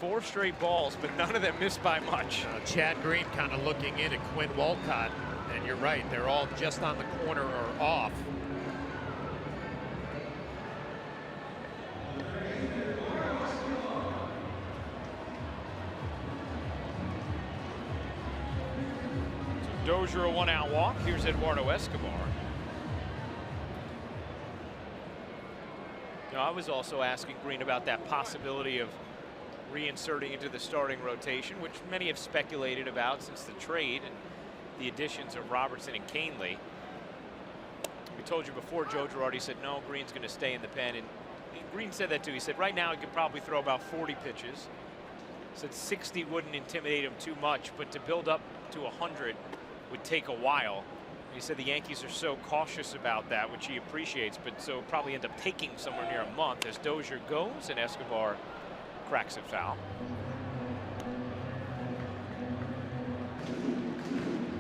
Four straight balls, but none of them missed by much. Chad Green kind of looking in at Quinn Walcott, and you're right, they're all just on the corner or off. Dozier a 1-out walk. Here's Eduardo Escobar. Now, I was also asking Green about that possibility of reinserting into the starting rotation, which many have speculated about since the trade and the additions of Robertson and Canely. We told you before, Joe Girardi said no, Green's going to stay in the pen, and Green said that too. He said right now he could probably throw about 40 pitches. Said 60 wouldn't intimidate him too much, but to build up to 100 would take a while. He said the Yankees are so cautious about that, which he appreciates, but so probably end up taking somewhere near a month as Dozier goes and Escobar cracks it foul.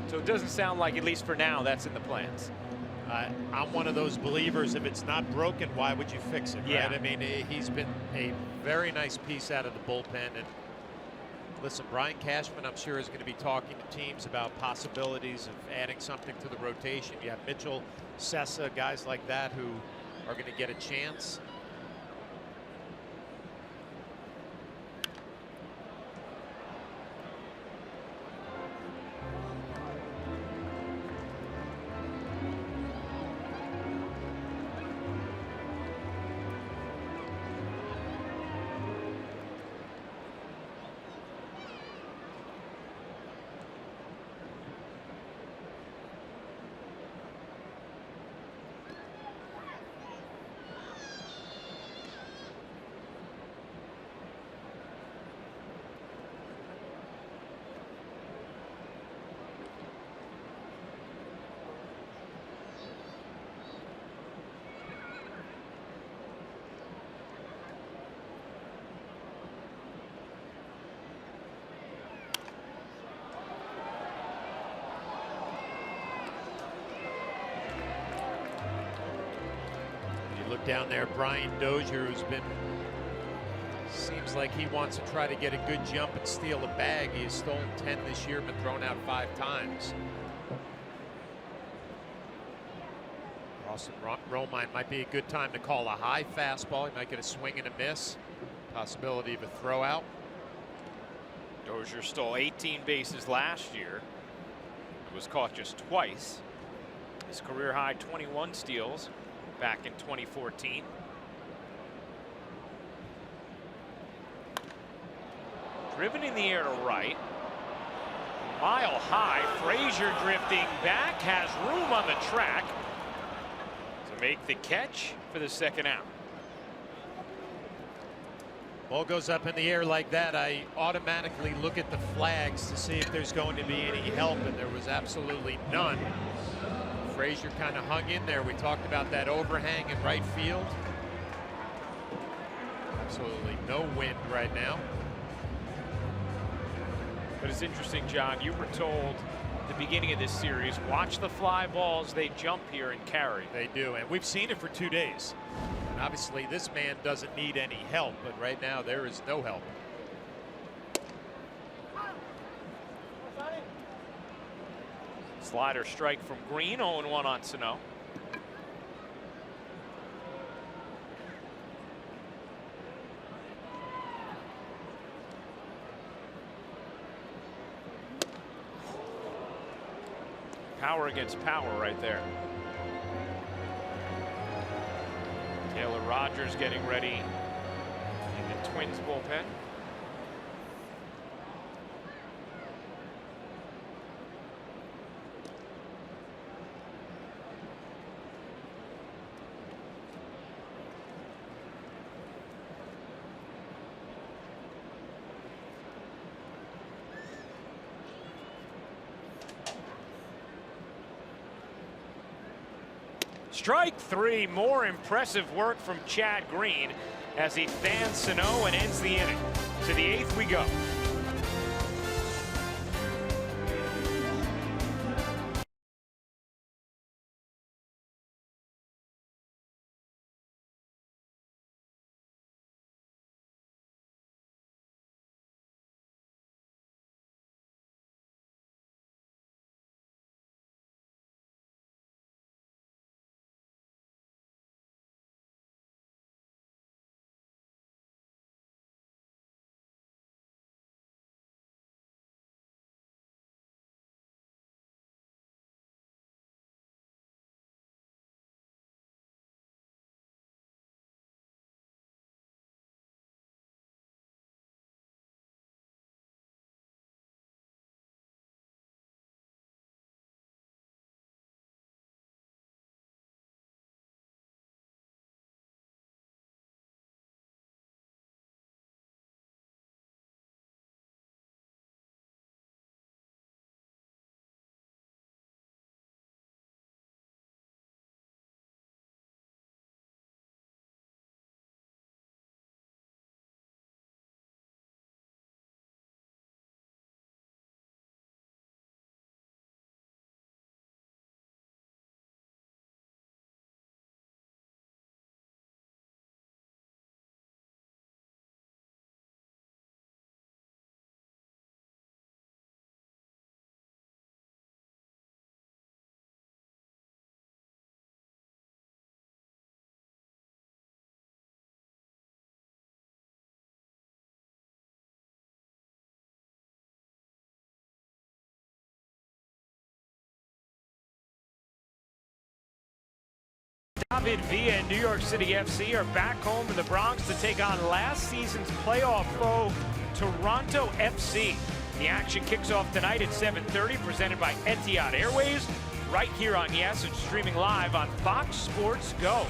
So it doesn't sound like, at least for now, that's in the plans. I'm one of those believers, if it's not broken, why would you fix it, Yeah. right? I mean, he's been a very nice piece out of the bullpen. And listen, Brian Cashman, I'm sure, is going to be talking to teams about possibilities of adding something to the rotation. You have Mitchell, Sessa, guys like that who are going to get a chance. Down there, Brian Dozier, who's been, seems like he wants to try to get a good jump and steal a bag. He has stolen 10 this year, been thrown out 5 times. Austin Romine might be a good time to call a high fastball. He might get a swing and a miss. Possibility of a throw out. Dozier stole 18 bases last year. It was caught just twice. His career high 21 steals back in 2014. Driven in the air to right. Mile high. Frazier drifting back. Has room on the track to make the catch for the second out. Ball goes up in the air like that. I automatically look at the flags to see if there's going to be any help, and there was absolutely none. Frazier kind of hung in there. We talked about that overhang in right field. Absolutely no wind right now. But it's interesting, John, you were told at the beginning of this series, watch the fly balls, they jump here and carry. They do, and we've seen it for 2 days. And obviously this man doesn't need any help, but right now there is no help. Slider strike from Green, 0-1 on Sano. Power against power right there. Taylor Rogers getting ready in the Twins bullpen. Strike three. More impressive work from Chad Green as he fans Sano and ends the inning. To the 8th we go. David Villa and New York City FC are back home in the Bronx to take on last season's playoff foe, Toronto FC. The action kicks off tonight at 7:30, presented by Etihad Airways, right here on Yes, and streaming live on Fox Sports Go.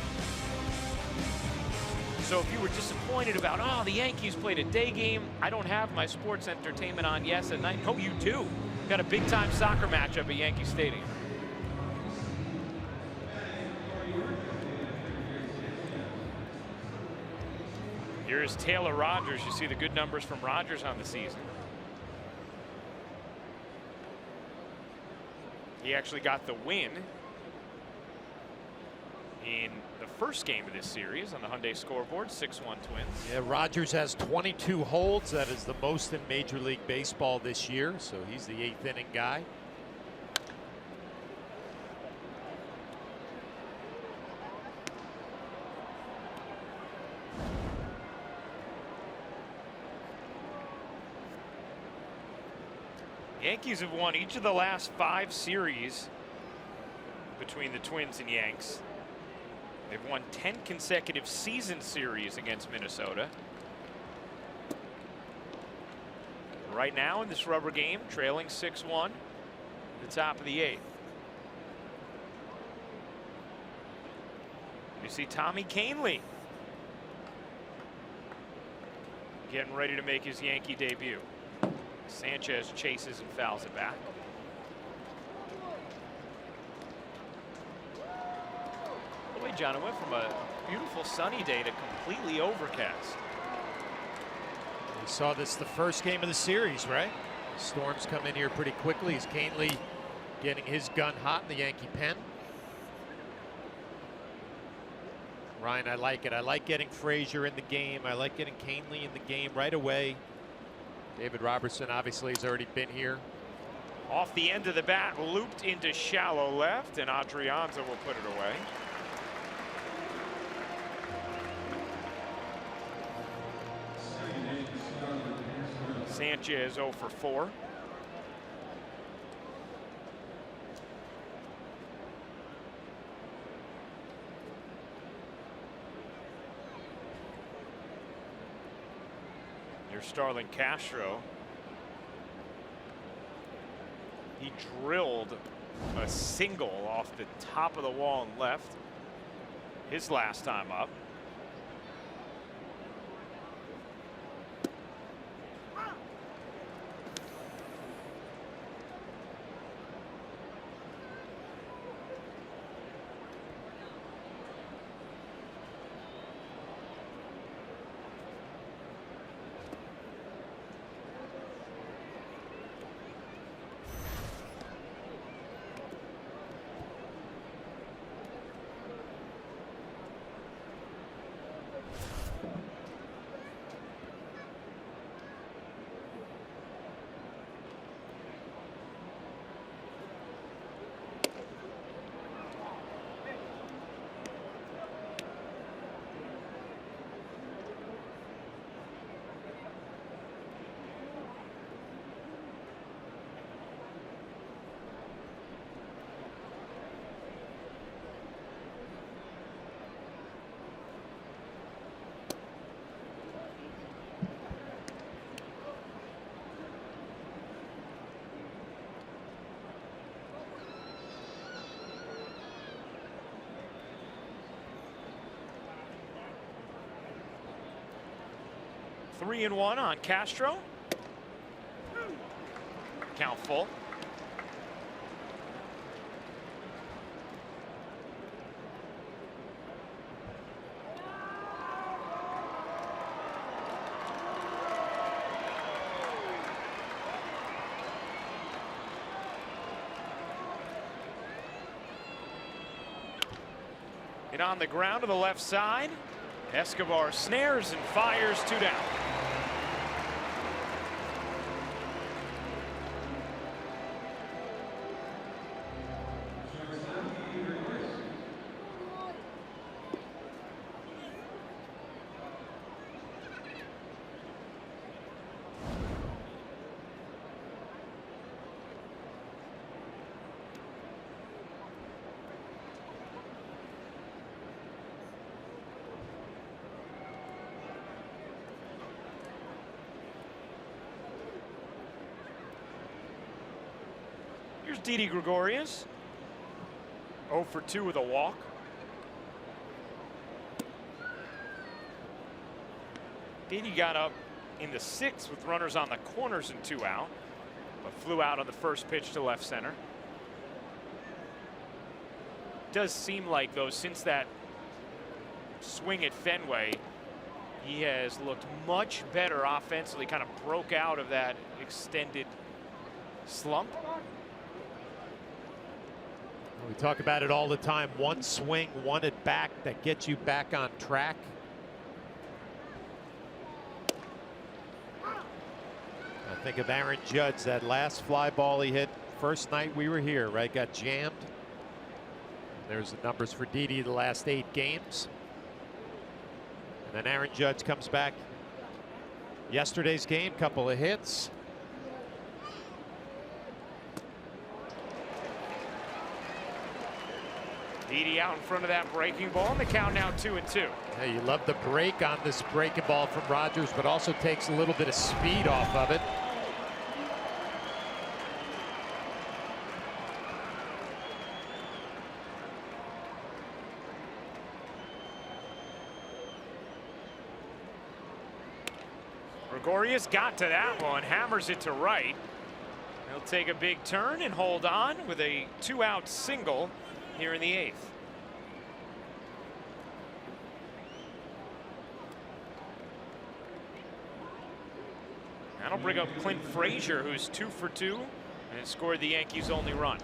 So if you were disappointed about, oh, the Yankees played a day game, I don't have my sports entertainment on Yes at night. No, you do. Got a big-time soccer matchup at Yankee Stadium. Here's Taylor Rogers. You see the good numbers from Rogers on the season. He actually got the win in the first game of this series on the Hyundai scoreboard, 6-1 Twins. Yeah, Rogers has 22 holds. That is the most in Major League Baseball this year, so he's the 8th inning guy. Yankees have won each of the last 5 series between the Twins and Yanks. They've won 10 consecutive season series against Minnesota. Right now in this rubber game, trailing 6-1 at the top of the 8th. You see Tommy Kahnle getting ready to make his Yankee debut. Sanchez chases and fouls it back. By the way, John, it went from a beautiful sunny day to completely overcast. We saw this the first game of the series, right? Storms come in here pretty quickly. Is Kahnle getting his gun hot in the Yankee pen? Ryan, I like it. I like getting Frazier in the game. I like getting Kahnle in the game right away. David Robertson obviously has already been here. Off the end of the bat, looped into shallow left, and Adrianza will put it away. Sanchez 0 for 4. Starlin Castro. He drilled a single off the top of the wall and left his last time up. 3-1 on Castro. Count full. And on the ground to the left side, Escobar snares and fires 2 down. Here's Didi Gregorius. 0 for 2 with a walk. Didi got up in the 6th with runners on the corners and 2 out, but flew out on the first pitch to left center. Does seem like, though, since that swing at Fenway, he has looked much better offensively, kind of broke out of that extended slump. We talk about it all the time. One swing, one at bat that gets you back on track. I think of Aaron Judge, that last fly ball he hit first night we were here, right? Got jammed. There's the numbers for Didi the last 8 games. And then Aaron Judge comes back yesterday's game, couple of hits. Didi out in front of that breaking ball, and the count now 2-2. Hey, you love the break on this breaking ball from Rogers, but also takes a little bit of speed off of it. Gregorius got to that one, hammers it to right. He'll take a big turn and hold on with a 2-out single here in the 8th. That'll bring up Clint Frazier, who's 2 for 2 and scored the Yankees' only run.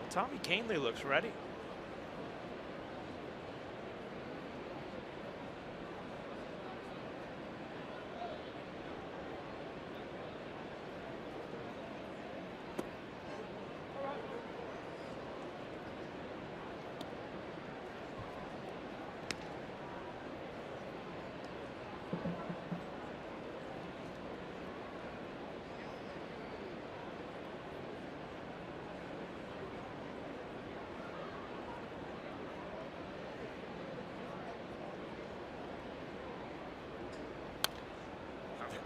Tommy Kahnle looks ready.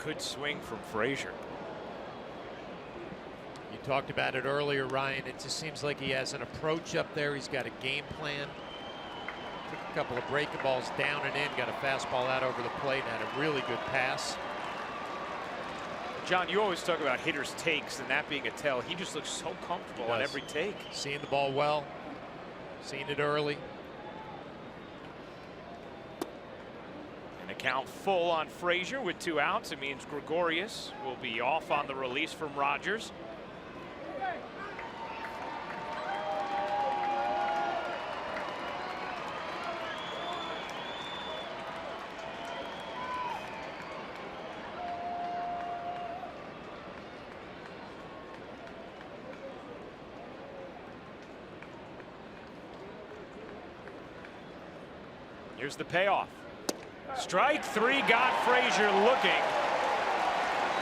Good swing from Frazier. You talked about it earlier, Ryan. It just seems like he has an approach up there. He's got a game plan. Took a couple of breaking balls down and in. Got a fastball out over the plate. Had a really good pass. John, you always talk about hitters' takes and that being a tell. He just looks so comfortable on every take. Seeing the ball well. Seeing it early. Count full on Frazier with 2 outs. It means Gregorius will be off on the release from Rogers. Here's the payoff. Strike three got Frazier looking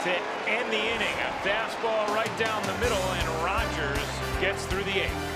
to end the inning. A fastball right down the middle, and Rogers gets through the eighth.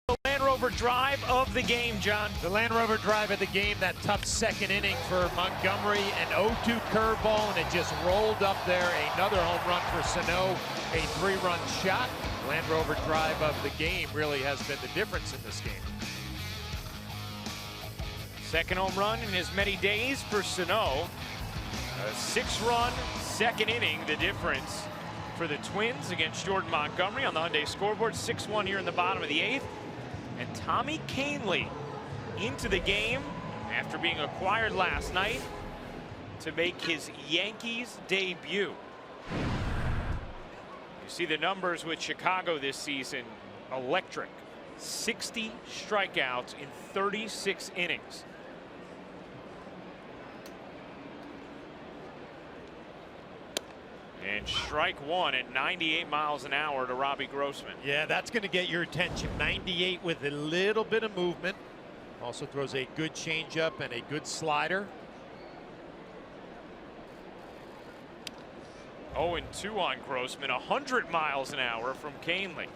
The Land Rover drive of the game, John. The Land Rover drive of the game, that tough second inning for Montgomery, an 0-2 curveball, and it just rolled up there. Another home run for Sano, a 3-run shot. Land Rover drive of the game really has been the difference in this game. Second home run in as many days for Sano. A 6-run second inning, the difference for the Twins against Jordan Montgomery on the Hyundai scoreboard. 6-1 here in the bottom of the 8th. And Tommy Kahnle into the game after being acquired last night to make his Yankees debut. You see the numbers with Chicago this season, electric. 60 strikeouts in 36 innings. And strike one at 98 miles an hour to Robbie Grossman. Yeah, that's going to get your attention. 98 with a little bit of movement. Also throws a good changeup and a good slider. 0-2 on Grossman, 100 miles an hour from Kahnle.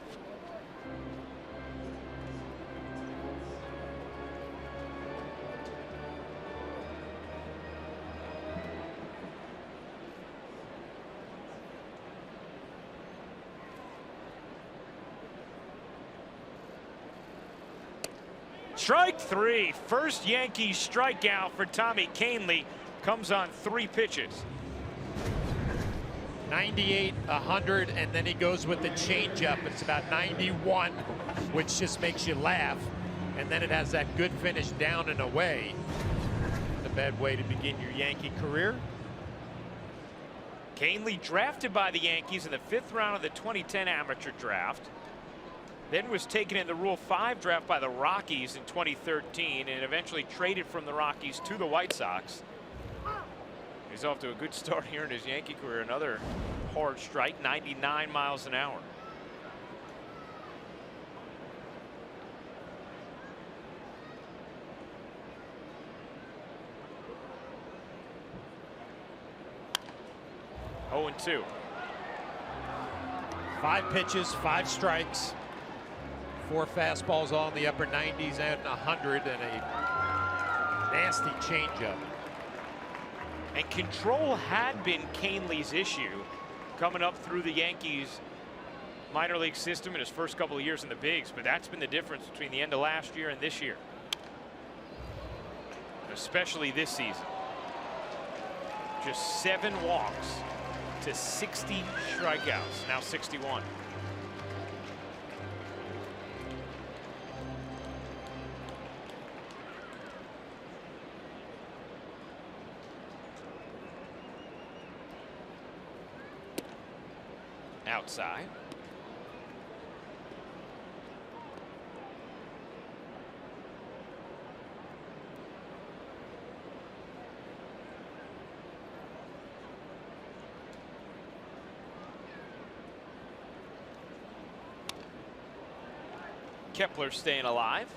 Strike three. First Yankees strikeout for Tommy Kahnle comes on 3 pitches. 98, 100, and then he goes with the changeup. It's about 91, which just makes you laugh. And then it has that good finish down and away. Not a bad way to begin your Yankee career. Kahnle drafted by the Yankees in the 5th round of the 2010 amateur draft. Then was taken in the Rule 5 draft by the Rockies in 2013 and eventually traded from the Rockies to the White Sox. He's off to a good start here in his Yankee career. Another hard strike, 99 miles an hour. Oh, and 2. 5 pitches, 5 strikes. 4 fastballs all in the upper 90s and 100, and a nasty changeup. And control had been Kahnle's issue coming up through the Yankees minor league system in his first couple of years in the bigs, but that's been the difference between the end of last year and this year, especially this season. Just 7 walks to 60 strikeouts, now 61. Outside. Kepler staying alive.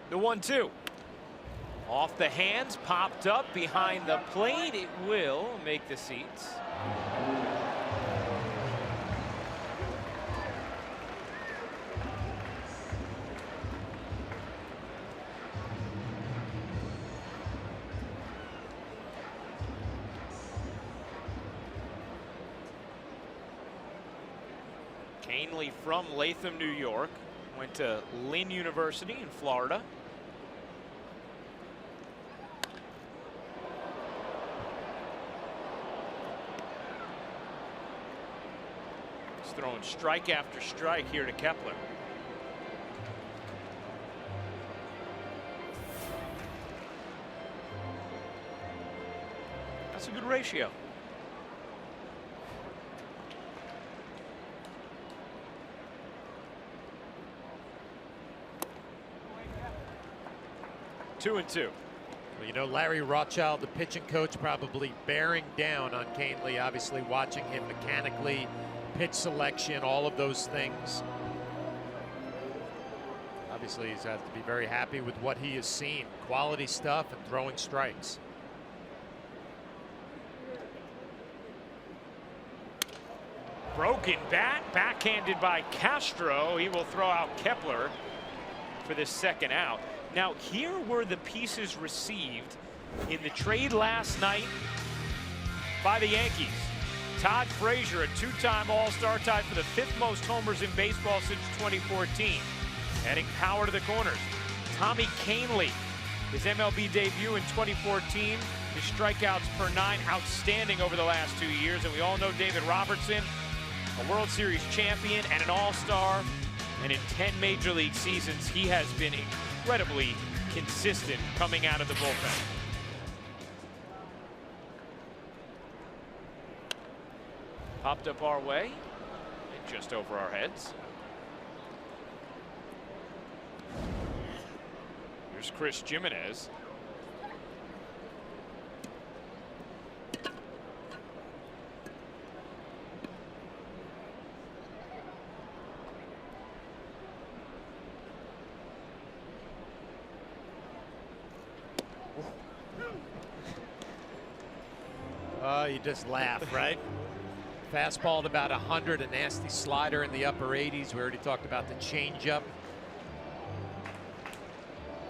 The 1-2. Off the hands, popped up behind the plate. It will make the seats. Canely from Latham, New York, went to Lynn University in Florida. Throwing strike after strike here to Kepler. That's a good ratio. Two and two. Well, you know, Larry Rothschild, the pitching coach, probably bearing down on Canely, obviously watching him mechanically, pitch selection, all of those things. Obviously, he's had to be very happy with what he has seen. Quality stuff and throwing strikes. Broken bat, backhanded by Castro. He will throw out Kepler for this second out. Now, here were the pieces received in the trade last night by the Yankees. Todd Frazier, a two-time All-Star, tied for the 5th most homers in baseball since 2014. Adding power to the corners. Tommy Canely, his MLB debut in 2014. His strikeouts per 9 outstanding over the last 2 years. And we all know David Robertson, a World Series champion and an All-Star. And in 10 Major League seasons, he has been incredibly consistent coming out of the bullpen. Popped up our way and just over our heads. Here's Chris Jimenez. You just laugh, right? Fastball at about 100, a nasty slider in the upper 80s. We already talked about the changeup.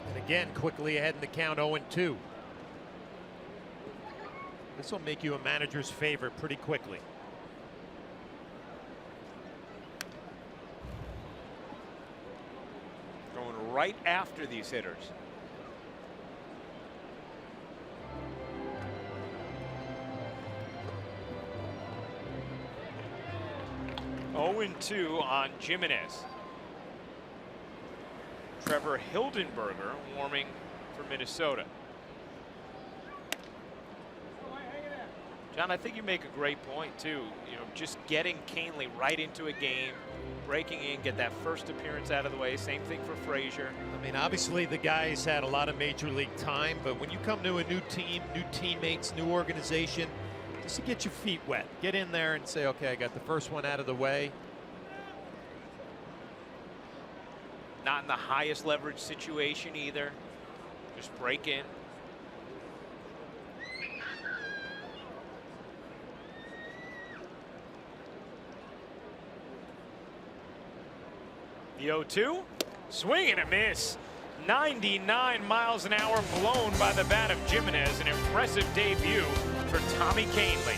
And again, quickly ahead in the count, 0-2. This will make you a manager's favorite pretty quickly. Going right after these hitters. Oh and 2 on Jimenez. Trevor Hildenberger warming for Minnesota. John, I think you make a great point too. You know, just getting Canely right into a game, breaking in, get that first appearance out of the way. Same thing for Frazier. I mean, obviously the guy's had a lot of major league time, but when you come to a new team, new teammates, new organization, just to get your feet wet, get in there and say, okay, I got the first one out of the way. Not in the highest leverage situation either. Just break in. The 0-2. Swing and a miss. 99 miles an hour blown by the bat of Jimenez. An impressive debut for Tommy Kahnle.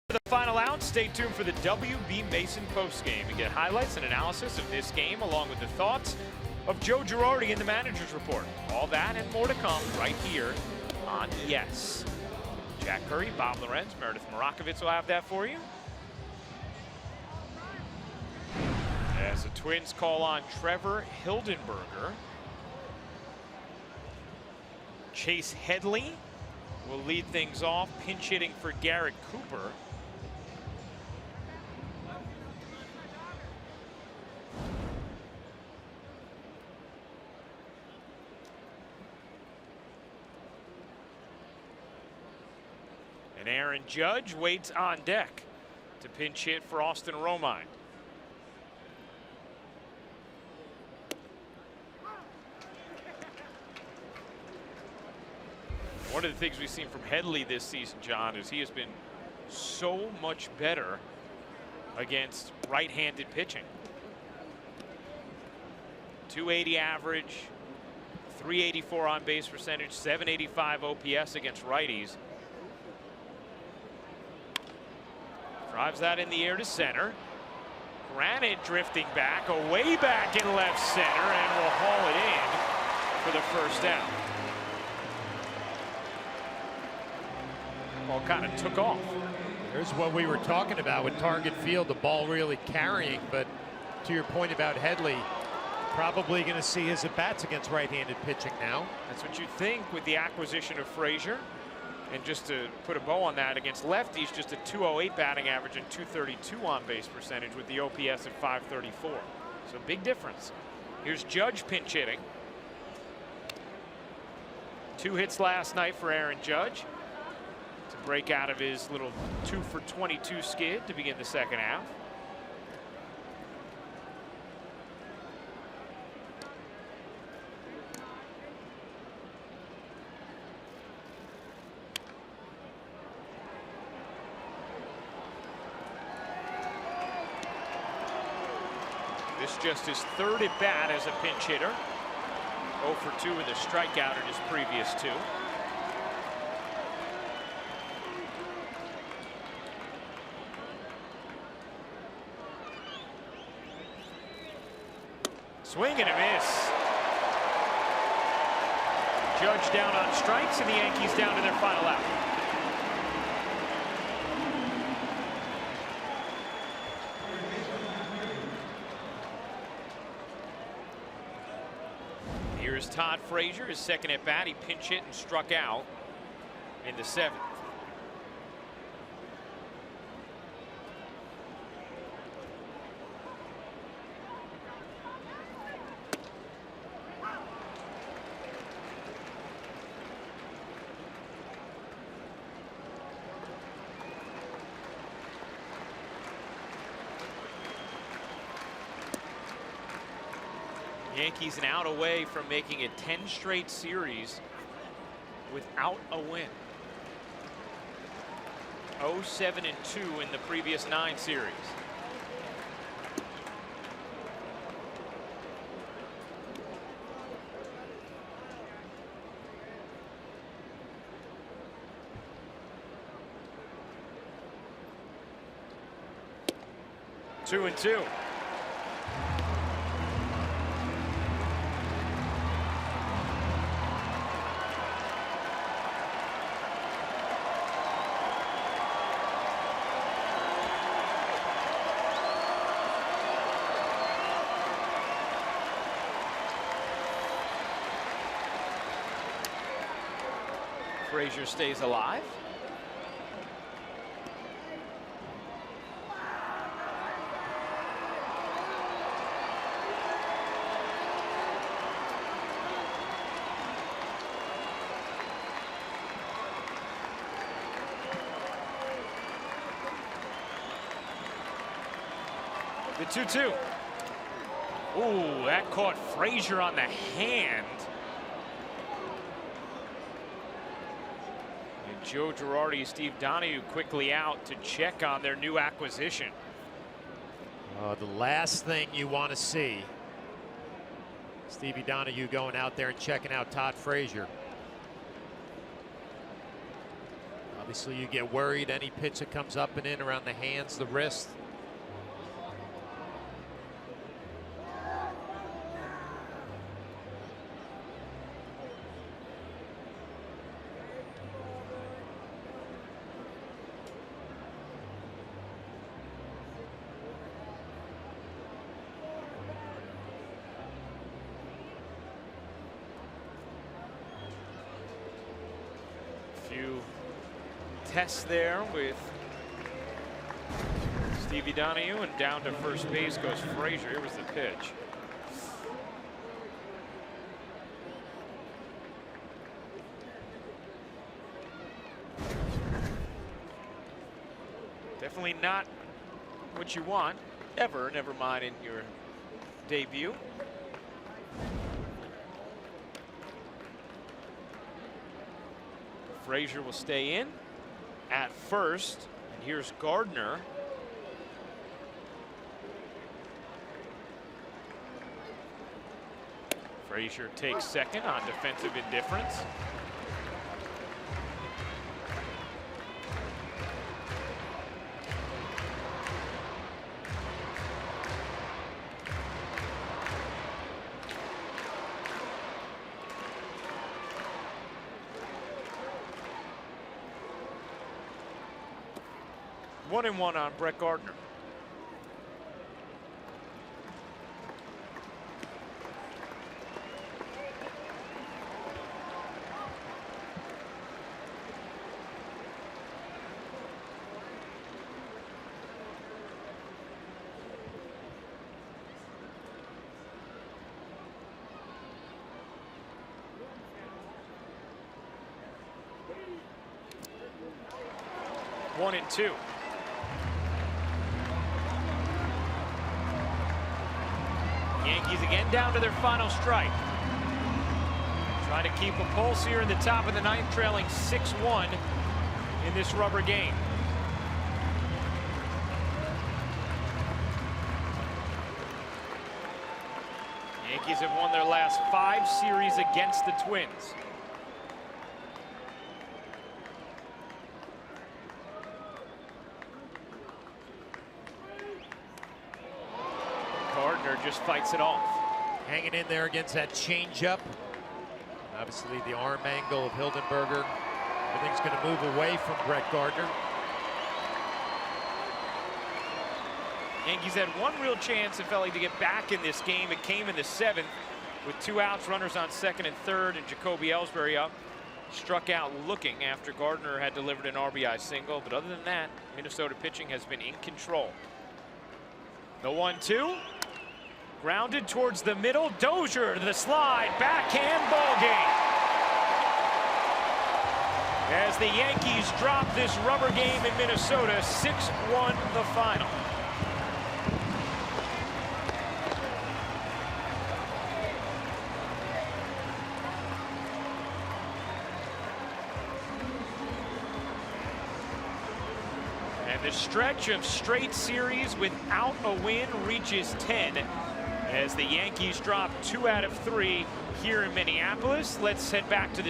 For the final out, stay tuned for the WB Mason postgame and get highlights and analysis of this game along with the thoughts of Joe Girardi in the manager's report. All that and more to come right here on Yes. Jack Curry, Bob Lorenz, Meredith Marakovitz will have that for you. As the Twins call on Trevor Hildenberger. Chase Headley will lead things off, pinch hitting for Garrett Cooper. And Aaron Judge waits on deck to pinch hit for Austin Romine. One of the things we've seen from Headley this season, John, is he has been so much better against right-handed pitching. 280 average, 384 on base percentage, 785 OPS against righties. Drives that in the air to center. Granite drifting back, away back in left center, and will haul it in for the first out. Ball kind of took off. Here's what we were talking about with target field, the ball really carrying, but to your point about Headley, probably going to see his at-bats against right-handed pitching now. That's what you'd think with the acquisition of Frazier. And just to put a bow on that, against lefties, just a 208 batting average and 232 on base percentage with the OPS at 534. So big difference. Here's Judge pinch hitting. 2 hits last night for Aaron Judge to break out of his little 2 for 22 skid to begin the second half. This just his 3rd at bat as a pinch hitter. 0 for 2 with a strikeout in his previous 2. Swing and a miss. Judge down on strikes, and the Yankees down to their final out. Here's Todd Frazier, his second at bat. He pinch hit and struck out in the 7th. Yankees an out away from making it 10 straight series without a win. 0-7-2 in the previous 9 series. Two and two. Frazier stays alive. The 2-2. Ooh, that caught Frazier on the hand. Joe Girardi, Steve Donahue quickly out to check on their new acquisition. The last thing you want to see, Stevie Donahue going out there and checking out Todd Frazier. Obviously, you get worried any pitch that comes up and in around the hands, the wrist. Few tests there with Stevie Donahue, and down to first base goes Frazier. Here was the pitch. Definitely not what you want ever, never mind in your debut. Frazier will stay in at first, and here's Gardner. Frazier takes second on defensive indifference. One and one on Brett Gardner. One and two. Yankees again down to their final strike. Trying to keep a pulse here in the top of the ninth, trailing 6-1 in this rubber game. Yankees have won their last 5 series against the Twins. Just fights it off. Hanging in there against that changeup. Obviously, the arm angle of Hildenberger. Everything's going to move away from Brett Gardner. Yankees had one real chance, if Ellie, to get back in this game. It came in the 7th. with 2 outs, runners on second and third, and Jacoby Ellsbury up. Struck out looking after Gardner had delivered an RBI single, but other than that, Minnesota pitching has been in control. The 1-2. Grounded towards the middle. Dozier to the slide. Backhand ball game. As the Yankees drop this rubber game in Minnesota, 6-1 the final. And the stretch of straight series without a win reaches 10 as the Yankees drop 2 out of 3 here in Minneapolis. Let's head back to the